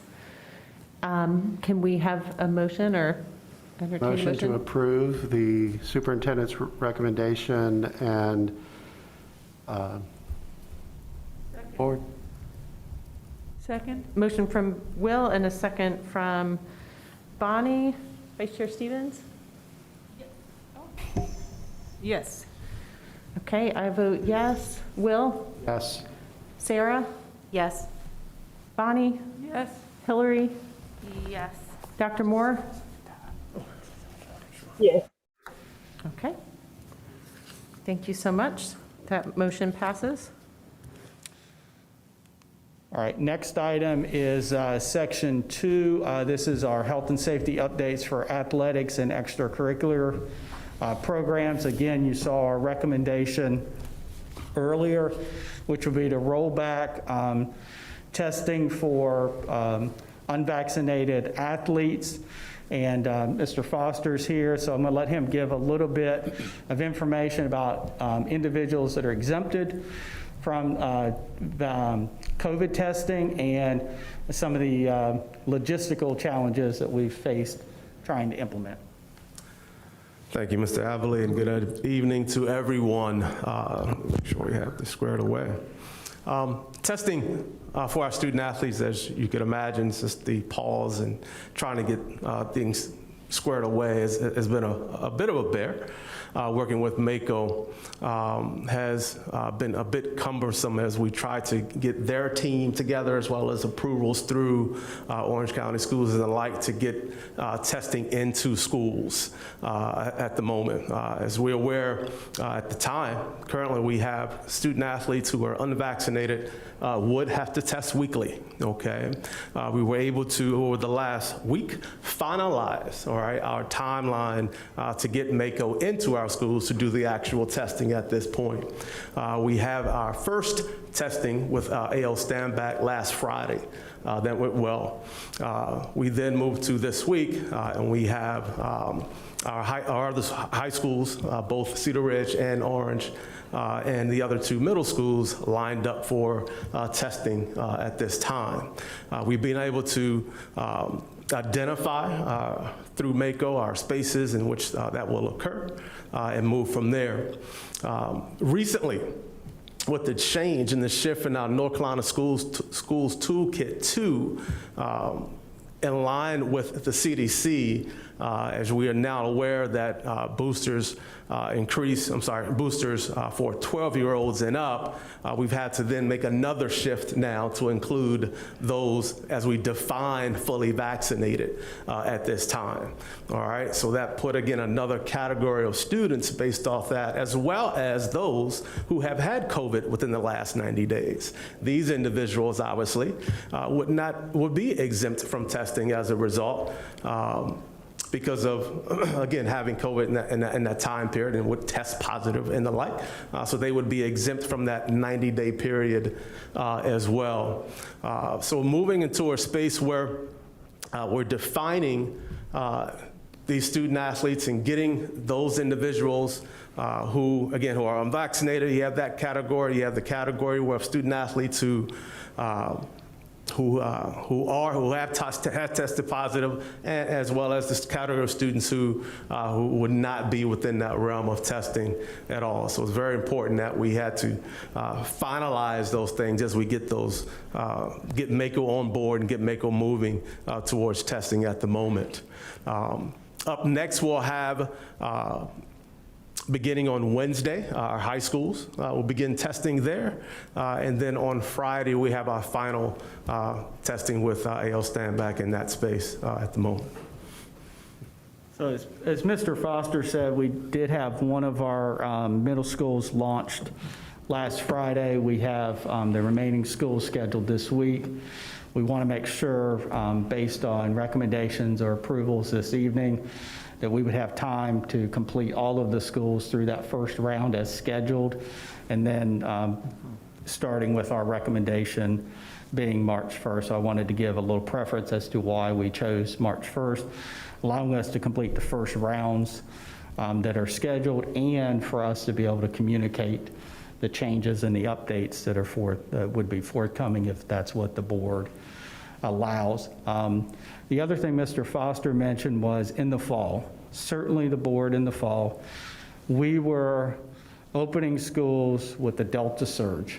Can we have a motion or entertain a motion? Motion to approve the superintendent's recommendation and board. Second? Motion from Will and a second from Bonnie. Vice Chair Stevens? Yes. Okay, I vote yes. Will? Yes. Sarah? Yes. Bonnie? Yes. Hillary? Yes. Dr. Moore? Yes. Okay. Thank you so much. That motion passes. All right, next item is section 2. This is our health and safety updates for athletics and extracurricular programs. Again, you saw our recommendation earlier, which would be to roll back testing for unvaccinated athletes. And Mr. Foster's here, so I'm going to let him give a little bit of information about individuals that are exempted from COVID testing and some of the logistical challenges that we've faced trying to implement. Thank you, Mr. Avali, and good evening to everyone. Make sure we have this squared away. Testing for our student athletes, as you could imagine, since the pause and trying to get things squared away has been a bit of a bear. Working with MACO has been a bit cumbersome as we try to get their team together, as well as approvals through Orange County Schools and the like to get testing into schools at the moment. As we're aware at the time, currently we have student athletes who are unvaccinated would have to test weekly, okay? We were able to, over the last week, finalize, all right, our timeline to get MACO into our schools to do the actual testing at this point. We have our first testing with A.L. Standback last Friday. That went well. We then moved to this week, and we have our other high schools, both Cedar Ridge and Orange, and the other two middle schools lined up for testing at this time. We've been able to identify through MACO our spaces in which that will occur and move from there. Recently, with the change and the shift in our North Carolina Schools Toolkit 2, in line with the CDC, as we are now aware that boosters boosters for 12-year-olds and up, we've had to then make another shift now to include those as we define fully vaccinated at this time. All right, so that put again another category of students based off that, as well as those who have had COVID within the last 90 days. These individuals obviously would be exempt from testing as a result. Because of, again, having COVID in that time period and would test positive and the like. So they would be exempt from that 90-day period as well. So moving into a space where we're defining these student athletes and getting those individuals who are unvaccinated. You have that category. You have the category where student athletes who have tested positive, as well as this category of students who would not be within that realm of testing at all. So it's very important that we had to finalize those things as we get those, get MACO on board and get MACO moving towards testing at the moment. Up next, we'll have beginning on Wednesday, our high schools will begin testing there. And then on Friday, we have our final testing with A.L. Standback in that space at the moment. So as Mr. Foster said, we did have one of our middle schools launched last Friday. We have the remaining schools scheduled this week. We want to make sure, based on recommendations or approvals this evening, that we would have time to complete all of the schools through that first round as scheduled, and then starting with our recommendation being March 1st. So I wanted to give a little preference as to why we chose March 1st, allowing us to complete the first rounds that are scheduled, and for us to be able to communicate the changes and the updates that are would be forthcoming if that's what the board allows. The other thing Mr. Foster mentioned was in the fall, certainly the board in the fall, we were opening schools with the Delta surge.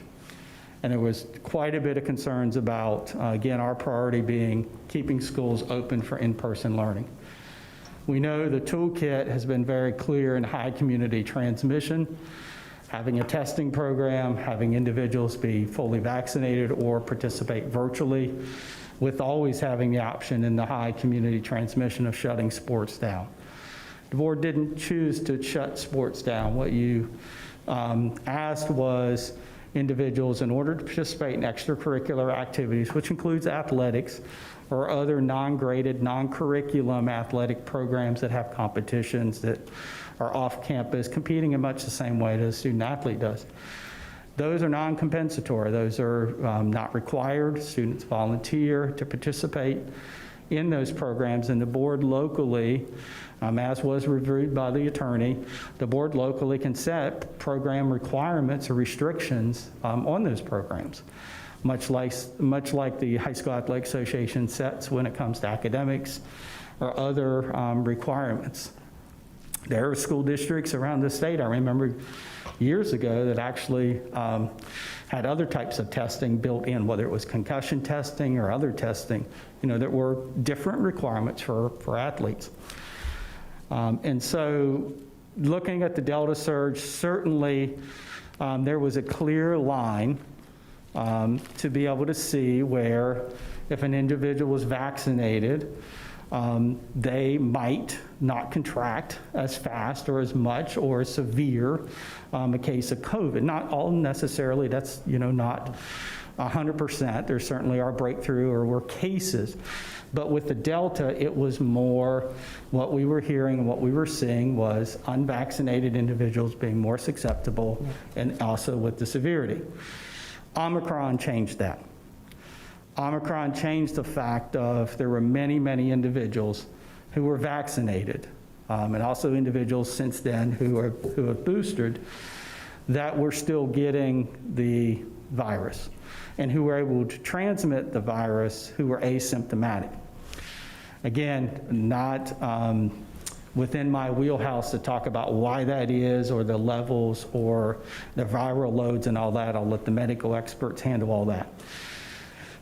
And there was quite a bit of concerns about, again, our priority being keeping schools open for in-person learning. We know the toolkit has been very clear in high community transmission, having a testing program, having individuals be fully vaccinated or participate virtually, with always having the option in the high community transmission of shutting sports down. The board didn't choose to shut sports down. What you asked was individuals, in order to participate in extracurricular activities, which includes athletics or other non-graded, non-curriculum athletic programs that have competitions that are off campus, competing in much the same way that a student athlete does. Those are non-compensatory. Those are not required. Students volunteer to participate in those programs, and the board locally, as was reviewed by the attorney, the board locally can set program requirements or restrictions on those programs, much like the High School Athletic Association sets when it comes to academics or other requirements. There are school districts around the state, I remember years ago, that actually had other types of testing built in, whether it was concussion testing or other testing, that were different requirements for athletes. And so looking at the Delta surge, certainly there was a clear line to be able to see where if an individual was vaccinated, they might not contract as fast or as much or as severe a case of COVID. Not all necessarily, that's not 100%. There certainly are breakthrough or were cases. But with the Delta, it was more what we were hearing and what we were seeing was unvaccinated individuals being more susceptible, and also with the severity. Omicron changed that. Omicron changed the fact of there were many, many individuals who were vaccinated, and also individuals since then who have boosted, that were still getting the virus and who were able to transmit the virus who were asymptomatic. Again, not within my wheelhouse to talk about why that is or the levels or the viral loads and all that. I'll let the medical experts handle all that.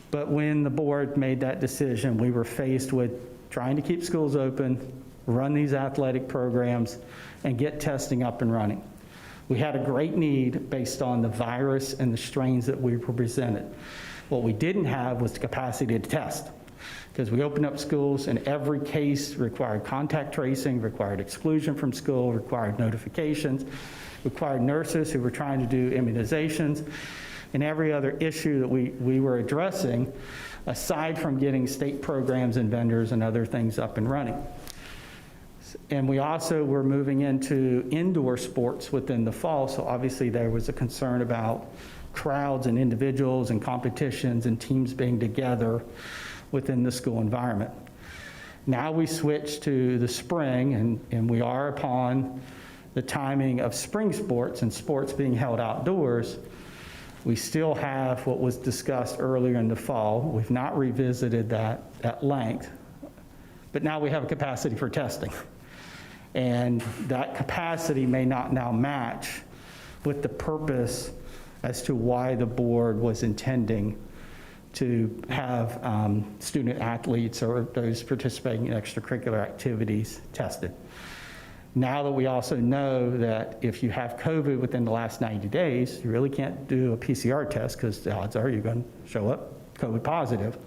But when the board made that decision, we were faced with trying to keep schools open, run these athletic programs, and get testing up and running. We had a great need based on the virus and the strains that we were presented. What we didn't have was the capacity to test, because we opened up schools and every case required contact tracing, required exclusion from school, required notifications, required nurses who were trying to do immunizations, and every other issue that we were addressing, aside from getting state programs and vendors and other things up and running. And we also were moving into indoor sports within the fall, so obviously there was a concern about crowds and individuals and competitions and teams being together within the school environment. Now we switch to the spring, and we are upon the timing of spring sports and sports being held outdoors. We still have what was discussed earlier in the fall. We've not revisited that at length, but now we have a capacity for testing. And that capacity may not now match with the purpose as to why the board was intending to have student athletes or those participating in extracurricular activities tested. Now that we also know that if you have COVID within the last 90 days, you really can't do a PCR test because the odds are you're going to show up COVID positive.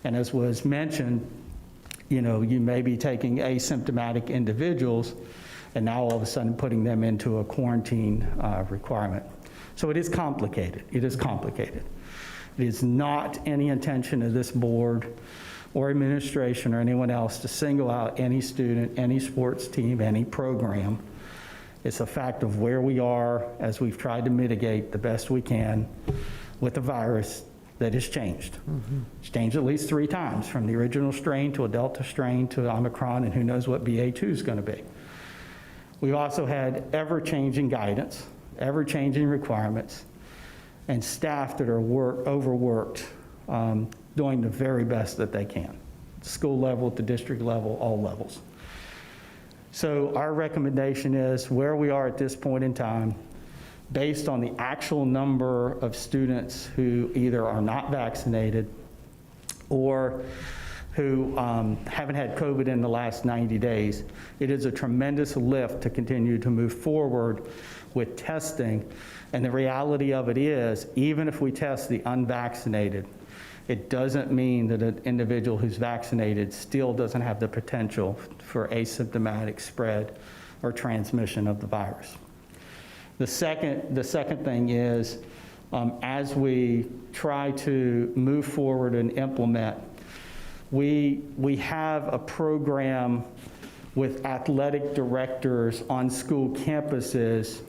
And as was mentioned, you may be taking asymptomatic individuals and now all of a sudden putting them into a quarantine requirement. So it is complicated. It is complicated. It is not any intention of this board or administration or anyone else to single out any student, any sports team, any program. It's a fact of where we are as we've tried to mitigate the best we can with the virus that has changed. It's changed at least 3 times, from the original strain to a Delta strain to Omicron, and who knows what BA2 is going to be. We've also had ever-changing guidance, ever-changing requirements, and staff that are overworked, doing the very best that they can. School level, at the district level, all levels. So our recommendation is, where we are at this point in time, based on the actual number of students who either are not vaccinated or who haven't had COVID in the last 90 days, it is a tremendous lift to continue to move forward with testing. And the reality of it is, even if we test the unvaccinated, it doesn't mean that an individual who's vaccinated still doesn't have the potential for asymptomatic spread or transmission of the virus. The second thing is, as we try to move forward and implement, we have a program with athletic directors on school campuses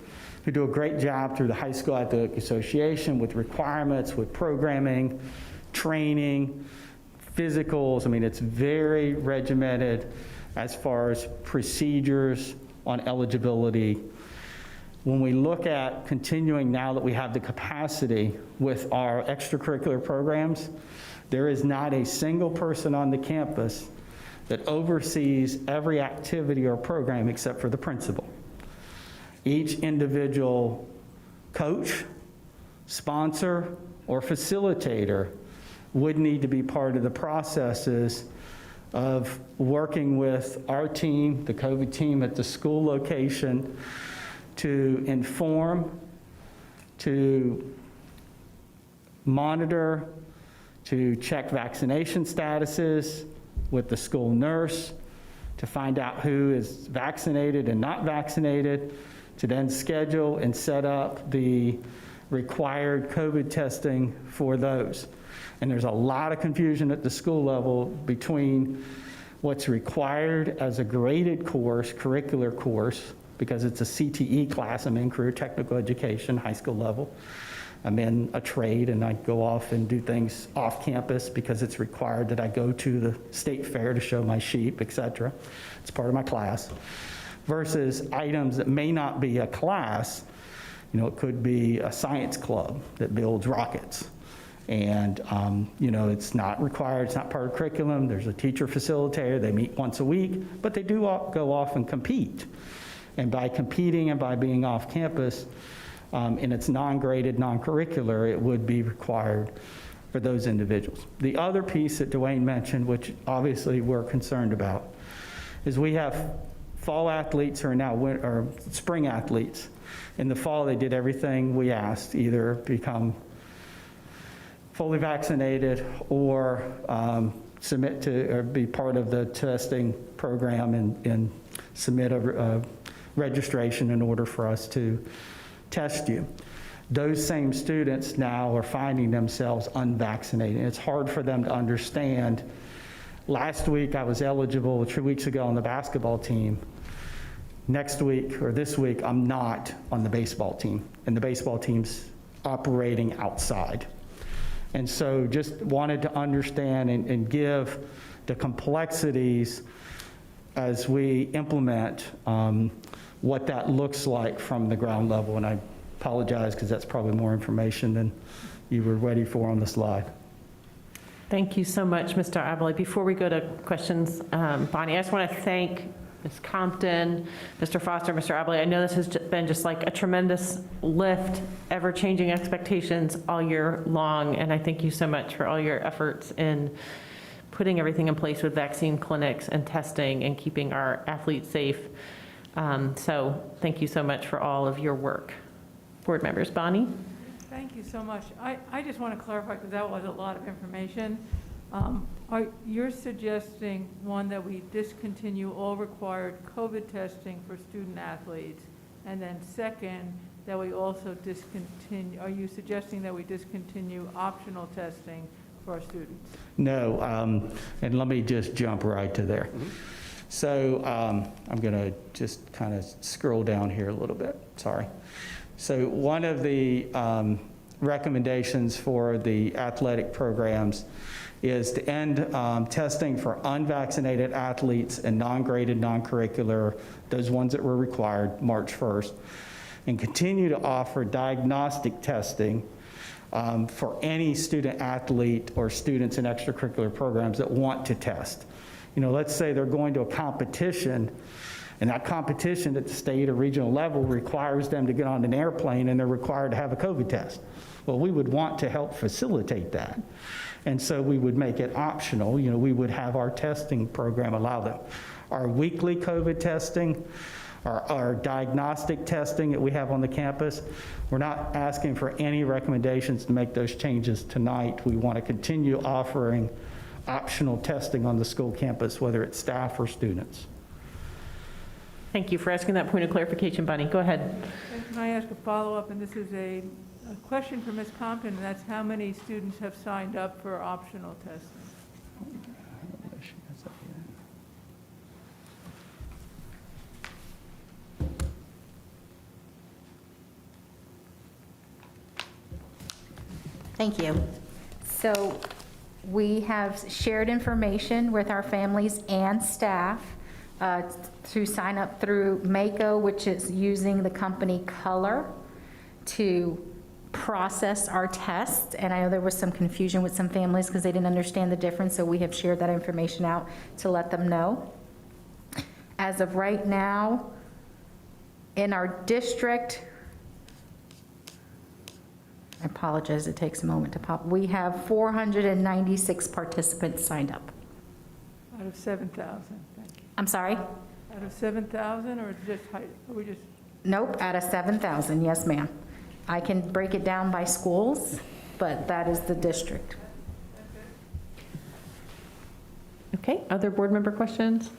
who do a great job through the High School Athletic Association with requirements, with programming, training, physicals. I mean, it's very regimented as far as procedures on eligibility. When we look at continuing, now that we have the capacity with our extracurricular programs, there is not a single person on the campus that oversees every activity or program except for the principal. Each individual coach, sponsor, or facilitator would need to be part of the processes of working with our team, the COVID team at the school location, to inform, to monitor, to check vaccination statuses with the school nurse, to find out who is vaccinated and not vaccinated, to then schedule and set up the required COVID testing for those. And there's a lot of confusion at the school level between what's required as a graded course, curricular course, because it's a CTE class. I'm in career technical education, high school level. I'm in a trade, and I go off and do things off campus because it's required that I go to the state fair to show my sheep, et cetera. It's part of my class. Versus items that may not be a class. You know, it could be a science club that builds rockets. And, you know, it's not required, it's not part of curriculum. There's a teacher facilitator, they meet once a week, but they do go off and compete. And by competing and by being off campus, and it's non-graded, non-curricular, it would be required for those individuals. The other piece that Dwayne mentioned, which obviously we're concerned about, is we have fall athletes who are now or spring athletes. In the fall, they did everything we asked, either become fully vaccinated or submit to or be part of the testing program and submit a registration in order for us to test you. Those same students now are finding themselves unvaccinated. It's hard for them to understand. Last week I was eligible, 2 weeks ago, on the basketball team. Next week or this week I'm not on the baseball team, and the baseball team's operating outside. And so just wanted to understand and give the complexities as we implement what that looks like from the ground level. And I apologize because that's probably more information than you were ready for on the slide. Thank you so much, Mr. Abley. Before we go to questions, Bonnie, I just want to thank Ms. Compton, Mr. Foster, Mr. Abley. I know this has been just like a tremendous lift, ever-changing expectations all year long, and I thank you so much for all your efforts in putting everything in place with vaccine clinics and testing and keeping our athletes safe. So thank you so much for all of your work. Board members, Bonnie? Thank you so much. I just want to clarify, because that was a lot of information. You're suggesting, one, that we discontinue all required COVID testing for student athletes, and then second, that we also discontinue, are you suggesting that we discontinue optional testing for our students? No, and let me just jump right to there. So I'm going to just kind of scroll down here a little bit, sorry. So one of the recommendations for the athletic programs is to end testing for unvaccinated athletes and non-graded, non-curricular, those ones that were required, March 1st, and continue to offer diagnostic testing for any student athlete or students in extracurricular programs that want to test. You know, let's say they're going to a competition, and that competition at the state or regional level requires them to get on an airplane and they're required to have a COVID test. Well, we would want to help facilitate that. And so we would make it optional. You know, we would have our testing program allow them. Our weekly COVID testing, our diagnostic testing that we have on the campus, we're not asking for any recommendations to make those changes tonight. We want to continue offering optional testing on the school campus, whether it's staff or students. Thank you for asking that point of clarification, Bonnie. Go ahead. And can I ask a follow-up? And this is a question for Ms. Compton, and that's how many students have signed up for optional testing? Thank you. So we have shared information with our families and staff to sign up through Mako, which is using the company Color to process our tests. And I know there was some confusion with some families because they didn't understand the difference, so we have shared that information out to let them know. As of right now, in our district, I apologize, it takes a moment to pop. We have 496 participants signed up. Out of 7,000, thank you. I'm sorry? Out of 7,000, or just height, are we just? Nope, out of 7,000, yes, ma'am. I can break it down by schools, but that is the district. Okay, other board member questions?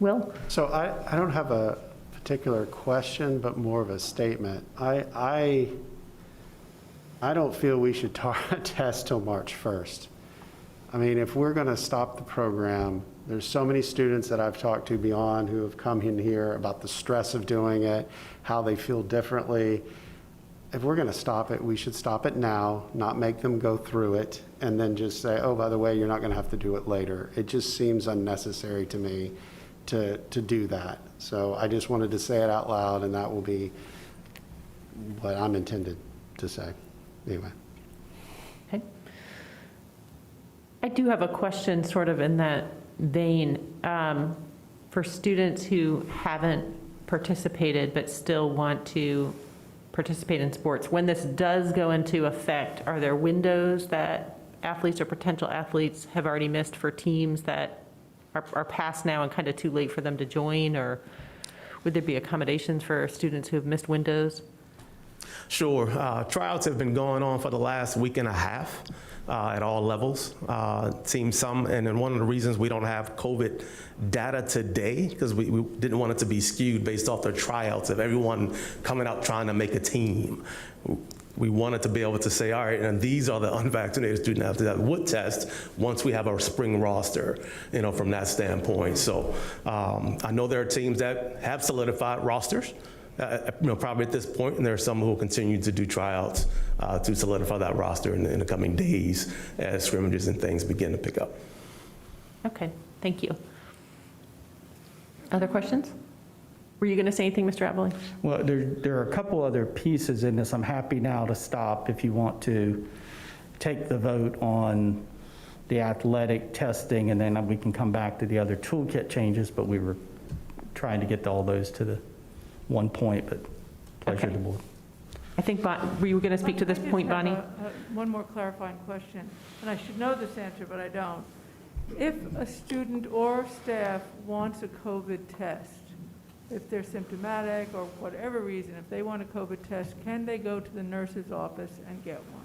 Will? So I don't have a particular question, but more of a statement. I don't feel we should test till March 1st. I mean, if we're going to stop the program, there's so many students that I've talked to beyond who have come in here about the stress of doing it, how they feel differently. If we're going to stop it, we should stop it now, not make them go through it, and then just say, oh, by the way, you're not going to have to do it later. It just seems unnecessary to me to do that. So I just wanted to say it out loud, and that will be what I'm intended to say. Anyway. Okay. I do have a question sort of in that vein. For students who haven't participated but still want to participate in sports, when this does go into effect, are there windows that athletes or potential athletes have already missed for teams that are past now and kind of too late for them to join? Or would there be accommodations for students who have missed windows? Sure. Tryouts have been going on for the last week and a half at all levels. Seems some, and then one of the reasons we don't have COVID data today, because we didn't want it to be skewed based off their tryouts of everyone coming out trying to make a team. We wanted to be able to say, all right, and these are the unvaccinated student athletes that would test once we have our spring roster, you know, from that standpoint. So I know there are teams that have solidified rosters. You know, probably at this point, and there are some who will continue to do tryouts to solidify that roster in the coming days as scrimmages and things begin to pick up. Okay, thank you. Other questions? Were you going to say anything, Mr. Abley? Well, there are a couple other pieces in this. I'm happy now to stop if you want to take the vote on the athletic testing, and then we can come back to the other toolkit changes, but we were trying to get all those to the one point, but pleasure to the board. I think, were you going to speak to this point, Bonnie? One more clarifying question, and I should know this answer, but I don't. If a student or staff wants a COVID test, if they're symptomatic or whatever reason, if they want a COVID test, can they go to the nurse's office and get one?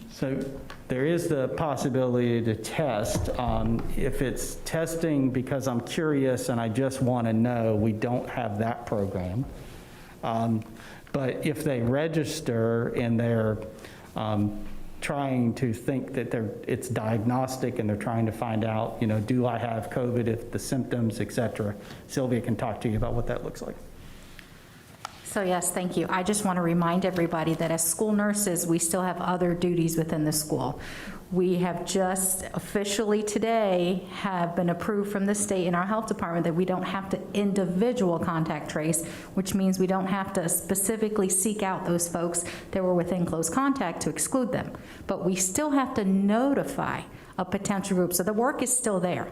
So there is the possibility to test. If it's testing because I'm curious and I just want to know, we don't have that program. But if they register and they're trying to think that it's diagnostic and they're trying to find out, do I have COVID, if the symptoms, et cetera, Sylvia can talk to you about what that looks like. So yes, thank you. I just want to remind everybody that as school nurses, we still have other duties within the school. We have just officially today have been approved from the state in our health department that we don't have to individual contact trace, which means we don't have to specifically seek out those folks that were within close contact to exclude them. But we still have to notify a potential group. So the work is still there.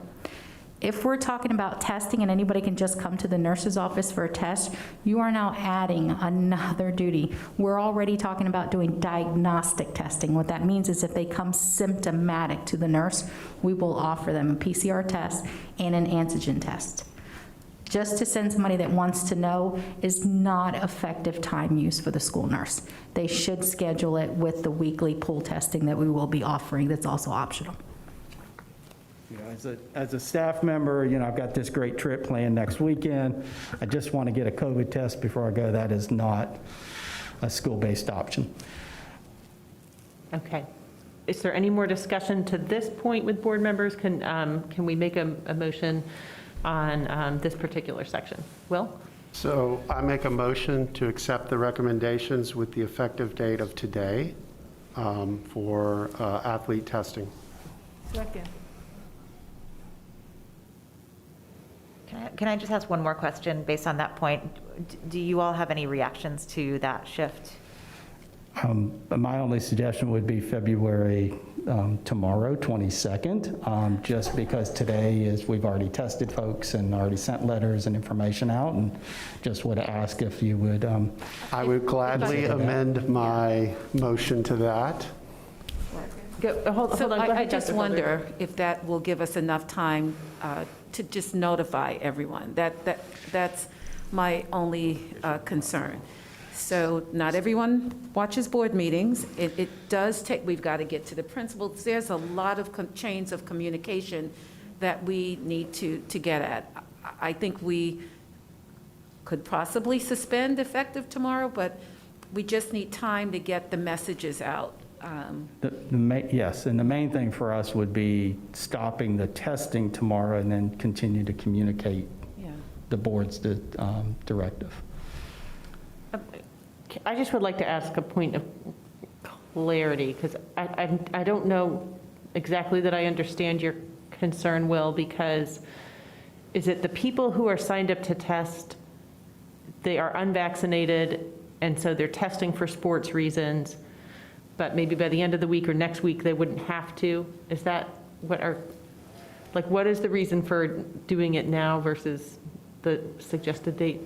If we're talking about testing and anybody can just come to the nurse's office for a test, you are now adding another duty. We're already talking about doing diagnostic testing. What that means is if they come symptomatic to the nurse, we will offer them a PCR test and an antigen test. Just to send somebody that wants to know is not effective time use for the school nurse. They should schedule it with the weekly pool testing that we will be offering that's also optional. As a staff member, I've got this great trip planned next weekend. I just want to get a COVID test before I go. That is not a school-based option. Okay. Is there any more discussion to this point with board members? Can we make a motion on this particular section? Will? So I make a motion to accept the recommendations with the effective date of today for athlete testing. Second. Can I just ask one more question based on that point? Do you all have any reactions to that shift? My only suggestion would be February tomorrow, 22nd, just because today is, we've already tested folks and already sent letters and information out, and just would ask if you would. I would gladly amend my motion to that. Hold on. I just wonder if that will give us enough time to just notify everyone. That's my only concern. So not everyone watches board meetings. It does take, we've got to get to the principals. There's a lot of chains of communication that we need to get at. I think we could possibly suspend effective tomorrow, but we just need time to get the messages out. Yes, and the main thing for us would be stopping the testing tomorrow and then continue to communicate the board's directive. I just would like to ask a point of clarity, because I don't know exactly that I understand your concern, Will, because is it the people who are signed up to test, they are unvaccinated, and so they're testing for sports reasons, but maybe by the end of the week or next week, they wouldn't have to? Is that what is the reason for doing it now versus the suggested date?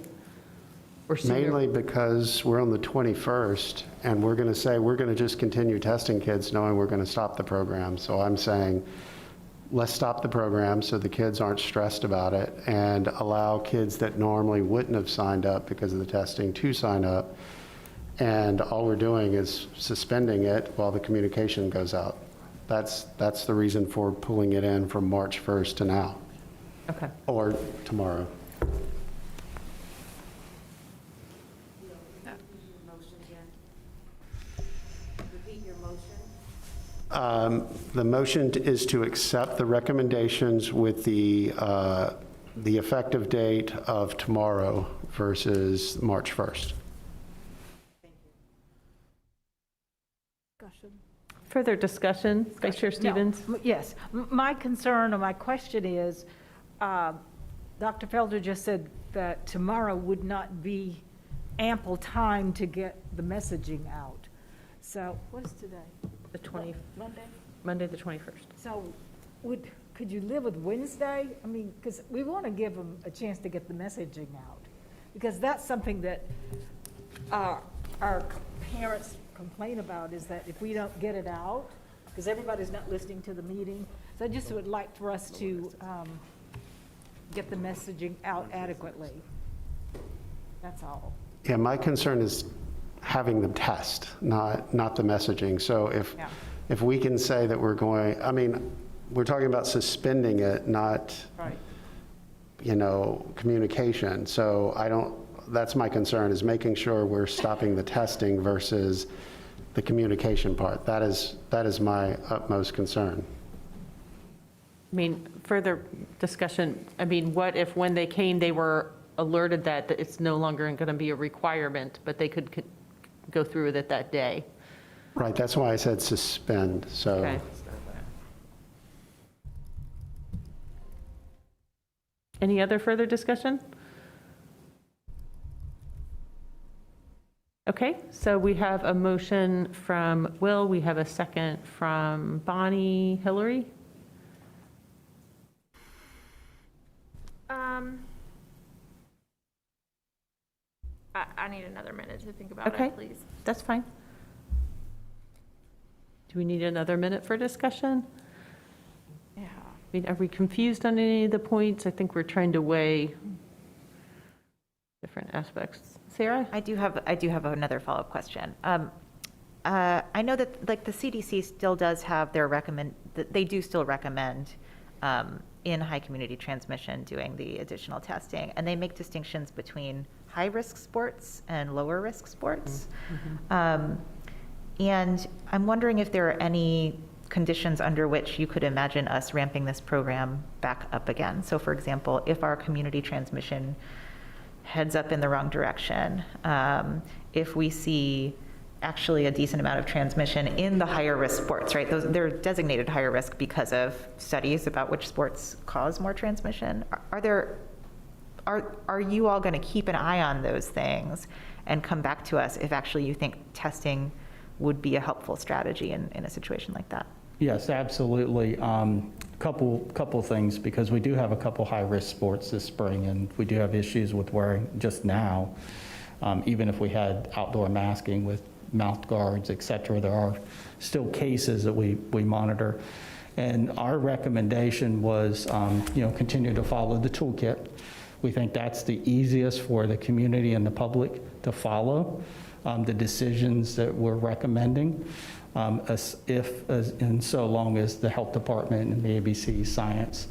Or sooner? Mainly because we're on the 21st, and we're going to say we're going to just continue testing kids knowing we're going to stop the program. So I'm saying, let's stop the program so the kids aren't stressed about it, and allow kids that normally wouldn't have signed up because of the testing to sign up. And all we're doing is suspending it while the communication goes out. That's the reason for pulling it in from March 1st to now. Okay. Or tomorrow. The motion is to accept the recommendations with the effective date of tomorrow versus March 1st. Further discussion, Vice Chair Stevens? Yes. My concern or my question is, Dr. Felder just said that tomorrow would not be ample time to get the messaging out. So what is today? The 20th. Monday? Monday, the 21st. So could you live with Wednesday? I mean, because we want to give them a chance to get the messaging out, because that's something that our parents complain about, is that if we don't get it out, because everybody's not listening to the meeting. So I just would like for us to get the messaging out adequately. That's all. Yeah, my concern is having them test, not the messaging. So if we can say that we're going, I mean, we're talking about suspending it, not, communication. So that's my concern, is making sure we're stopping the testing versus the communication part. That is my utmost concern. I mean, further discussion, I mean, what if when they came, they were alerted that it's no longer going to be a requirement, but they could go through with it that day? Right, that's why I said suspend, so. Okay. Any other further discussion? Okay, so we have a motion from Will, we have a second from Bonnie. Hillary? I need another minute to think about Okay, it, please. that's fine. Do we need another minute for discussion? Yeah. I mean, are we confused on any of the points? I think we're trying to weigh different aspects. Sarah? I do have another follow-up question. I know that like the CDC still does have they do still recommend in high community transmission doing the additional testing, and they make distinctions between high-risk sports and lower-risk sports. And I'm wondering if there are any conditions under which you could imagine us ramping this program back up again. So for example, if our community transmission heads up in the wrong direction, if we see actually a decent amount of transmission in the higher risk sports, right? They're designated higher risk because of studies about which sports cause more transmission. Are you all going to keep an eye on those things and come back to us if actually you think testing would be a helpful strategy in a situation like that? Yes, absolutely. Couple things, because we do have a couple high-risk sports this spring, and we do have issues with wearing just now. Even if we had outdoor masking with mouth guards, et cetera, there are still cases that we monitor. And our recommendation was, continue to follow the toolkit. We think that's the easiest for the community and the public to follow, the decisions that we're recommending. And so long as the health department and the ABC science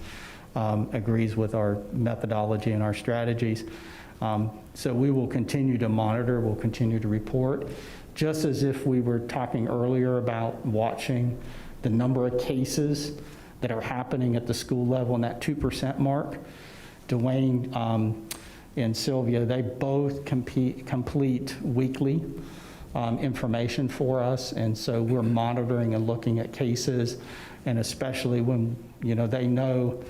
agrees with our methodology and our strategies. So we will continue to monitor, we'll continue to report, just as if we were talking earlier about watching the number of cases that are happening at the school level in that 2% mark. Dwayne and Sylvia, they both complete weekly information for us, and so we're monitoring and looking at cases, and especially when they know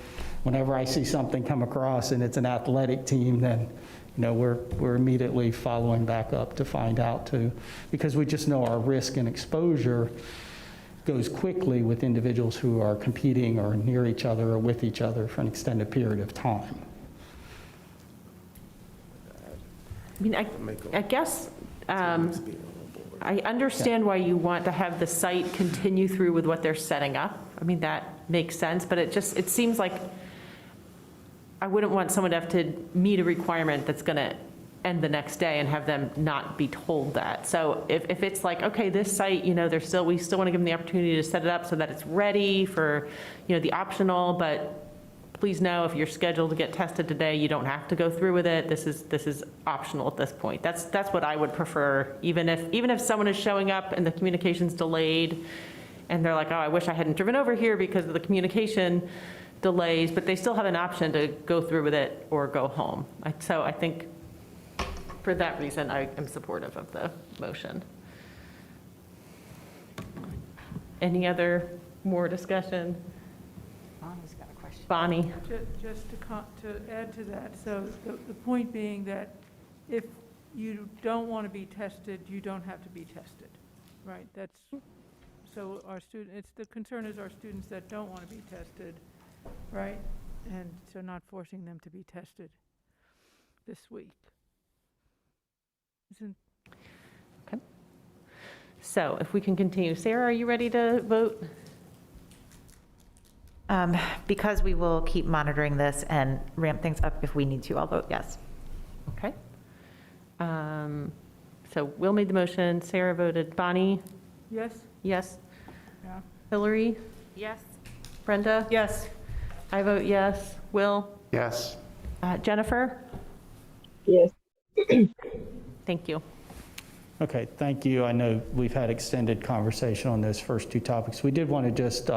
whenever I see something come across and it's an athletic team, then we're immediately following back up to find out too, because we just know our risk and exposure goes quickly with individuals who are competing or near each other or with each other for an extended period of time. I mean, I guess I understand why you want to have the site continue through with what they're setting up. I mean, that makes sense, but it seems like I wouldn't want someone to have to meet a requirement that's going to end the next day and have them not be told that. So if it's like, okay, this site, we still want to give them the opportunity to set it up so that it's ready for, the optional, but please know if you're scheduled to get tested today, you don't have to go through with it. This is optional at this point. That's what I would prefer, even if someone is showing up and the communication's delayed and they're like, oh, I wish I hadn't driven over here because of the communication delays, but they still have an option to go through with it or go home. So I think for that reason, I am supportive of the motion. Any other more discussion? Bonnie's got a question. Bonnie. Just to add to that, so the point being that if you don't want to be tested, you don't have to be tested, right? So the concern is our students that don't want to be tested, right? And so not forcing them to be tested this week. Okay. So if we can continue. Sarah, are you ready to vote? Because we will keep monitoring this and ramp things up if we need to, I'll vote yes. Okay. So Will made the motion, Sarah voted, Bonnie? Yes? Yes. Yeah. Hillary? Yes. Brenda? Yes. I vote yes. Will? Yes. Jennifer? Yes. Thank you. Okay, thank you. I know we've had extended conversation on those first two topics. We did want to just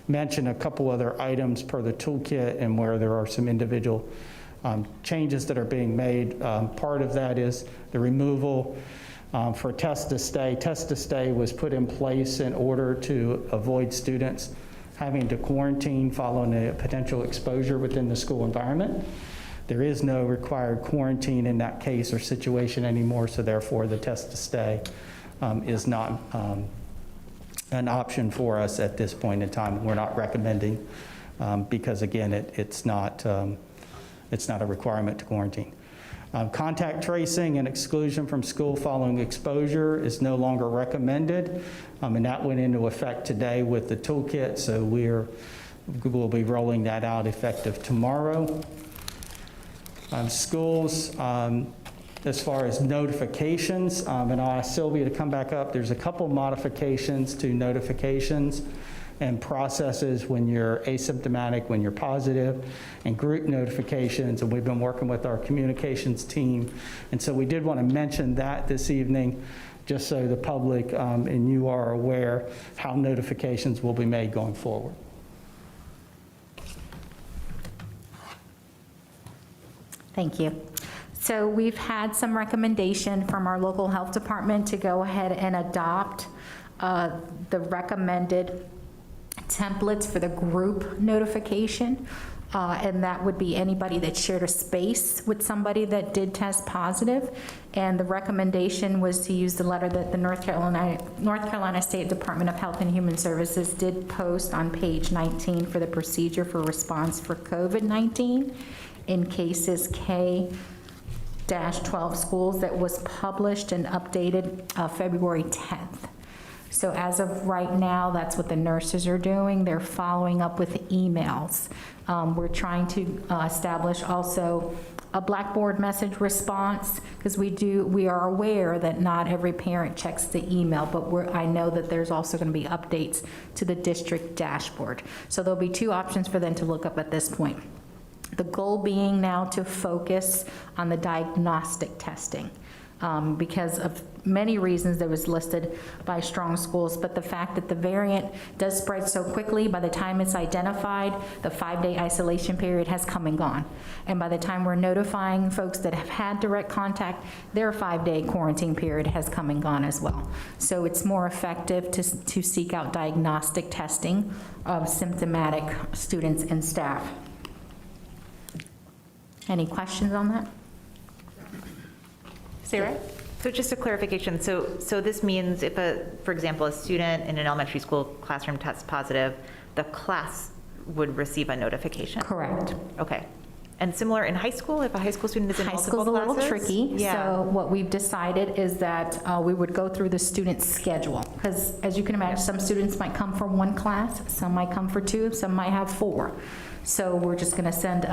mention a couple other items per the toolkit and where there are some individual changes that are being made. Part of that is the removal for test to stay. Test to stay was put in place in order to avoid students having to quarantine following a potential exposure within the school environment. There is no required quarantine in that case or situation anymore, so therefore the test to stay is not an option for us at this point in time. We're not recommending because again, it's not a requirement to quarantine. Contact tracing and exclusion from school following exposure is no longer recommended, and that went into effect today with the toolkit, so we'll be rolling that out effective tomorrow. Schools, as far as notifications, and I'll ask Sylvia to come back up, there's a couple modifications to notifications and processes when you're asymptomatic, when you're positive, and group notifications, and we've been working with our communications team. And so we did want to mention that this evening, just so the public and you are aware how notifications will be made going forward. Thank you. So we've had some recommendation from our local health department to go ahead and adopt the recommended templates for the group notification. And that would be anybody that shared a space with somebody that did test positive. And the recommendation was to use the letter that the North Carolina State Department of Health and Human Services did post on page 19 for the procedure for response for COVID-19 in cases K-12 schools that was published and updated February 10th. So as of right now, that's what the nurses are doing. They're following up with emails. We're trying to establish also a Blackboard message response, because we are aware that not every parent checks the email, but I know that there's also going to be updates to the district dashboard. So there'll be two options for them to look up at this point. The goal being now to focus on the diagnostic testing. Because of many reasons that was listed by Strong Schools, but the fact that the variant does spread so quickly, by the time it's identified, the 5-day isolation period has come and gone. And by the time we're notifying folks that have had direct contact, their 5-day quarantine period has come and gone as well. So it's more effective to seek out diagnostic testing of symptomatic students and staff. Any questions on that? Sarah? So just a clarification, so this means if for example, a student in an elementary school classroom tests positive, the class would receive a notification? Correct. Okay. And similar in high school, if a high school student is in multiple classes? High school's a little tricky. Yeah. So what we've decided is that we would go through the student's schedule. Because as you can imagine, some students might come for one class, some might come for two, some might have 4. So we're just going to send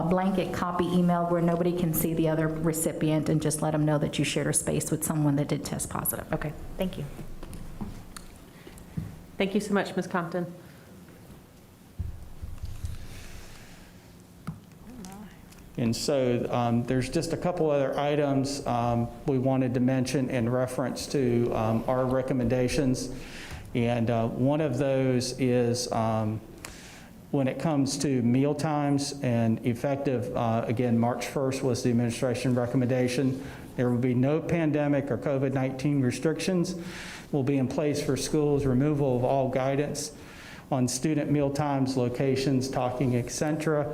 blanket copy email where nobody can see the other recipient and just let them know that you shared a space with someone that did test positive. Okay, thank you. Thank you so much, Ms. Compton. And so there's just a couple other items we wanted to mention in reference to our recommendations. And one of those is when it comes to meal times and effective, again, March 1st was the administration recommendation. There will be no pandemic or COVID-19 restrictions will be in place for schools, removal of all guidance on student meal times, locations, talking, etc.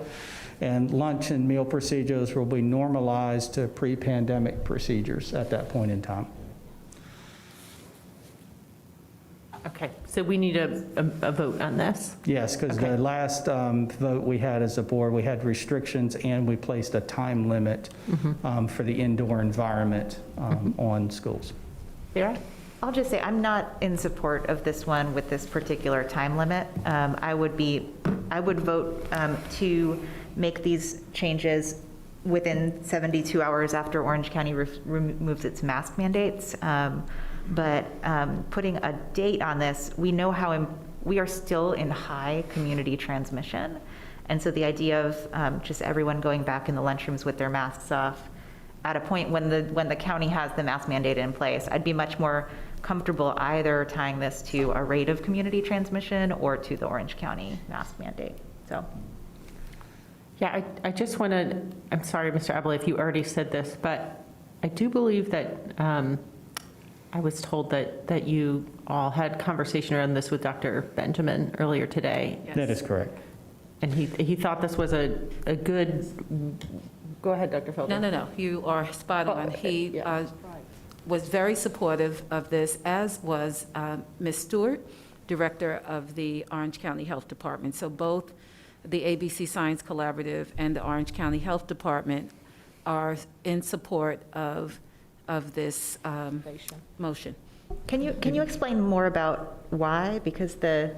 And lunch and meal procedures will be normalized to pre-pandemic procedures at that point in time. Okay, so we need a vote on this? Yes, because the last vote we had as a board, we had restrictions and we placed a time limit for the indoor environment on schools. Sarah? I'll just say I'm not in support of this one with this particular time limit. I would vote to make these changes within 72 hours after Orange County removes its mask mandates. But putting a date on this, we know how we are still in high community transmission. And so the idea of just everyone going back in the lunchrooms with their masks off at a point when the county has the mask mandate in place, I'd be much more comfortable either tying this to a rate of community transmission or to the Orange County mask mandate. So. Yeah, I just want to, I'm sorry, Mr. Abley, if you already said this, but I do believe that I was told that you all had conversation around this with Dr. Benjamin earlier today. That is correct. And he thought this was a good, go ahead, Dr. Felder. No, you are spot on. He was very supportive of this, as was Ms. Stewart, Director of the Orange County Health Department. So both the ABC Science Collaborative and the Orange County Health Department are in support of this motion. Can you explain more about why? Because the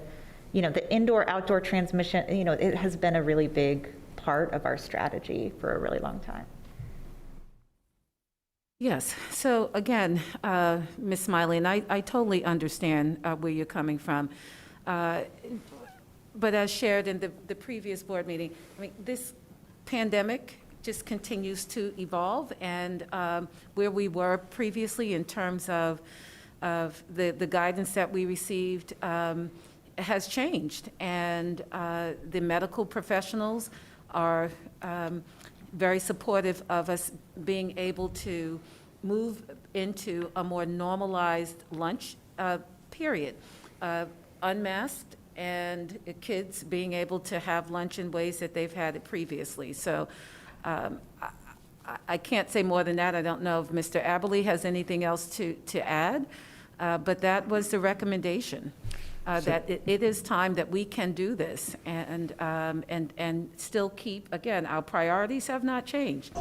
indoor-outdoor transmission, it has been a really big part of our strategy for a really long time. Yes. So again, Ms. Smiley, and I totally understand where you're coming from. But as shared in the previous board meeting, I mean, this pandemic just continues to evolve, and where we were previously in terms of the guidance that we received has changed, and the medical professionals are very supportive of us being able to move into a more normalized lunch period, unmasked, and kids being able to have lunch in ways that they've had it previously. So I can't say more than that. I don't know if Mr. Aberle has anything else to add, but that was the recommendation, that it is time that we can do this and still keep, again, our priorities have not changed.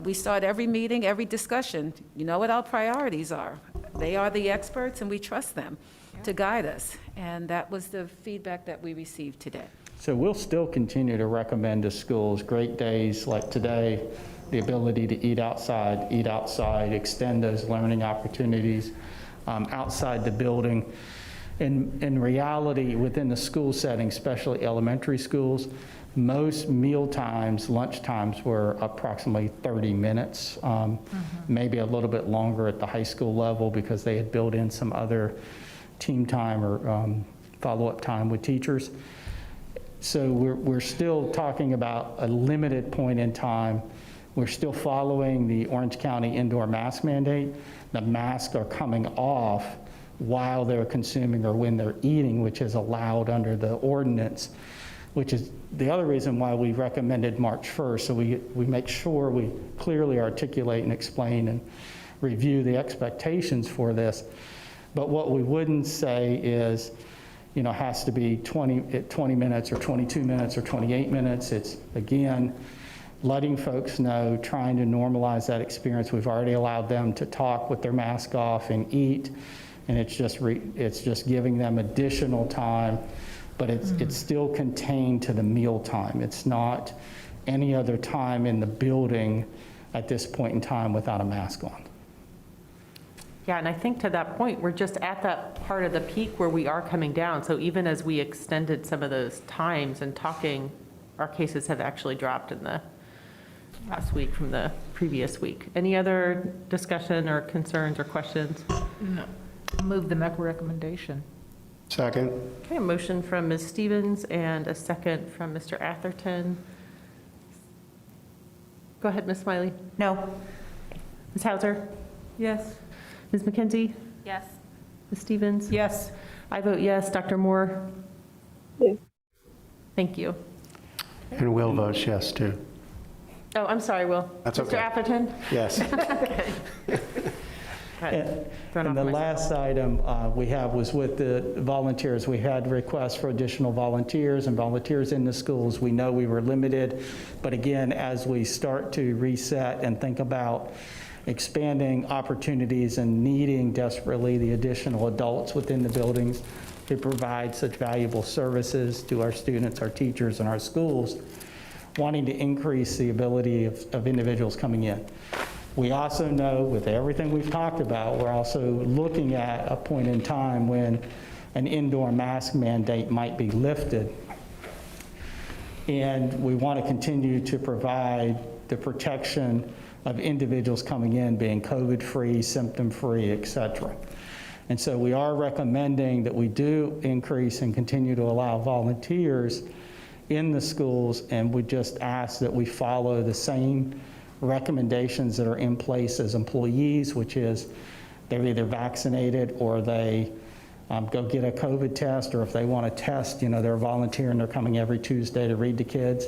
We start every meeting, every discussion, you know what our priorities are. They are the experts, and we trust them to guide us. And that was the feedback that we received today. So we'll still continue to recommend to schools great days like today, the ability to eat outside, extend those learning opportunities outside the building. In reality, within the school setting, especially elementary schools, most meal times, lunch times were approximately 30 minutes, maybe a little bit longer at the high school level because they had built in some other team time or follow-up time with teachers. So we're still talking about a limited point in time. We're still following the Orange County indoor mask mandate. The masks are coming off while they're consuming or when they're eating, which is allowed under the ordinance, which is the other reason why we recommended March 1st. So we make sure we clearly articulate and explain and review the expectations for this. But what we wouldn't say is, has to be 20 minutes or 22 minutes or 28 minutes. It's, again, letting folks know, trying to normalize that experience. We've already allowed them to talk with their mask off and eat, and it's just giving them additional time, but it's still contained to the meal time. It's not any other time in the building at this point in time without a mask on. Yeah, and I think to that point, we're just at that part of the peak where we are coming down. So even as we extended some of those times and talking, our cases have actually dropped in the last week from the previous week. Any other discussion or concerns or questions? No. Move the MEC recommendation. Second. Okay, a motion from Ms. Stevens and a second from Mr. Atherton. Go ahead, Ms. Smiley. No. Ms. Hauser? Yes. Ms. McKenzie? Yes. Ms. Stevens? Yes. I vote yes. Dr. Moore? Yes. Thank you. And Will votes yes, too. Oh, I'm sorry, Will. That's okay. Mr. Atherton? Yes. And the last item we have was with the volunteers. We had requests for additional volunteers and volunteers in the schools. We know we were limited, but again, as we start to reset and think about expanding opportunities and needing desperately the additional adults within the buildings to provide such valuable services to our students, our teachers, and our schools, wanting to increase the ability of individuals coming in. We also know, with everything we've talked about, we're also looking at a point in time when an indoor mask mandate might be lifted. And we want to continue to provide the protection of individuals coming in being COVID-free, symptom-free, et cetera. And so we are recommending that we do increase and continue to allow volunteers in the schools, and we just ask that we follow the same recommendations that are in place as employees, which is they're either vaccinated or they go get a COVID test, or if they want to test, they're a volunteer and they're coming every Tuesday to read to kids,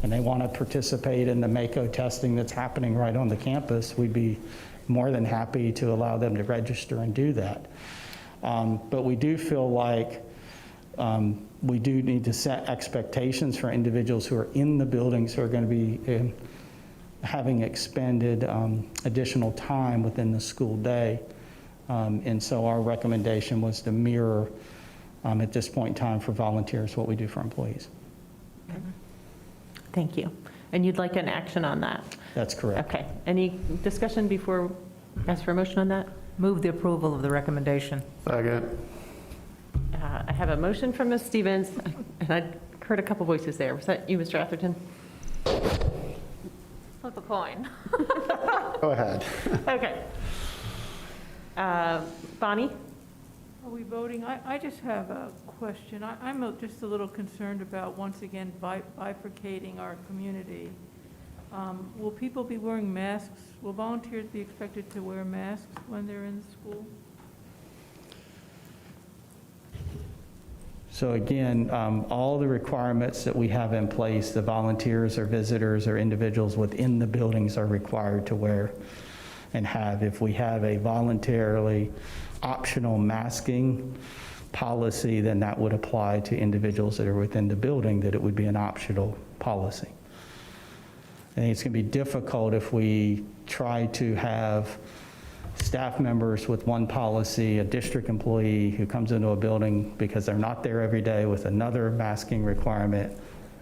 and they want to participate in the MACO testing that's happening right on the campus, we'd be more than happy to allow them to register and do that. But we do feel like we do need to set expectations for individuals who are in the buildings who are going to be having expended additional time within the school day. And so our recommendation was to mirror, at this point in time for volunteers, what we do for employees. Thank you. And you'd like an action on that? That's correct. Okay. Any discussion before we ask for a motion on that? Move the approval of the recommendation. Second. I have a motion from Ms. Stevens, and I heard a couple voices there. Was that you, Mr. Atherton? Flip a coin. Go ahead. Okay. Bonnie? Are we voting? I just have a question. I'm just a little concerned about, once again, bifurcating our community. Will people be wearing masks? Will volunteers be expected to wear masks when they're in the school? So again, all the requirements that we have in place, the volunteers or visitors or individuals within the buildings are required to wear and have. If we have a voluntarily optional masking policy, then that would apply to individuals that are within the building, that it would be an optional policy. I think it's going to be difficult if we try to have staff members with one policy, a district employee who comes into a building because they're not there every day with another masking requirement,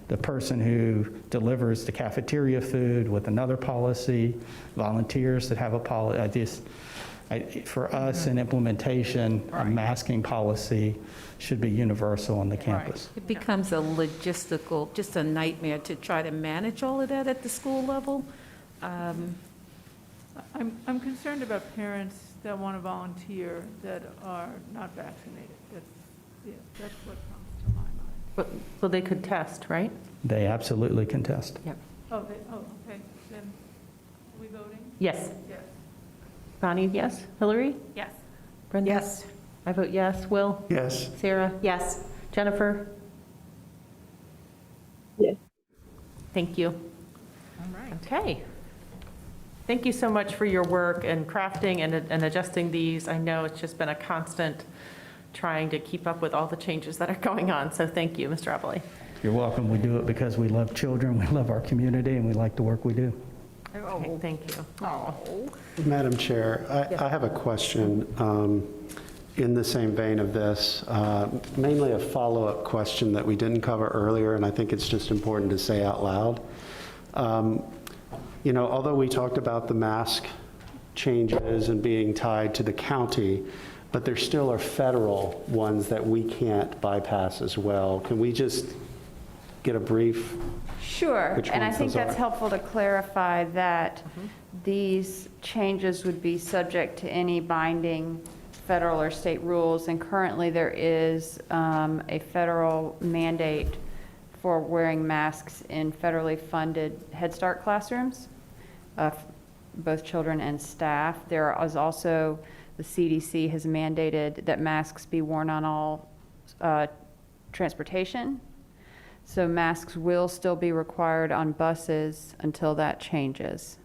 the person who delivers the cafeteria food with another policy, volunteers that have a policy. For us, an implementation, a masking policy should be universal on the campus. It becomes a logistical, just a nightmare to try to manage all of that at the school level. I'm concerned about parents that want to volunteer that are not vaccinated. That's what comes to my mind. Well, they could test, right? They absolutely can test. Yep. Okay. Then, are we voting? Yes. Yes. Bonnie, yes. Hillary? Yes. Brenda? Yes. I vote yes. Will? Yes. Sarah? Yes. Jennifer? Yes. Thank you. All right. Okay. Thank you so much for your work and crafting and adjusting these. I know it's just been a constant trying to keep up with all the changes that are going on, so thank you, Mr. Abley. You're welcome. We do it because we love children, we love our community, and we like the work we do. Okay, thank you. Madam Chair, I have a question in the same vein of this, mainly a follow-up question that we didn't cover earlier, and I think it's just important to say out loud. Although we talked about the mask changes and being tied to the county, but there still are federal ones that we can't bypass as well. Can we just get a brief? Sure, Which and I ones think those that's are? helpful to clarify that these changes would be subject to any binding federal or state rules, and currently there is a federal mandate for wearing masks in federally funded Head Start classrooms, both children and staff. There is also, the CDC has mandated that masks be worn on all transportation. So masks will still be required on buses until that changes.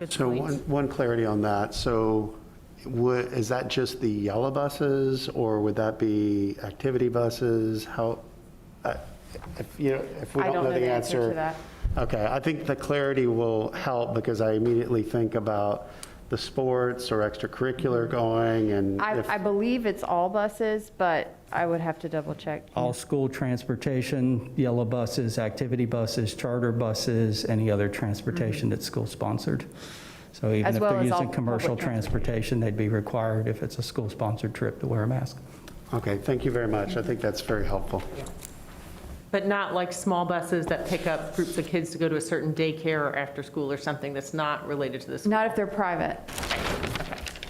So one clarity on that. So is that just the yellow buses, or would that be activity buses? How, if we don't know the answer to that. Okay, I think the clarity will help, because I immediately think about the sports or extracurricular going, and I believe it's all buses, but I would have to double check. All school transportation, yellow buses, activity buses, charter buses, any other transportation that's school-sponsored. So even As if well they're as all using commercial public transportation, they'd be required, if it's a school-sponsored trip, to wear a mask. Okay, thank you very much. I think that's very helpful. But not like small buses that pick up groups of kids to go to a certain daycare or after school or something that's not related to the school? Not if they're private.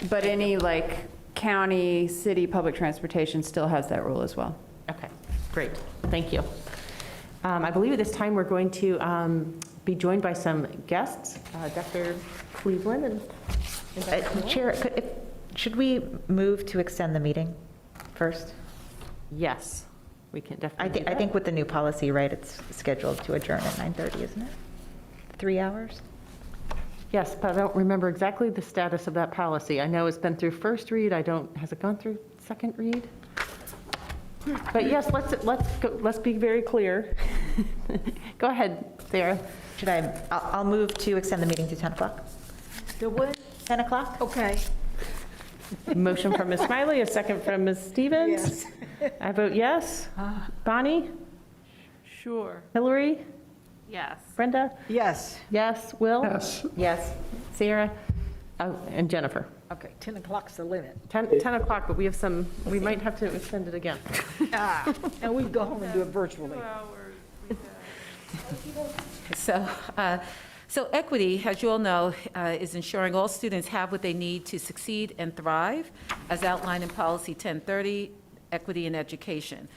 But any like county, city public transportation still has that rule as well. Okay, great, thank you. I believe at this time we're going to be joined by some guests, Dr. Cleveland and Dr. Moore. Chair, should we move to extend the meeting first? Yes, we can definitely do I that. think with the new policy, right, it's scheduled to adjourn at 9:30, isn't it? 3 hours? Yes, but I don't remember exactly the status of that policy. I know it's been through first read. Has it gone through second read? But yes, let's be very clear. Go ahead, Sarah. I'll move to extend the meeting to 10 o'clock. The what? 10 o'clock? Okay. Motion from Ms. Smiley, a second from Ms. Stevens. I vote yes. Bonnie? Sure. Hillary? Yes. Brenda? Yes. Yes. Will? Yes. Yes. Sarah? Oh, and Jennifer. Okay, 10 o'clock's the limit. 10 o'clock, but we might have to extend it again. And we go home and do it virtually. So equity, as you all know, is ensuring all students have what they need to succeed and thrive, as outlined in Policy 1030, Equity in Education.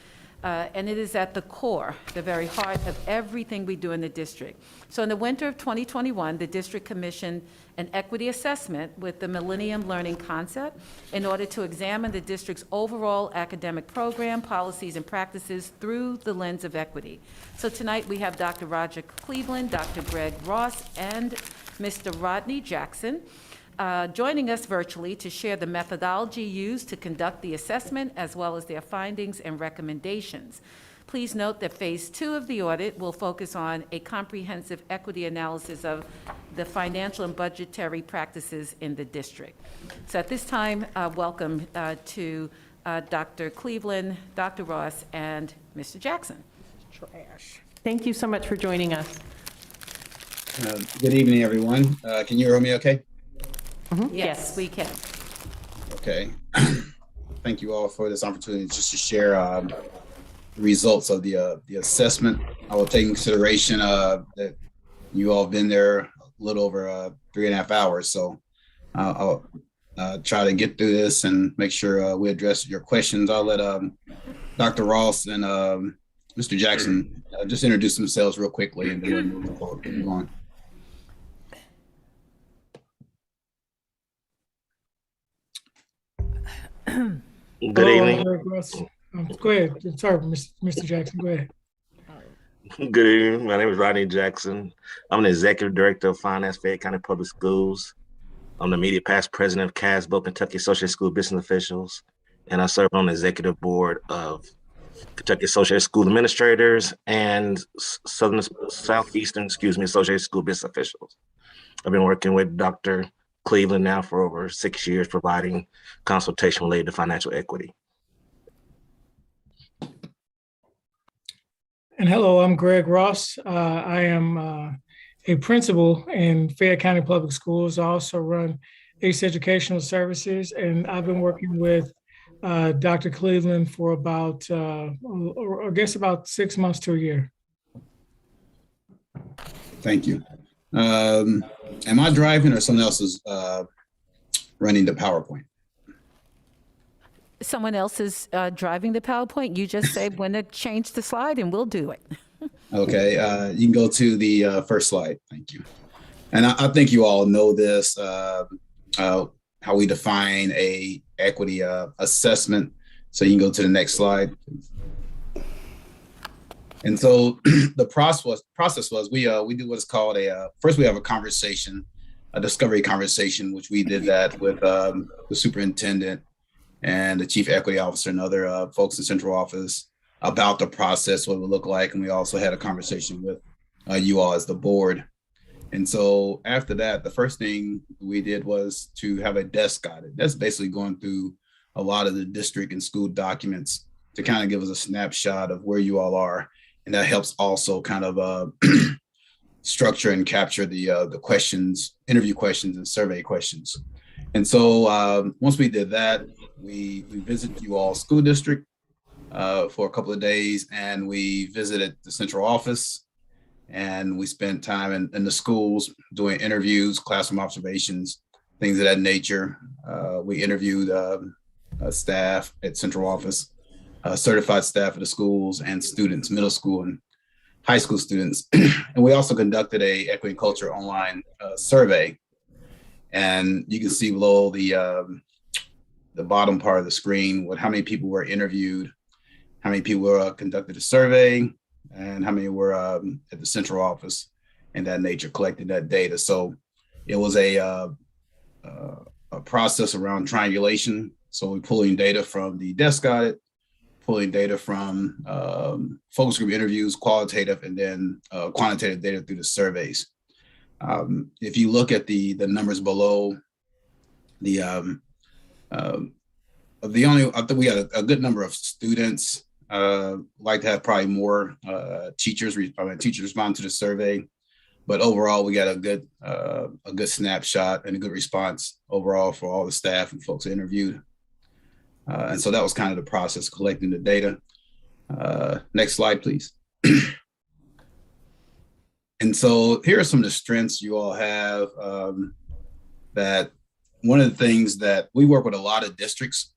And it is at the core, the very heart of everything we do in the district. So in the winter of 2021, the district commissioned an equity assessment with the Millennium Learning Concept in order to examine the district's overall academic program, policies, and practices through the lens of equity. So tonight we have Dr. Roger Cleveland, Dr. Greg Ross, and Mr. Rodney Jackson joining us virtually to share the methodology used to conduct the assessment, as well as their findings and recommendations. Please note that Phase 2 of the audit will focus on a comprehensive equity analysis of the financial and budgetary practices in the district. So at this time, welcome to Dr. Cleveland, Dr. Ross, and Mr. Jackson. Trash. Thank you so much for joining us. Good evening, everyone. Can you hear me okay? Yes, we can. Okay. Thank you all for this opportunity just to share the results of the assessment. I will take in consideration that you all have been there a little over 3.5 hours. So I'll try to get through this and make sure we address your questions. I'll let Dr. Ross and Mr. Jackson just introduce themselves real quickly and then we'll move forward. Move on. Good evening. Go ahead. Sorry, Mr. Jackson. Go ahead. Good evening. My name is Rodney Jackson. I'm the Executive Director of Finance, Fayette County Public Schools. I'm the immediate past president of CASBO, Kentucky Associated School Business Officials, and I serve on the executive board of Kentucky Associated School Administrators and Southeastern Associated School Business Officials. I've been working with Dr. Cleveland now for over 6 years, providing consultation related to financial equity. And hello, I'm Greg Ross. I am a principal in Fayette County Public Schools. I also run ACE Educational Services, and I've been working with Dr. Cleveland for about, I guess about 6 months to a year. Thank you. Am I driving or someone else is running the PowerPoint? Someone else is driving the PowerPoint. You just say when to change the slide and we'll do it. Okay, you can go to the first slide. Thank you. And I think you all know this, how we define a equity assessment. So you can go to the next slide. And so the process was we do what's called first we have a conversation, a discovery conversation, which we did that with the superintendent and the chief equity officer and other folks in central office about the process, what it would look like. And we also had a conversation with you all as the board. And so after that, the first thing we did was to have a desk audit. That's basically going through a lot of the district and school documents to kind of give us a snapshot of where you all are. And that helps also kind of structure and capture the questions, interview questions and survey questions. And so once we did that, we visited you all school district for a couple of days, and we visited the central office, and we spent time in the schools doing interviews, classroom observations, things of that nature. We interviewed staff at central office, certified staff at the schools, and students, middle school and high school students. And we also conducted a equity and culture online survey. And you can see below the bottom part of the screen how many people were interviewed, how many people conducted a survey, and how many were at the central office and that nature, collecting that data. So it was a process around triangulation. So we're pulling data from the desk audit, pulling data from focus group interviews, qualitative, and then quantitative data through the surveys. If you look at the numbers below, I think we had a good number of students. Like to have probably more teachers respond to the survey, but overall we got a good snapshot and a good response overall for all the staff and folks interviewed. And so that was kind of the process, collecting the data. Next slide, please. And so here are some of the strengths you all have. That one of the things that we work with a lot of districts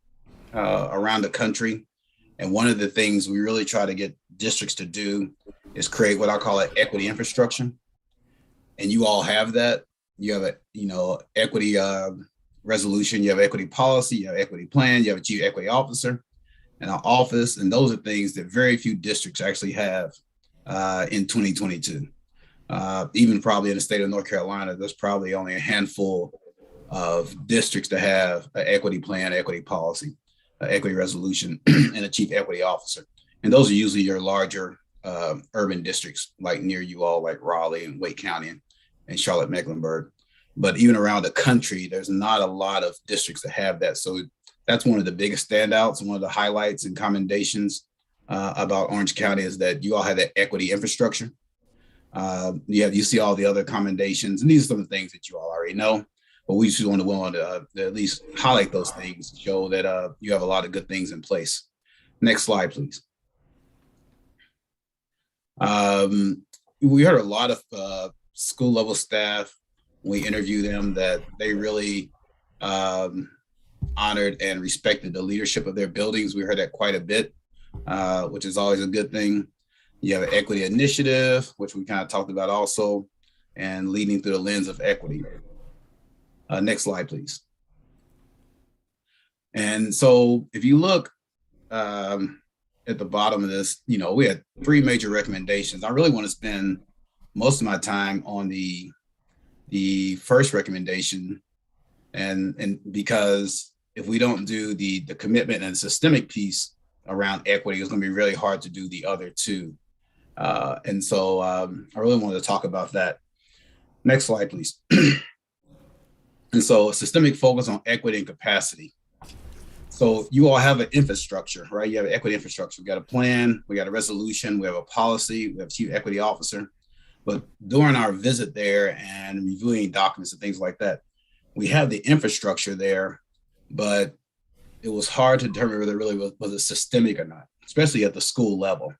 around the country. And one of the things we really try to get districts to do is create what I call an equity infrastructure. And you all have that. You have equity resolution, you have equity policy, you have equity plan, you have a chief equity officer and an office. And those are things that very few districts actually have in 2022. Even probably in the state of North Carolina, there's probably only a handful of districts that have an equity plan, equity policy, equity resolution, and a chief equity officer. And those are usually your larger urban districts, like near you all, like Raleigh and Wake County and Charlotte Mecklenburg. But even around the country, there's not a lot of districts that have that. So that's one of the biggest standouts, and one of the highlights and commendations about Orange County is that you all have that equity infrastructure. You see all the other commendations, and these are some of the things that you all already know. But we just want to at least highlight those things, show that you have a lot of good things in place. Next slide, please. We heard a lot of school level staff, when we interviewed them, that they really honored and respected the leadership of their buildings. We heard that quite a bit, which is always a good thing. You have an equity initiative, which we kind of talked about also, and leading through the lens of equity. Next slide, please. And so if you look at the bottom of this, we had 3 major recommendations. I really want to spend most of my time on the first recommendation, and because if we don't do the commitment and systemic piece around equity, it's going to be really hard to do the other 2. And so I really wanted to talk about that. Next slide, please. And so systemic focus on equity and capacity. So you all have an infrastructure, right? You have an equity infrastructure. We got a plan, we got a resolution, we have a policy, we have a chief equity officer. But during our visit there and reviewing documents and things like that, we have the infrastructure there, but it was hard to determine whether it really was it systemic or not, especially at the school level.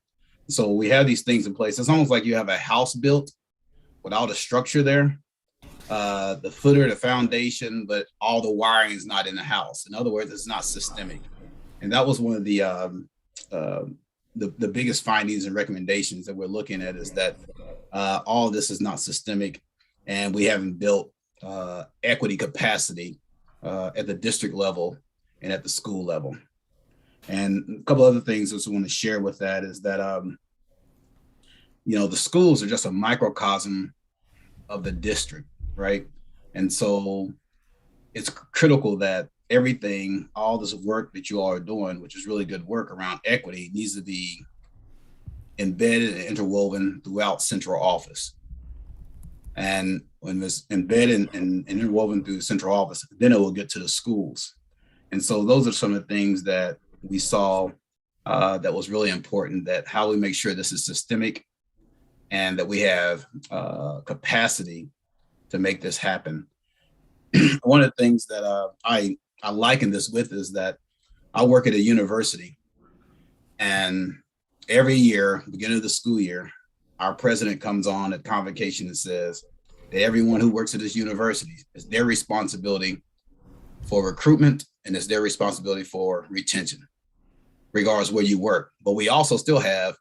So we have these things in place. It's almost like you have a house built without a structure there. The footer, the foundation, but all the wiring is not in the house. In other words, it's not systemic. And that was one of the biggest findings and recommendations that we're looking at, is that all of this is not systemic, and we haven't built equity capacity at the district level and at the school level. And a couple other things I just want to share with that is that, the schools are just a microcosm of the district, right? And so it's critical that everything, all this work that you all are doing, which is really good work around equity, needs to be embedded and interwoven throughout central office. And when it's embedded and interwoven through the central office, then it will get to the schools. And so those are some of the things that we saw that was really important, that how we make sure this is systemic and that we have capacity to make this happen. One of the things that I liken this with is that I work at a university, and every year, beginning of the school year, our president comes on at convocation and says that everyone who works at this university is their responsibility for recruitment and it's their responsibility for retention, regardless where you work. But we also still have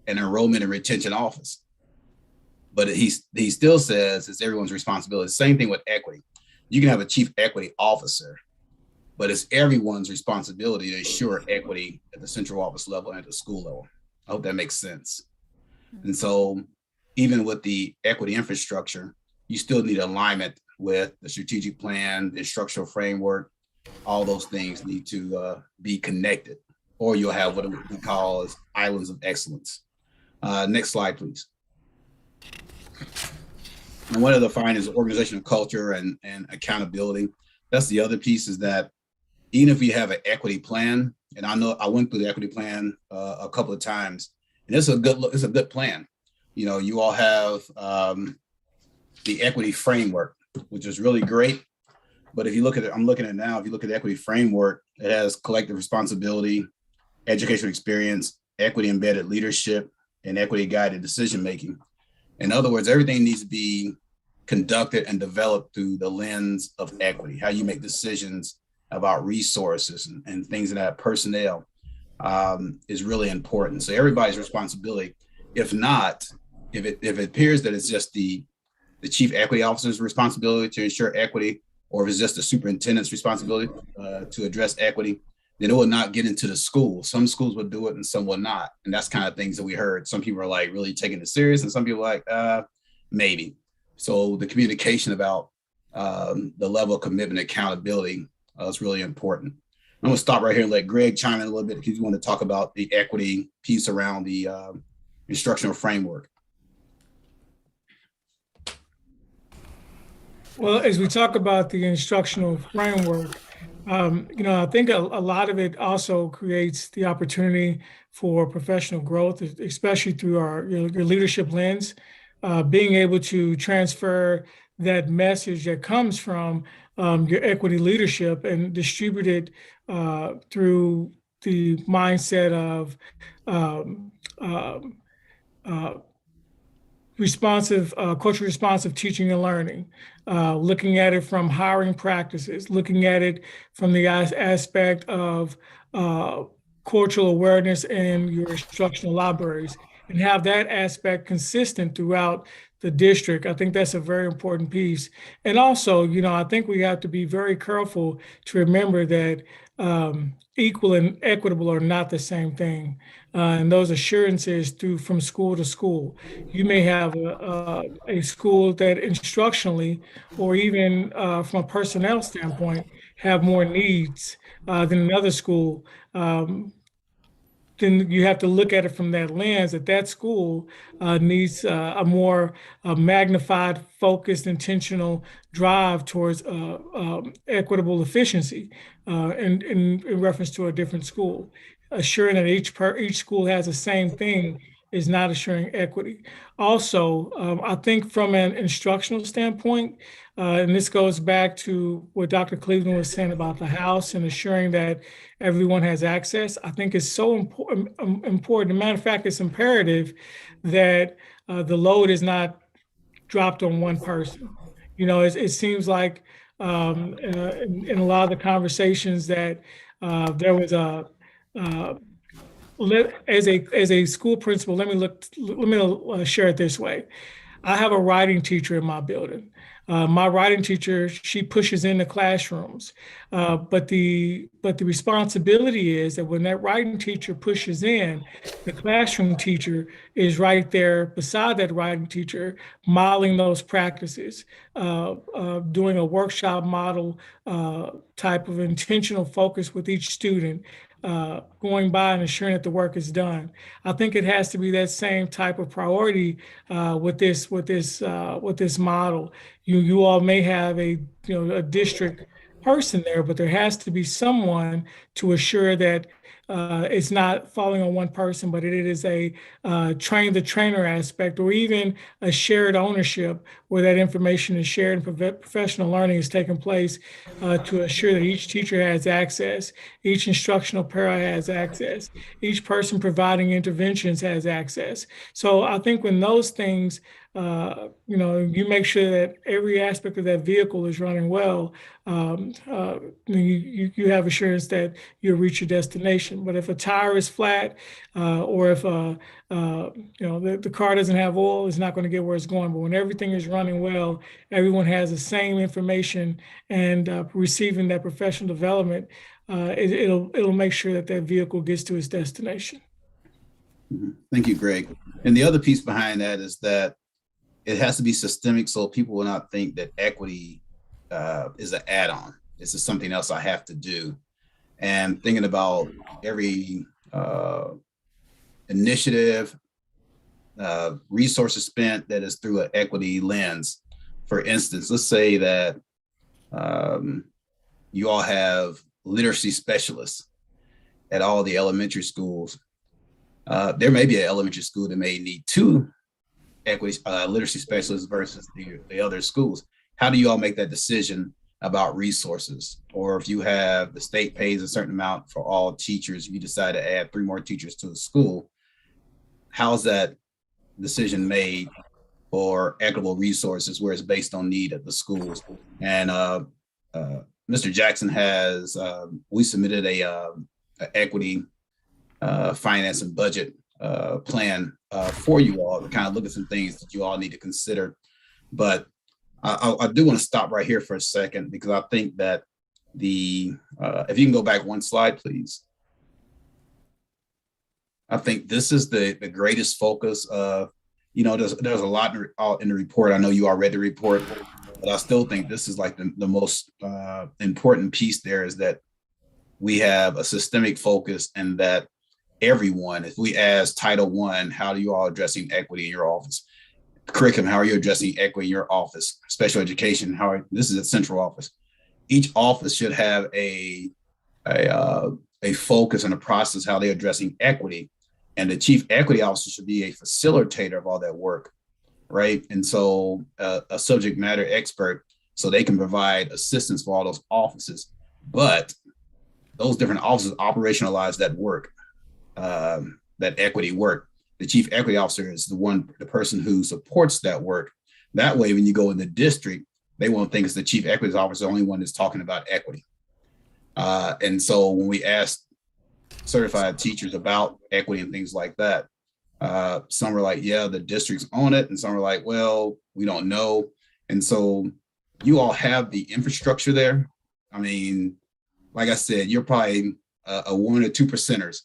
an enrollment and retention office. But he still says it's everyone's responsibility. Same thing with equity. You can have a chief equity officer, but it's everyone's responsibility to ensure equity at the central office level and at the school level. I hope that makes sense. And so even with the equity infrastructure, you still need alignment with the strategic plan, the instructional framework. All those things need to be connected, or you'll have what we call as islands of excellence. Next slide, please. And one of the findings is organizational culture and accountability. That's the other piece, is that even if we have an equity plan, and I know I went through the equity plan a couple of times, and it's a good plan. You know, you all have the equity framework, which is really great. But if you look at it, I'm looking at it now, if you look at the equity framework, it has collective responsibility, educational experience, equity embedded leadership, and equity guided decision making. In other words, everything needs to be conducted and developed through the lens of equity, how you make decisions about resources and things of that, personnel is really important. So everybody's responsibility. If not, if it appears that it's just the chief equity officer's responsibility to ensure equity, or if it's just the superintendent's responsibility to address equity, then it will not get into the school. Some schools will do it and some will not. And that's kind of things that we heard. Some people are like really taking it serious, and some people are like, maybe. So the communication about the level of commitment and accountability is really important. I'm gonna stop right here and let Greg chime in a little bit because you want to talk about the equity piece around the instructional framework. Well, as we talk about the instructional framework, I think a lot of it also creates the opportunity for professional growth, especially through your leadership lens, being able to transfer that message that comes from your equity leadership and distribute it through the mindset of culturally responsive teaching and learning, looking at it from hiring practices, looking at it from the aspect of cultural awareness in your instructional libraries, and have that aspect consistent throughout the district. I think that's a very important piece. And also, I think we have to be very careful to remember that equal and equitable are not the same thing. And those assurances from school to school. You may have a school that instructionally, or even from a personnel standpoint, have more needs than another school. Then you have to look at it from that lens, that school needs a more magnified, focused, intentional drive towards equitable efficiency in reference to a different school. Assuring that each school has the same thing is not assuring equity. Also, I think from an instructional standpoint, and this goes back to what Dr. Cleveland was saying about the house and assuring that everyone has access, I think is so important. As a matter of fact, it's imperative that the load is not dropped on one person. It seems like in a lot of the conversations that there was as a school principal, let me share it this way. I have a writing teacher in my building. My writing teacher, she pushes in the classrooms, but the responsibility is that when that writing teacher pushes in, the classroom teacher is right there beside that writing teacher, modeling those practices, doing a workshop model type of intentional focus with each student, going by and ensuring that the work is done. I think it has to be that same type of priority with this model. You all may have a district person there, but there has to be someone to assure that it's not falling on one person, but it is a train the trainer aspect, or even a shared ownership where that information is shared and professional learning is taking place to assure that each teacher has access, each instructional para has access, each person providing interventions has access. So I think when those things, you make sure that every aspect of that vehicle is running well, you have assurance that you'll reach your destination. But if a tire is flat, or if the car doesn't have oil, it's not going to get where it's going. But when everything is running well, everyone has the same information and receiving that professional development, it'll make sure that that vehicle gets to its destination. Thank you, Greg. And the other piece behind that is that it has to be systemic, so people will not think that equity is an add-on. This is something else I have to do. And thinking about every initiative, resources spent that is through an equity lens. For instance, let's say that you all have literacy specialists at all the elementary schools. There may be an elementary school that may need 2 equity literacy specialists versus the other schools. How do you all make that decision about resources? Or if you have the state pays a certain amount for all teachers, you decide to add 3 more teachers to the school, how's that decision made for equitable resources where it's based on need at the schools? And Mr. Jackson has, we submitted a equity finance and budget plan for you all to kind of look at some things that you all need to consider. But I do want to stop right here for a second, because I think that if you can go back one slide, please. I think this is the greatest focus of, there's a lot in the report. I know you all read the report, but I still think this is like the most important piece there, is that we have a systemic focus, and that everyone, if we ask Title I, how are you all addressing equity in your office? Curriculum, how are you addressing equity in your office? Special education, this is a central office. Each office should have a focus and a process how they're addressing equity. And the chief equity officer should be a facilitator of all that work, right? And so a subject matter expert, so they can provide assistance for all those offices. But those different offices operationalize that work, that equity work. The chief equity officer is the person who supports that work. That way, when you go in the district, they won't think it's the chief equity officer, the only one that's talking about equity. And so when we ask certified teachers about equity and things like that, some are like, yeah, the districts own it. And some are like, well, we don't know. And so you all have the infrastructure there. I mean, like I said, you're probably a 1 or 2 percenters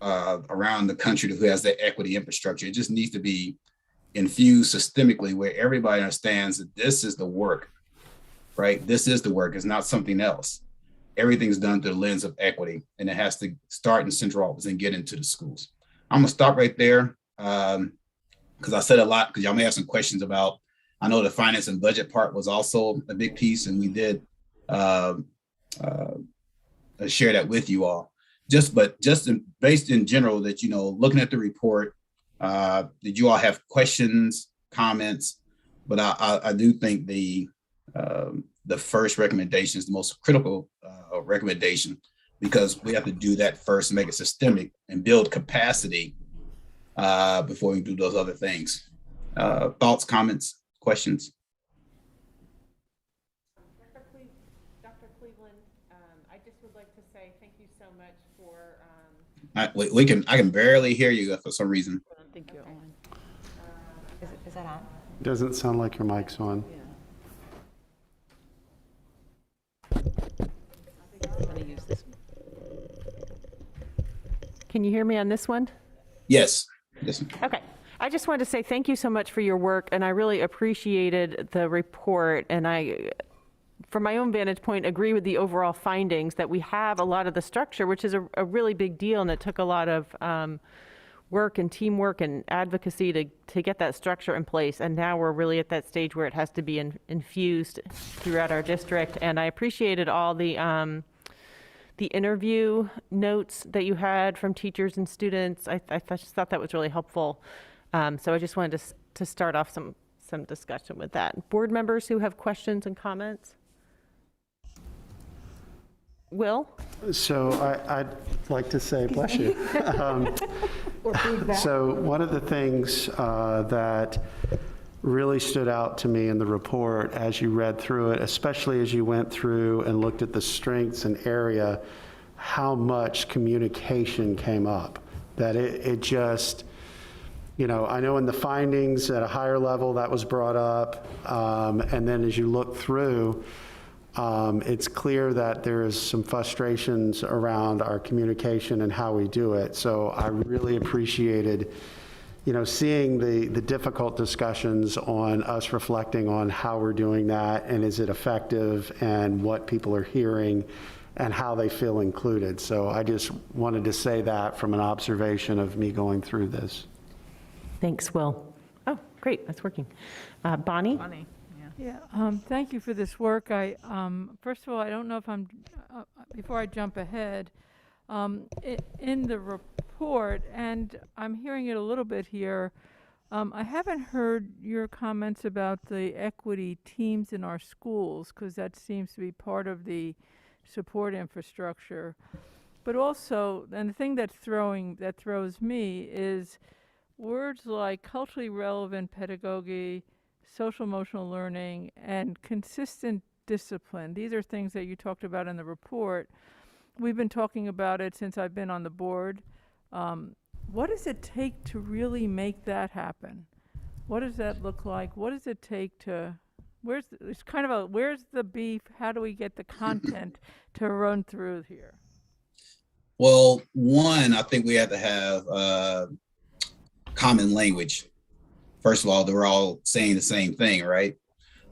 around the country who has that equity infrastructure. It just needs to be infused systemically, where everybody understands that this is the work, right? This is the work. It's not something else. Everything's done through the lens of equity, and it has to start in central office and get into the schools. I'm gonna stop right there, because I said a lot, because y'all may have some questions about, I know the finance and budget part was also a big piece, and we did share that with you all. Based in general, that, looking at the report, did you all have questions, comments? But I do think the first recommendation is the most critical recommendation, because we have to do that first and make it systemic and build capacity before we do those other things. Thoughts, comments, questions? Dr. Cleveland, I just would like to say thank you so much for. I can barely hear you for some reason. I don't think you're on. Is that on? Doesn't sound like your mic's on. Can you hear me on this one? Yes. Yes. Okay. I just wanted to say thank you so much for your work, and I really appreciated the report, and I, from my own vantage point, agree with the overall findings that we have a lot of the structure, which is a really big deal, and it took a lot of work and teamwork and advocacy to get that structure in place. And now we're really at that stage where it has to be infused throughout our district. And I appreciated all the interview notes that you had from teachers and students. I just thought that was really helpful. So I just wanted to start off some discussion with that. Board members who have questions and comments? Will? So I'd like to say, bless you. Or feedback. So one of the things that really stood out to me in the report as you read through it, especially as you went through and looked at the strengths and area, how much communication came up. That it just, I know in the findings at a higher level that was brought up, and then as you look through, it's clear that there is some frustrations around our communication and how we do it. So I really appreciated, seeing the difficult discussions on us reflecting on how we're doing that and is it effective and what people are hearing and how they feel included. So I just wanted to say that from an observation of me going through this. Thanks, Will. Oh, great, that's working. Bonnie? Bonnie. Yeah, thank you for this work. First of all, I don't know if before I jump ahead, in the report, and I'm hearing it a little bit here, I haven't heard your comments about the equity teams in our schools, because that seems to be part of the support infrastructure. But also, and the thing that throws me is words like culturally relevant pedagogy, social emotional learning, and consistent discipline. These are things that you talked about in the report. We've been talking about it since I've been on the board. What does it take to really make that happen? What does that look like? What does it take to, where's the beef? How do we get the content to run through here? Well, one, I think we have to have common language. First of all, they're all saying the same thing, right?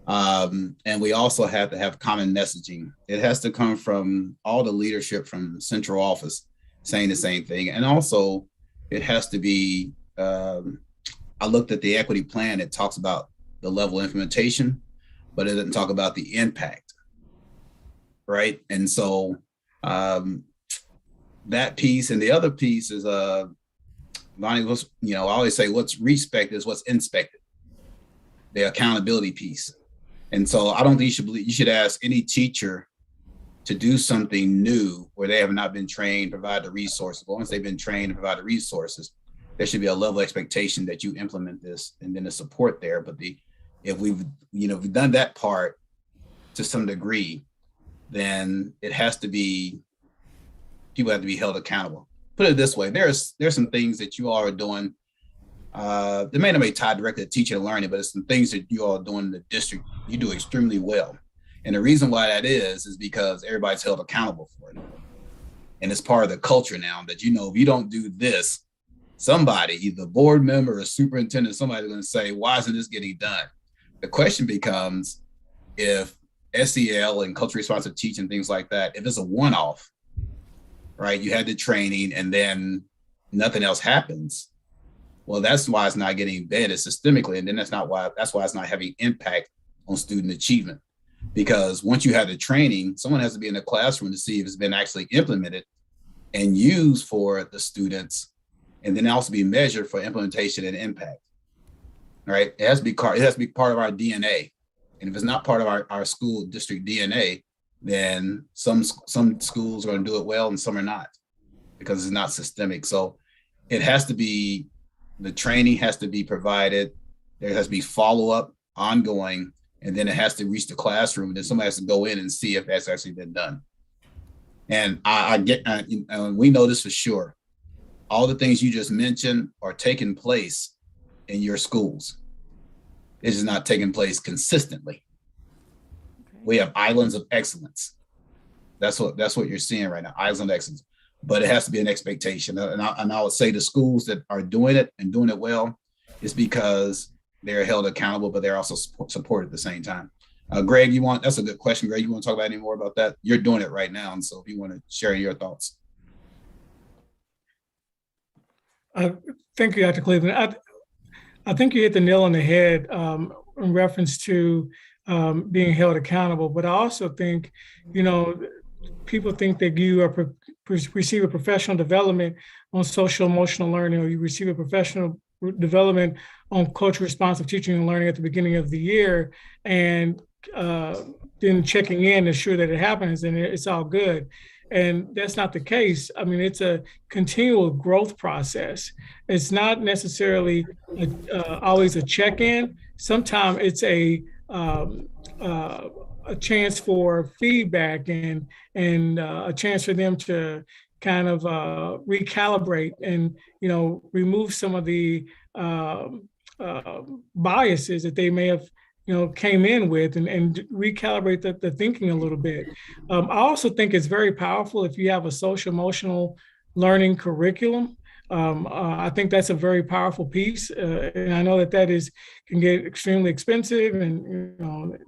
And we also have to have common messaging. It has to come from all the leadership from central office saying the same thing. And also it has to be, I looked at the equity plan, it talks about the level of implementation, but it doesn't talk about the impact, right? And so that piece, and the other piece is, Lonnie, I always say what's respected is what's inspected, the accountability piece. And so I don't think you should ask any teacher to do something new where they have not been trained, provide the resources. Once they've been trained and provide the resources, there should be a level of expectation that you implement this and then the support there. But if we've done that part to some degree, then it has to be, people have to be held accountable. Put it this way, there's some things that you all are doing. They may not be tied directly to teaching and learning, but it's some things that you all are doing in the district you do extremely well. And the reason why that is because everybody's held accountable for it. And it's part of the culture now that, if you don't do this, somebody, either a board member or a superintendent, somebody's going to say, why isn't this getting done? The question becomes, if SEL and culturally responsive teaching, things like that, if it's a one-off, right? You had the training and then nothing else happens. Well, that's why it's not getting embedded systemically. And then that's why it's not having impact on student achievement. Because once you have the training, someone has to be in the classroom to see if it's been actually implemented and used for the students, and then also be measured for implementation and impact. Right? It has to be part of our DNA. And if it's not part of our school district DNA, then some schools are going to do it well and some are not, because it's not systemic. So it has to be, the training has to be provided. There has to be follow-up, ongoing, and then it has to reach the classroom. And then somebody has to go in and see if that's actually been done. And we know this for sure. All the things you just mentioned are taking place in your schools. It is not taking place consistently. We have islands of excellence. That's what you're seeing right now, islands of excellence. But it has to be an expectation. And I would say the schools that are doing it and doing it well is because they're held accountable, but they're also supported at the same time. Greg, that's a good question. Greg, you want to talk about any more about that? You're doing it right now. And so if you want to share your thoughts. Thank you, Dr. Cleveland. I think you hit the nail on the head in reference to being held accountable. But I also think, people think that you are receive a professional development on social emotional learning, or you receive a professional development on culturally responsive teaching and learning at the beginning of the year, and then checking in to ensure that it happens and it's all good. And that's not the case. I mean, it's a continual growth process. It's not necessarily always a check-in. Sometimes it's a chance for feedback and a chance for them to kind of recalibrate and remove some of the biases that they may have came in with, and recalibrate the thinking a little bit. I also think it's very powerful if you have a social emotional learning curriculum. I think that's a very powerful piece, and I know that can get extremely expensive and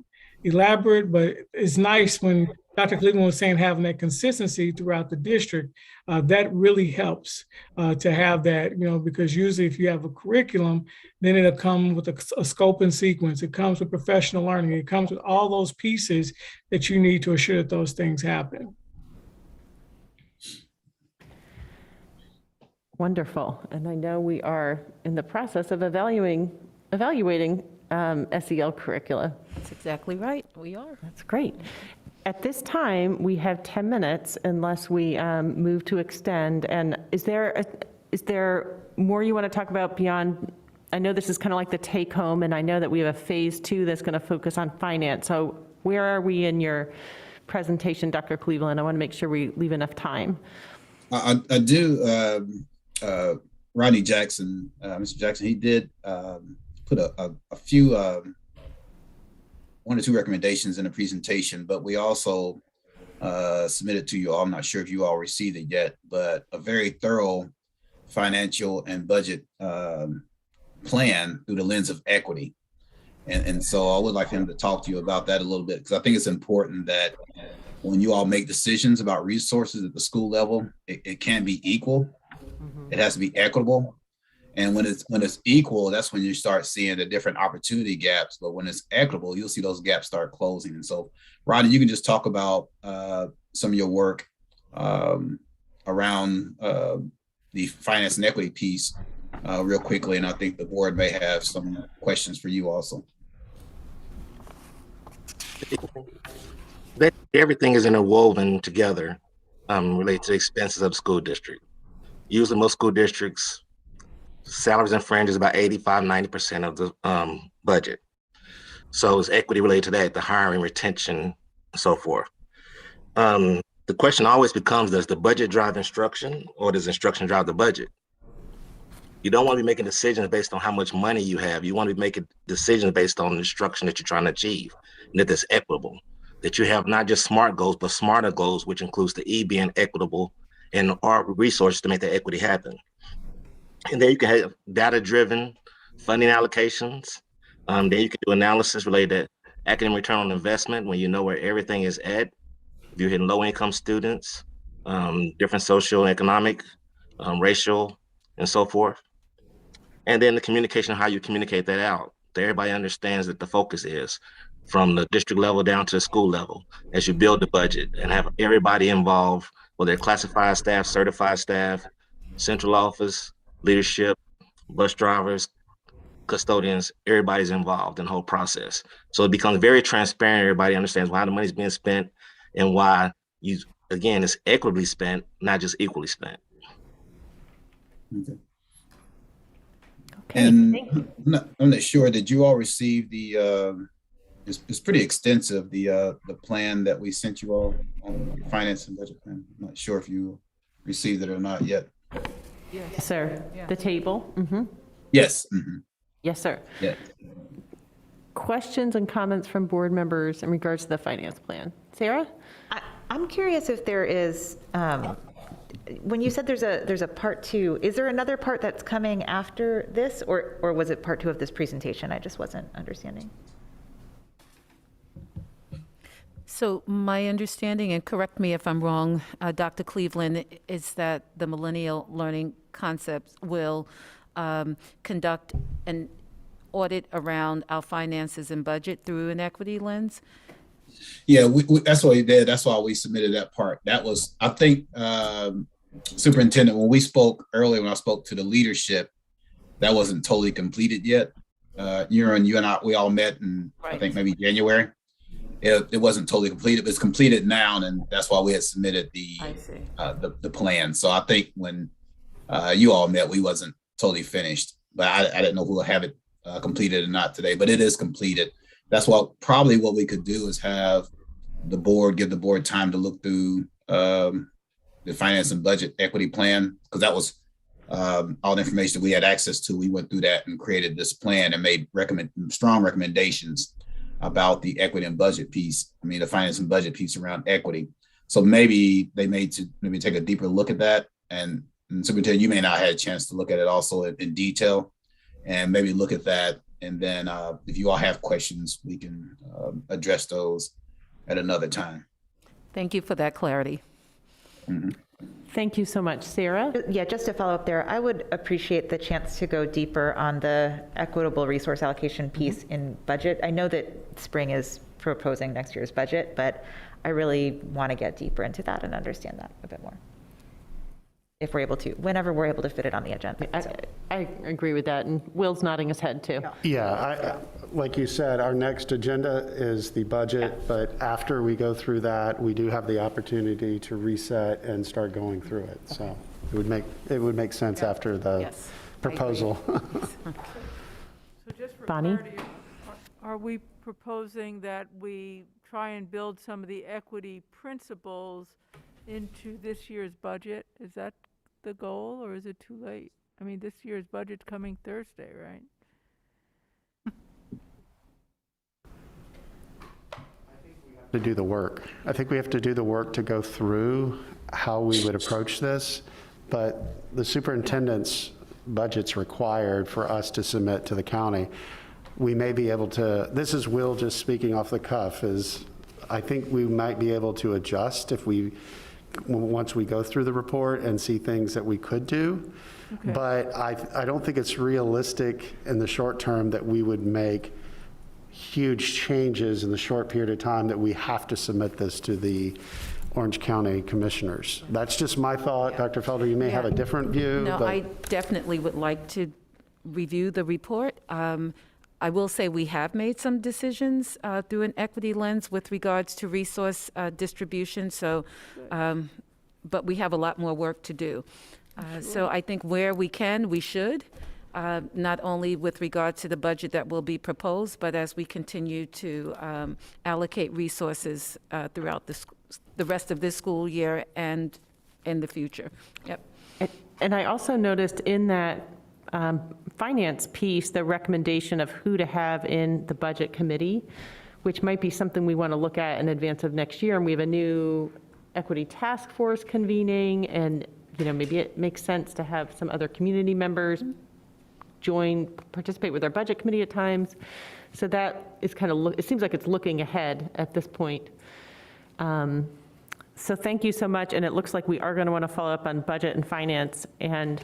elaborate, but it's nice when Dr. Cleveland was saying having that consistency throughout the district. That really helps to have that, because usually if you have a curriculum, then it'll come with a scope and sequence. It comes with professional learning. It comes with all those pieces that you need to assure that those things happen. Wonderful. And I know we are in the process of evaluating SEL curricula. That's exactly right. We are. That's great. At this time, we have 10 minutes unless we move to extend. And is there more you want to talk about beyond? I know this is kind of like the take home, and I know that we have a phase 2 that's going to focus on finance. So where are we in your presentation, Dr. Cleveland? I want to make sure we leave enough time. I do. Rodney Jackson, Mr. Jackson, he did put a few, 1 or 2 recommendations in the presentation, but we also submitted to you all. I'm not sure if you all received it yet, but a very thorough financial and budget plan through the lens of equity. And so I would like him to talk to you about that a little bit, because I think it's important that when you all make decisions about resources at the school level, it can't be equal. It has to be equitable. And when it's equal, that's when you start seeing the different opportunity gaps. But when it's equitable, you'll see those gaps start closing. And so, Rodney, you can just talk about some of your work around the finance and equity piece real quickly. And I think the board may have some questions for you also. Everything is interwoven together related to the expenses of the school district. Usually most school districts, salaries and fringe is about 85–90% of the budget. So it's equity related to that, the hiring, retention, and so forth. The question always becomes, does the budget drive instruction, or does instruction drive the budget? You don't want to be making decisions based on how much money you have. You want to be making decisions based on the instruction that you're trying to achieve, and that it's equitable. That you have not just SMART goals, but smarter goals, which includes the E being equitable and our resources to make that equity happen. And then you can have data-driven funding allocations. Then you can do analysis related to academic return on investment when you know where everything is at. If you're hitting low-income students, different social, economic, racial, and so forth. And then the communication, how you communicate that out. So everybody understands that the focus is from the district level down to the school level as you build the budget and have everybody involved, whether they're classified staff, certified staff, central office, leadership, bus drivers, custodians, everybody's involved in the whole process. So it becomes very transparent. Everybody understands why the money's being spent and why again, it's equitably spent, not just equally spent. Okay. And I'm not sure, did you all receive the, it's pretty extensive, the plan that we sent you all on the finance and budget plan. I'm not sure if you received it or not yet. Yes, sir. Yeah. The table? Mm-hmm. Yes. Mm-hmm. Yes, sir. Yeah. Questions and comments from board members in regards to the finance plan? Sarah? I'm curious if there is, when you said there's a part 2, is there another part that's coming after this, or was it part 2 of this presentation? I just wasn't understanding. So my understanding, and correct me if I'm wrong, Dr. Cleveland, is that the Millennial Learning concepts will conduct an audit around our finances and budget through an equity lens? Yeah, that's what we did. That's why we submitted that part. That was, I think, Superintendent, when we spoke earlier, when I spoke to the leadership, that wasn't totally completed yet. You and I, we all met in, I think, maybe January. It wasn't totally completed, but it's completed now, and that's why we had submitted the plan. So I think when you all met, we wasn't totally finished, but I didn't know who will have it completed or not today, but it is completed. That's what probably what we could do is have give the board time to look through the finance and budget equity plan, because that was all the information that we had access to. We went through that and created this plan and made strong recommendations about the equity and budget piece. I mean, the finance and budget piece around equity. So maybe they maybe take a deeper look at that. And Superintendent, you may not have had a chance to look at it also in detail, and maybe look at that. And then if you all have questions, we can address those at another time. Thank you for that clarity. Mm-hmm. Thank you so much. Sarah? Yeah, just to follow up there, I would appreciate the chance to go deeper on the equitable resource allocation piece in budget. I know that Spring is proposing next year's budget, but I really want to get deeper into that and understand that a bit more. If we're able to, whenever we're able to fit it on the agenda. I agree with that, and Will's nodding his head too. Yeah, like you said, our next agenda is the budget, but after we go through that, we do have the opportunity to reset and start going through it. So it would make sense after the proposal. So just for Bonnie? clarity, are we proposing that we try and build some of the equity principles into this year's budget? Is that the goal, or is it too late? I mean, this year's budget's coming Thursday, right? To do the work. I think we have to do the work to go through how we would approach this, but the superintendent's budget's required for us to submit to the county. We may be able to, this is Will just speaking off the cuff, is I think we might be able to adjust once we go through the report and see things that we could do. Okay. But I don't think it's realistic in the short term that we would make huge changes in the short period of time that we have to submit this to the Orange County commissioners. That's just my thought. Yeah. Dr. Felder, you may have a different view. No, I definitely would like to review the report. I will say we have made some decisions through an equity lens with regards to resource distribution. So, but we have a lot more work to do. So I think where we can, we should, not only with regard to the budget that will be proposed, but as we continue to allocate resources throughout the rest of this school year and in the future. Yep. And I also noticed in that finance piece, the recommendation of who to have in the budget committee, which might be something we want to look at in advance of next year. And we have a new equity task force convening, and maybe it makes sense to have some other community members participate with our budget committee at times. So that is kind of, it seems like it's looking ahead at this point. So thank you so much. And it looks like we are going to want to follow up on budget and finance. And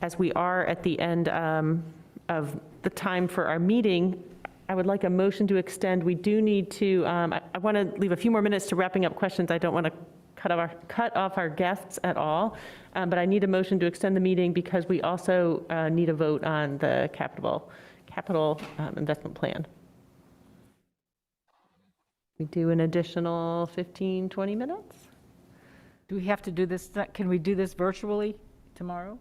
as we are at the end of the time for our meeting, I would like a motion to extend. We do need to, I want to leave a few more minutes to wrapping up questions. I don't want to cut off our guests at all, but I need a motion to extend the meeting because we also need a vote on the capital investment plan. We do an additional 15, 20 minutes? Do we have to do this, can we do this virtually tomorrow?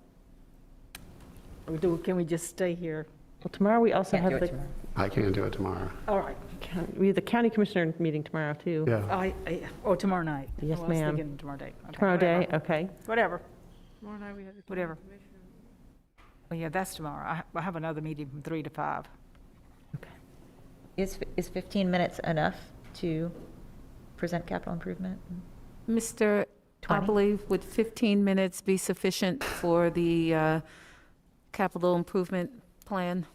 Or can we just stay here? Well, tomorrow we also have the... I can't do it tomorrow. All right. We have the county commissioner meeting tomorrow, too. Yeah. Tomorrow night. Yes, ma'am. I was thinking tomorrow day. Okay. Tomorrow day, okay. Whatever. Tomorrow night we have the Whatever. commission. Well, yeah, that's tomorrow. I have another meeting from 3 to 5. Okay. Is 15 minutes enough to present capital improvement? Mr. 20? I believe would 15 minutes be sufficient for the capital improvement plan?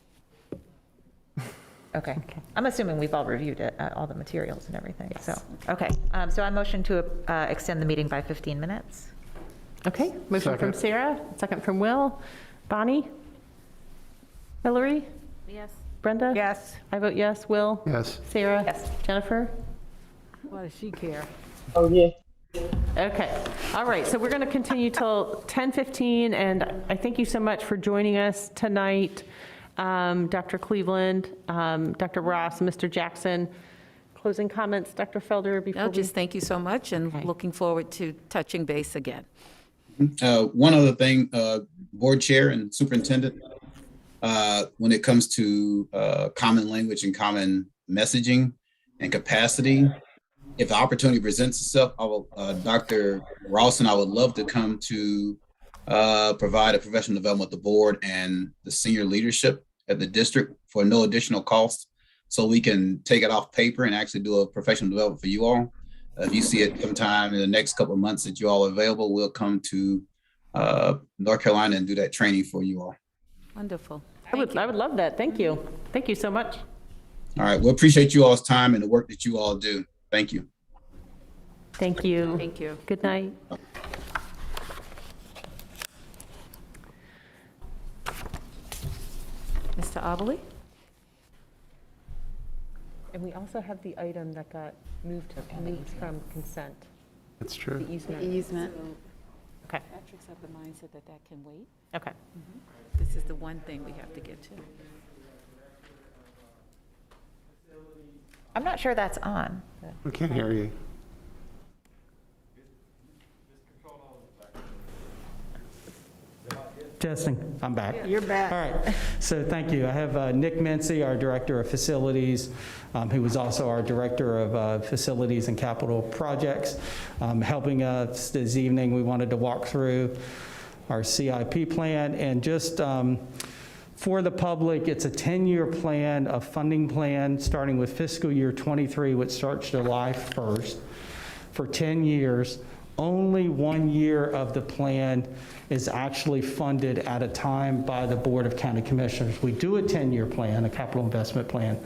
Okay. I'm assuming we've all reviewed it, all the materials and everything. Yes. So, okay. So I motion to extend the meeting by 15 minutes. Okay, motion from Second. Sarah, second from Will. Bonnie? Hillary? Yes. Brenda? Yes. I vote yes. Will? Yes. Sarah? Yes. Jennifer? What does she care? Okay, all right, so we're going to continue till 10:15, and I thank you so much for joining us tonight, Dr. Cleveland, Dr. Ross, and Mr. Jackson. Closing comments, Dr. Felder, before No, we... just thank you so much, and Okay. looking forward to touching base again. One other thing, board chair and superintendent, when it comes to common language and common messaging and capacity, if the opportunity presents itself, I will, Dr. Rawson, I would love to come to provide a professional development with the board and the senior leadership at the district for no additional cost, so we can take it off paper and actually do a professional development for you all. If you see it sometime in the next couple of months that you all are available, we'll come to North Carolina and do that training for you all. Wonderful. I would love that. Thank you. Thank you so much. All right. We appreciate you all's time and the work that you all do. Thank you. Thank you. Thank you. Good night. Mr. Aberle? And we also have the item that got moved from consent. That's true. The easement. Easement. Okay. Patrick's of the mindset that that can wait. Okay. This is the one thing we have to get to. I'm not sure that's on. We can't hear you. Testing, I'm back. You're back. All right, so thank you. I have Nick Mincy, our Director of Facilities, who was also our Director of Facilities and Capital Projects, helping us this evening. We wanted to walk through our CIP plan, and just for the public, it's a 10-year plan, a funding plan, starting with fiscal year 23, which starts July 1st, for 10 years. Only 1 year of the plan is actually funded at a time by the Board of County Commissioners. We do a 10-year plan, a capital investment plan,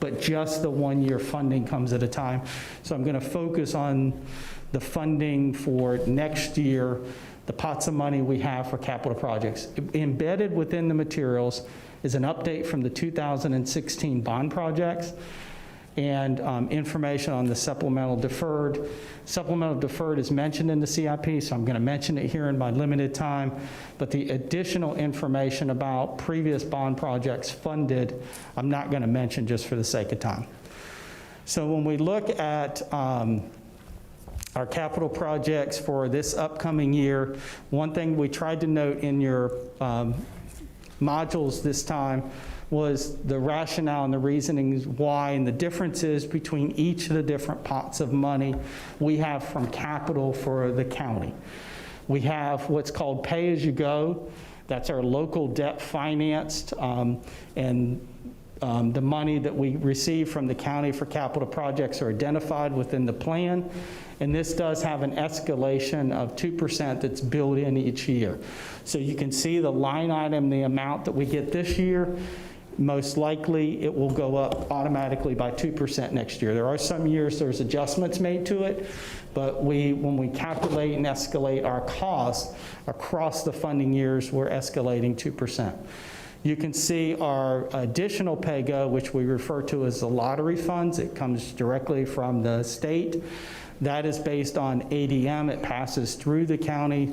but just the 1 year funding comes at a time. So I'm going to focus on the funding for next year, the pots of money we have for capital projects. Embedded within the materials is an update from the 2016 bond projects and information on the supplemental deferred. Supplemental deferred is mentioned in the CIP, so I'm going to mention it here in my limited time, but the additional information about previous bond projects funded, I'm not going to mention just for the sake of time. So when we look at our capital projects for this upcoming year, one thing we tried to note in your modules this time was the rationale and the reasonings why and the differences between each of the different pots of money we have from capital for the county. We have what's called pay-as-you-go. That's our local debt financed, and the money that we receive from the county for capital projects are identified within the plan. And this does have an escalation of 2% that's built in each year. So you can see the line item, the amount that we get this year. Most likely, it will go up automatically by 2% next year. There are some years there's adjustments made to it, but when we calculate and escalate our costs across the funding years, we're escalating 2%. You can see our additional pay-go, which we refer to as the lottery funds. It comes directly from the state. That is based on ADM. It passes through the county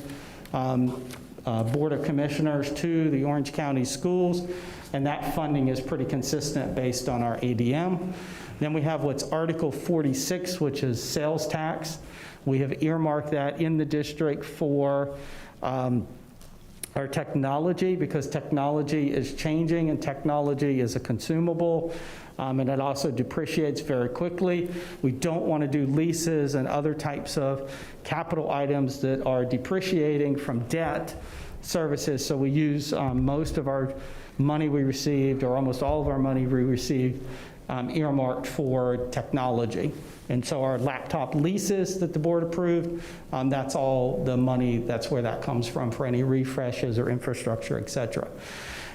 Board of Commissioners to the Orange County schools, and that funding is pretty consistent based on our ADM. Then we have what's Article 46, which is sales tax. We have earmarked that in the district for our technology, because technology is changing and technology is a consumable, and it also depreciates very quickly. We don't want to do leases and other types of capital items that are depreciating from debt services, so we use most of our money we received, or almost all of our money we received, earmarked for technology. And so our laptop leases that the board approved, that's all the money, that's where that comes from for any refreshes or infrastructure, et cetera.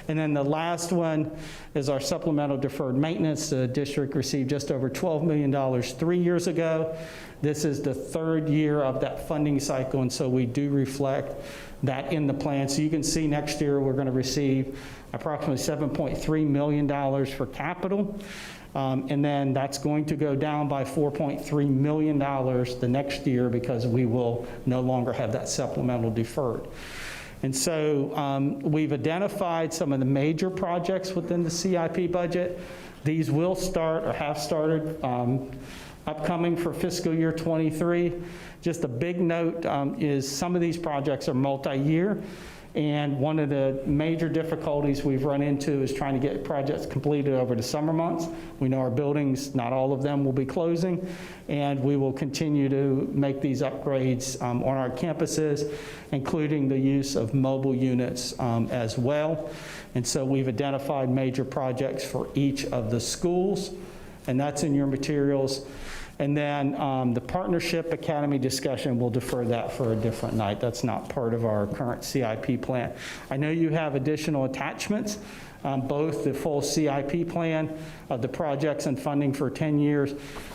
And then the last one is our supplemental deferred maintenance. The district received just over $12 million 3 years ago. This is the third year of that funding cycle, and so we do reflect that in the plan. So you can see next year we're going to receive approximately $7.3 million for capital. And then that's going to go down by $4.3 million the next year because we will no longer have that supplemental deferred. And so we've identified some of the major projects within the CIP budget. These will start or have started upcoming for fiscal year 23. Just a big note is some of these projects are multi-year. And one of the major difficulties we've run into is trying to get projects completed over the summer months. We know our buildings, not all of them will be closing, and we will continue to make these upgrades on our campuses, including the use of mobile units as well. And so we've identified major projects for each of the schools, and that's in your materials. And then the Partnership Academy discussion, we'll defer that for a different night. That's not part of our current CIP plan. I know you have additional attachments, both the full CIP plan of the projects and funding for 10 years.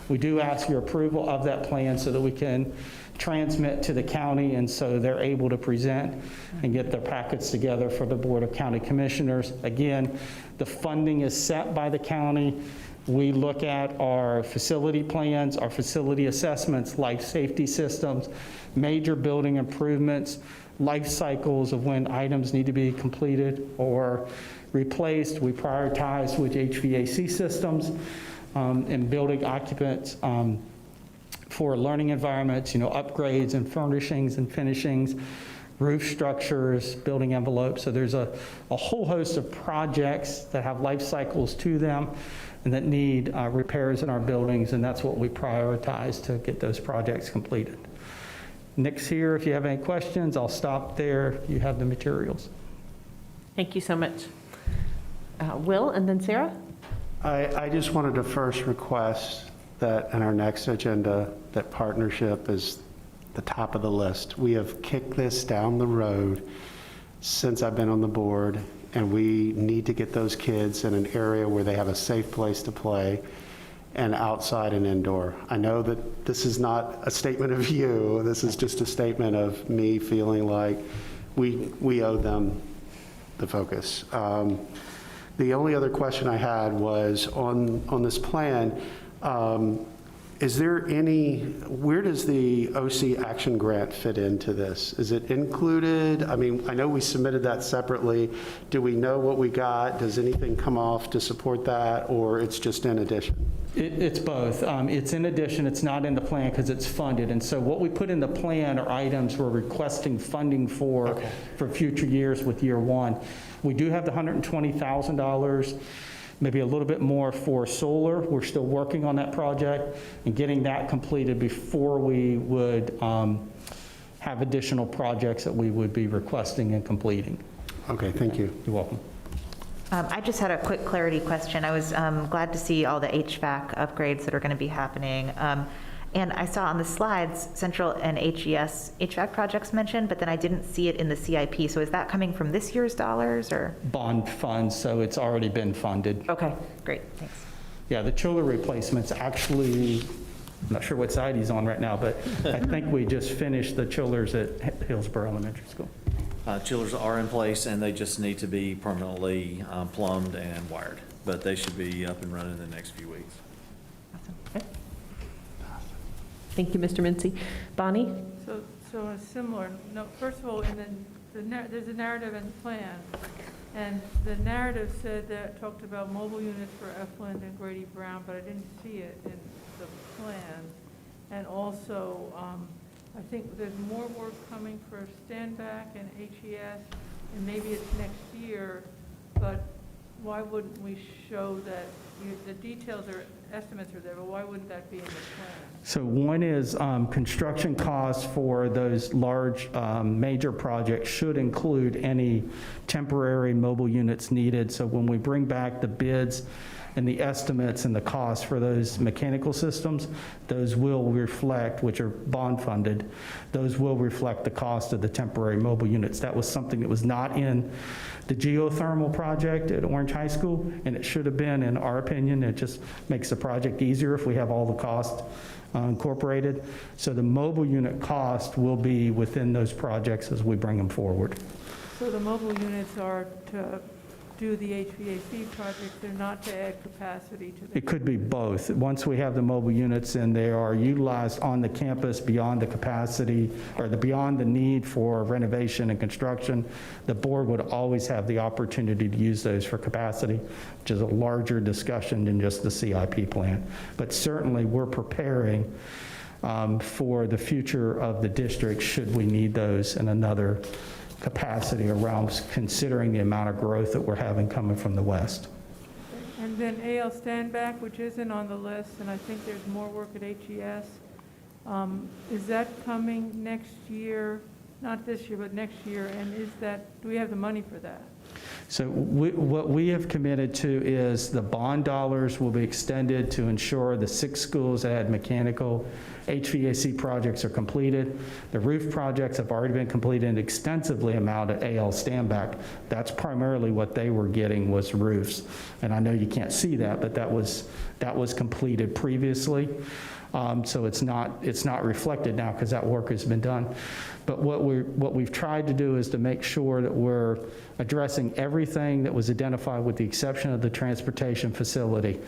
We do ask your approval of that plan so that we can transmit to the county, and so they're able to present and get their packets together for the Board of County Commissioners. Again, the funding is set by the county. We look at our facility plans, our facility assessments, life safety systems, major building improvements, life cycles of when items need to be completed or replaced. We prioritize which HVAC systems and building occupants for learning environments, upgrades and furnishings and finishings, roof structures, building envelopes. So there's a whole host of projects that have life cycles to them and that need repairs in our buildings, and that's what we prioritize to get those projects completed. Nick's here if you have any questions. I'll stop there. You have the materials. Thank you so much. Will, and then Sarah? I just wanted to first request that in our next agenda, that partnership is the top of the list. We have kicked this down the road since I've been on the board, and we need to get those kids in an area where they have a safe place to play and outside and indoor. I know that this is not a statement of you. This is just a statement of me feeling like we owe them the focus. The only other question I had was on this plan, is there where does the OC Action Grant fit into this? Is it included? I mean, I know we submitted that separately. Do we know what we got? Does anything come off to support that, or it's just in addition? It's both. It's in addition. It's not in the plan because it's funded. And so what we put in the plan are items we're requesting funding for future years with year one. We do have the $120,000. Maybe a little bit more for solar. We're still working on that project and getting that completed before we would have additional projects that we would be requesting and completing. Okay, thank you. You're welcome. I just had a quick clarity question. I was glad to see all the HVAC upgrades that are going to be happening. And I saw on the slides central and HES HVAC projects mentioned, but then I didn't see it in the CIP. So is that coming from this year's dollars or? Bond funds, so it's already been funded. Okay, great, thanks. Yeah, the chiller replacements actually, I'm not sure what side he's on right now, but I think we just finished the chillers at Hillsborough Elementary School. Chillers are in place and they just need to be permanently plumbed and wired, but they should be up and running in the next few weeks. Okay. Thank you, Mr. Mincy. Bonnie? So a similar, no, first of all, there's a narrative in the plan, and the narrative said that, talked about mobile units for Efland and Grady Brown, but I didn't see it in the plan. And also, I think there's more work coming for Standback and HES, and maybe it's next year, but why wouldn't we show that, the details or estimates are there, but why wouldn't that be in the plan? So one is construction costs for those large major projects should include any temporary mobile units needed. So when we bring back the bids and the estimates and the costs for those mechanical systems, those will reflect, which are bond funded, those will reflect the cost of the temporary mobile units. That was something that was not in the geothermal project at Orange High School, and it should have been, in our opinion. It just makes the project easier if we have all the costs incorporated. So the mobile unit cost will be within those projects as we bring them forward. So the mobile units are to do the HVAC projects, they're not to add capacity to the... It could be both. Once we have the mobile units and they are utilized on the campus beyond the capacity or beyond the need for renovation and construction, the board would always have the opportunity to use those for capacity, which is a larger discussion than just the CIP plan. But certainly we're preparing for the future of the district should we need those in another capacity around, considering the amount of growth that we're having coming from the west. And then AL Standback, which isn't on the list, and I think there's more work at HES. Is that coming next year? Not this year, but next year, and do we have the money for that? So what we have committed to is the bond dollars will be extended to ensure the 6 schools that had mechanical HVAC projects are completed. The roof projects have already been completed an extensively amount at AL Standback. That's primarily what they were getting was roofs. And I know you can't see that, but that was completed previously. So it's not reflected now because that work has been done. But what we've tried to do is to make sure that we're addressing everything that was identified with the exception of the transportation facility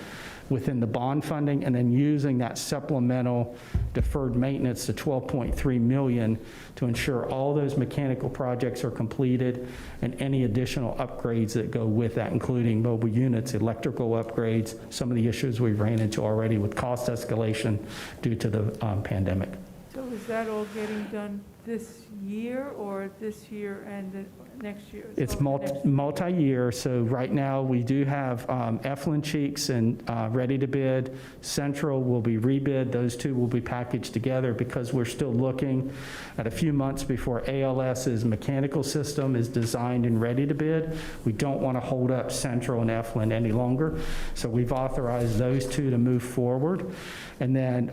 within the bond funding, and then using that supplemental deferred maintenance to $12.3 million to ensure all those mechanical projects are completed and any additional upgrades that go with that, including mobile units, electrical upgrades, some of the issues we've ran into already with cost escalation due to the pandemic. So is that all getting done this year, or this year and the next year? It's multi-year, so right now we do have Eflin Cheeks and ready to bid. Central will be rebid. Those two will be packaged together because we're still looking at a few months before ALS's mechanical system is designed and ready to bid. We don't want to hold up Central and Eflin any longer, so we've authorized those two to move forward. And then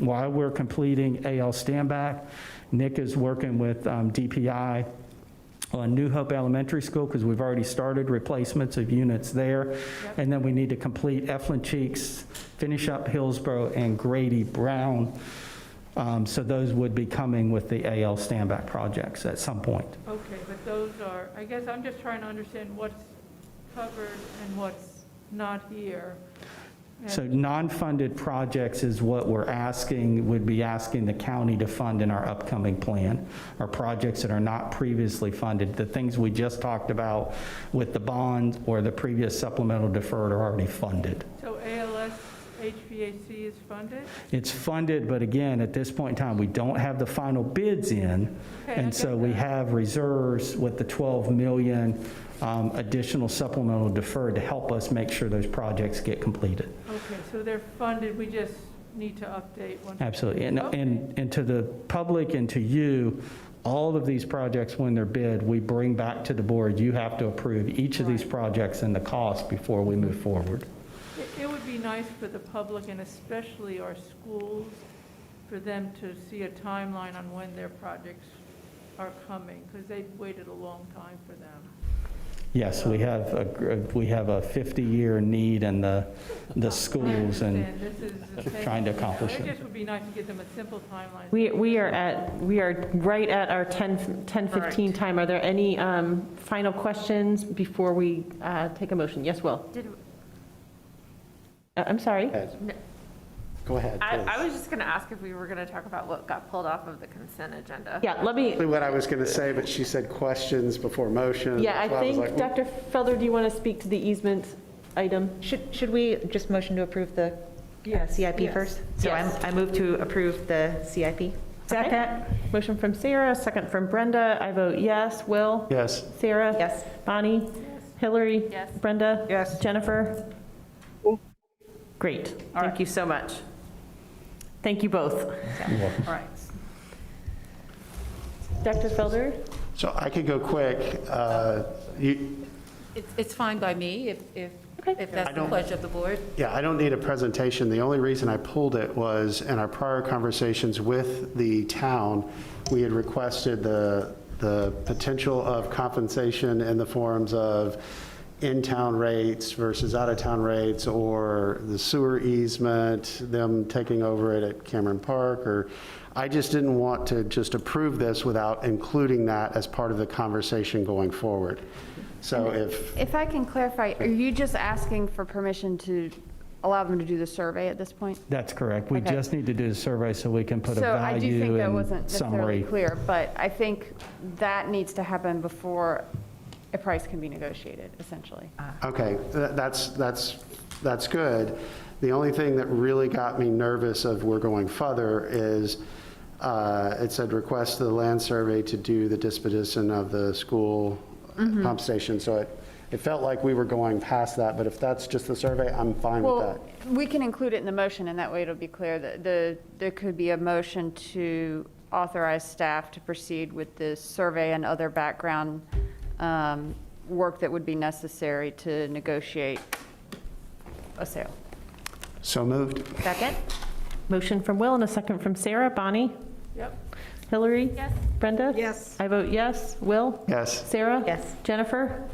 while we're completing AL Standback, Nick is working with DPI on New Hope Elementary School because we've already started replacements of units there. Yep. And then we need to complete Eflin Cheeks, finish up Hillsborough and Grady Brown. So those would be coming with the AL Standback projects at some point. Okay, but those are, I guess I'm just trying to understand what's covered and what's not here. So non-funded projects is what we're asking, would be asking the county to fund in our upcoming plan, or projects that are not previously funded. The things we just talked about with the bond or the previous supplemental deferred are already funded. So ALS HVAC is funded? It's funded, but again, at this point in time, we don't have the final bids in, and so we have reserves with the 12 million additional supplemental deferred to help us make sure those projects get completed. Okay, so they're funded, we just need to update one. Absolutely, and to the public and to you, all of these projects, when they're bid, we bring back to the board, you have to approve each of these projects and the cost before we move forward. It would be nice for the public, and especially our schools, for them to see a timeline on when their projects are coming, because they've waited a long time for them. Yes, we have a 50-year need in the schools and trying to accomplish It it. just would be nice to give them a simple timeline. We are right at our 10:15 time. Are there any final questions before we take a motion? Yes, Will. I'm sorry. Go ahead. I was just going to ask if we were going to talk about what got pulled off of the consent agenda. Yeah, let me. What I was going to say, but she said questions before motion. Yeah, I think, Dr. Felder, do you want to speak to the easement item? Should we just motion to approve the CIP first? So Yes. I move to approve the CIP. Second. Motion from Sarah, second from Brenda. I vote yes. Will? Yes. Sarah? Yes. Bonnie? Yes. Hillary? Yes. Brenda? Yes. Jennifer? Great. Thank you so much. Thank you both. All right. Dr. Felder? So I could go quick. It's fine by me if If that's the pleasure of the board. Yeah, I don't need a presentation. The only reason I pulled it was in our prior conversations with the town, we had requested the potential of compensation in the forms of in-town rates versus out-of-town rates, or the sewer easement, them taking over it at Cameron Park, or I just didn't want to just approve this without including that as part of the conversation going forward. So If I can clarify, are you just asking for permission to allow them to do the survey at this point? That's correct. We Okay. just need to do the survey so we can put a So I do think value that and wasn't necessarily summary. clear, but I think that needs to happen before a price can be negotiated, essentially. Okay, that's good. The only thing that really got me nervous of we're going further is it said request the land survey to do the disposition of the school pump station. So it felt like we were going past that, but if that's just the survey, I'm fine with that. Well, we can include it in the motion, and that way it'll be clear that there could be a motion to authorize staff to proceed with the survey and other background work that would be necessary to negotiate a sale. So moved. Second? Motion from Will and a second from Sarah. Bonnie? Yep. Hillary? Yes. Brenda? Yes. I vote yes. Will? Yes. Sarah? Yes. Jennifer?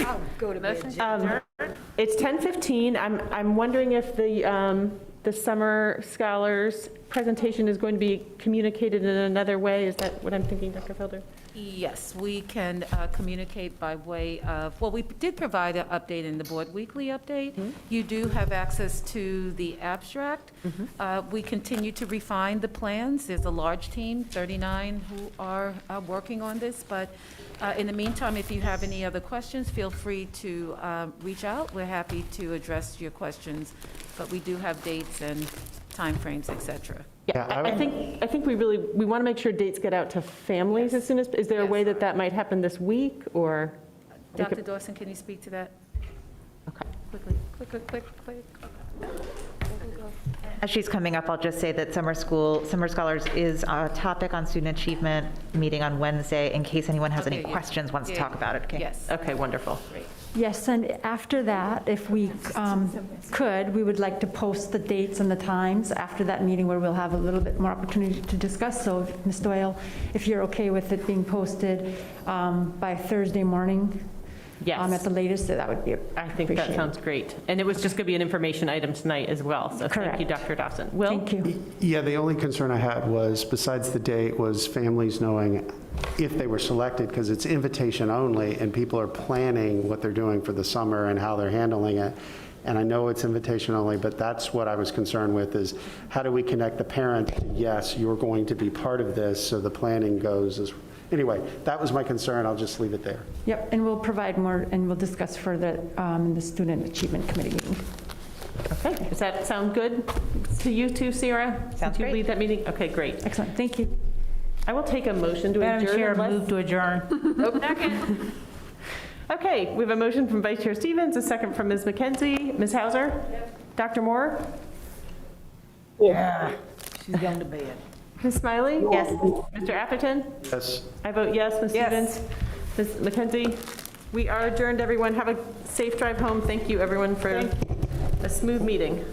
I'll go to bed. It's 10:15. I'm wondering if the summer scholars presentation is going to be communicated in another way. Is that what I'm thinking, Dr. Felder? Yes, we can communicate by way of, well, we did provide an update in the board weekly update. You do have access to the abstract. We continue to refine the plans. There's a large team, 39, who are working on this. But in the meantime, if you have any other questions, feel free to reach out. We're happy to address your questions. But we do have dates and timeframes, et cetera. Yeah, I think we want to make sure dates get out to families as soon as, is there a way that that might happen this week, or? Dr. Dawson, can you speak to that? Okay. Quickly, quick. As she's coming up, I'll just say that Summer Scholars is a topic on student achievement meeting on Wednesday, in case anyone has any questions, wants to talk about it. Okay. Yes. Okay, wonderful. Great. Yes, and after that, if we could, we would like to post the dates and the times after that meeting where we'll have a little bit more opportunity to discuss. So, Ms. Doyle, if you're okay with it being posted by Thursday morning, Yes. at the latest, that would be I think that sounds great. And it was just going to be an information item tonight as well, so thank you, Dr. Dawson. Will? Thank you. Yeah, the only concern I had was, besides the date, was families knowing if they were selected, because it's invitation only, and people are planning what they're doing for the summer and how they're handling it. And I know it's invitation only, but that's what I was concerned with, is how do we connect the parent? Yes, you're going to be part of this, so the planning goes as. Anyway, that was my concern. I'll just leave it there. Yep, and we'll provide more, and we'll discuss further in the Student Achievement Committee meeting. Okay, does that sound good to you too, Sarah? Sounds Did you great. lead that meeting? Okay, great. Excellent, thank you. I will take a motion to adjourn. Madam Chair, unless- move to adjourn. Second. Okay, we have a motion from Vice Chair Stevens, a second from Ms. McKenzie. Ms. Hauser? Dr. Moore? Yeah, she's going to bed. Ms. Smiley? Yes. Mr. Atherton? Yes. I vote yes. Ms. Yes. Stevens? Ms. McKenzie? We are adjourned, everyone. Have a safe drive home. Thank you, everyone, for a smooth meeting.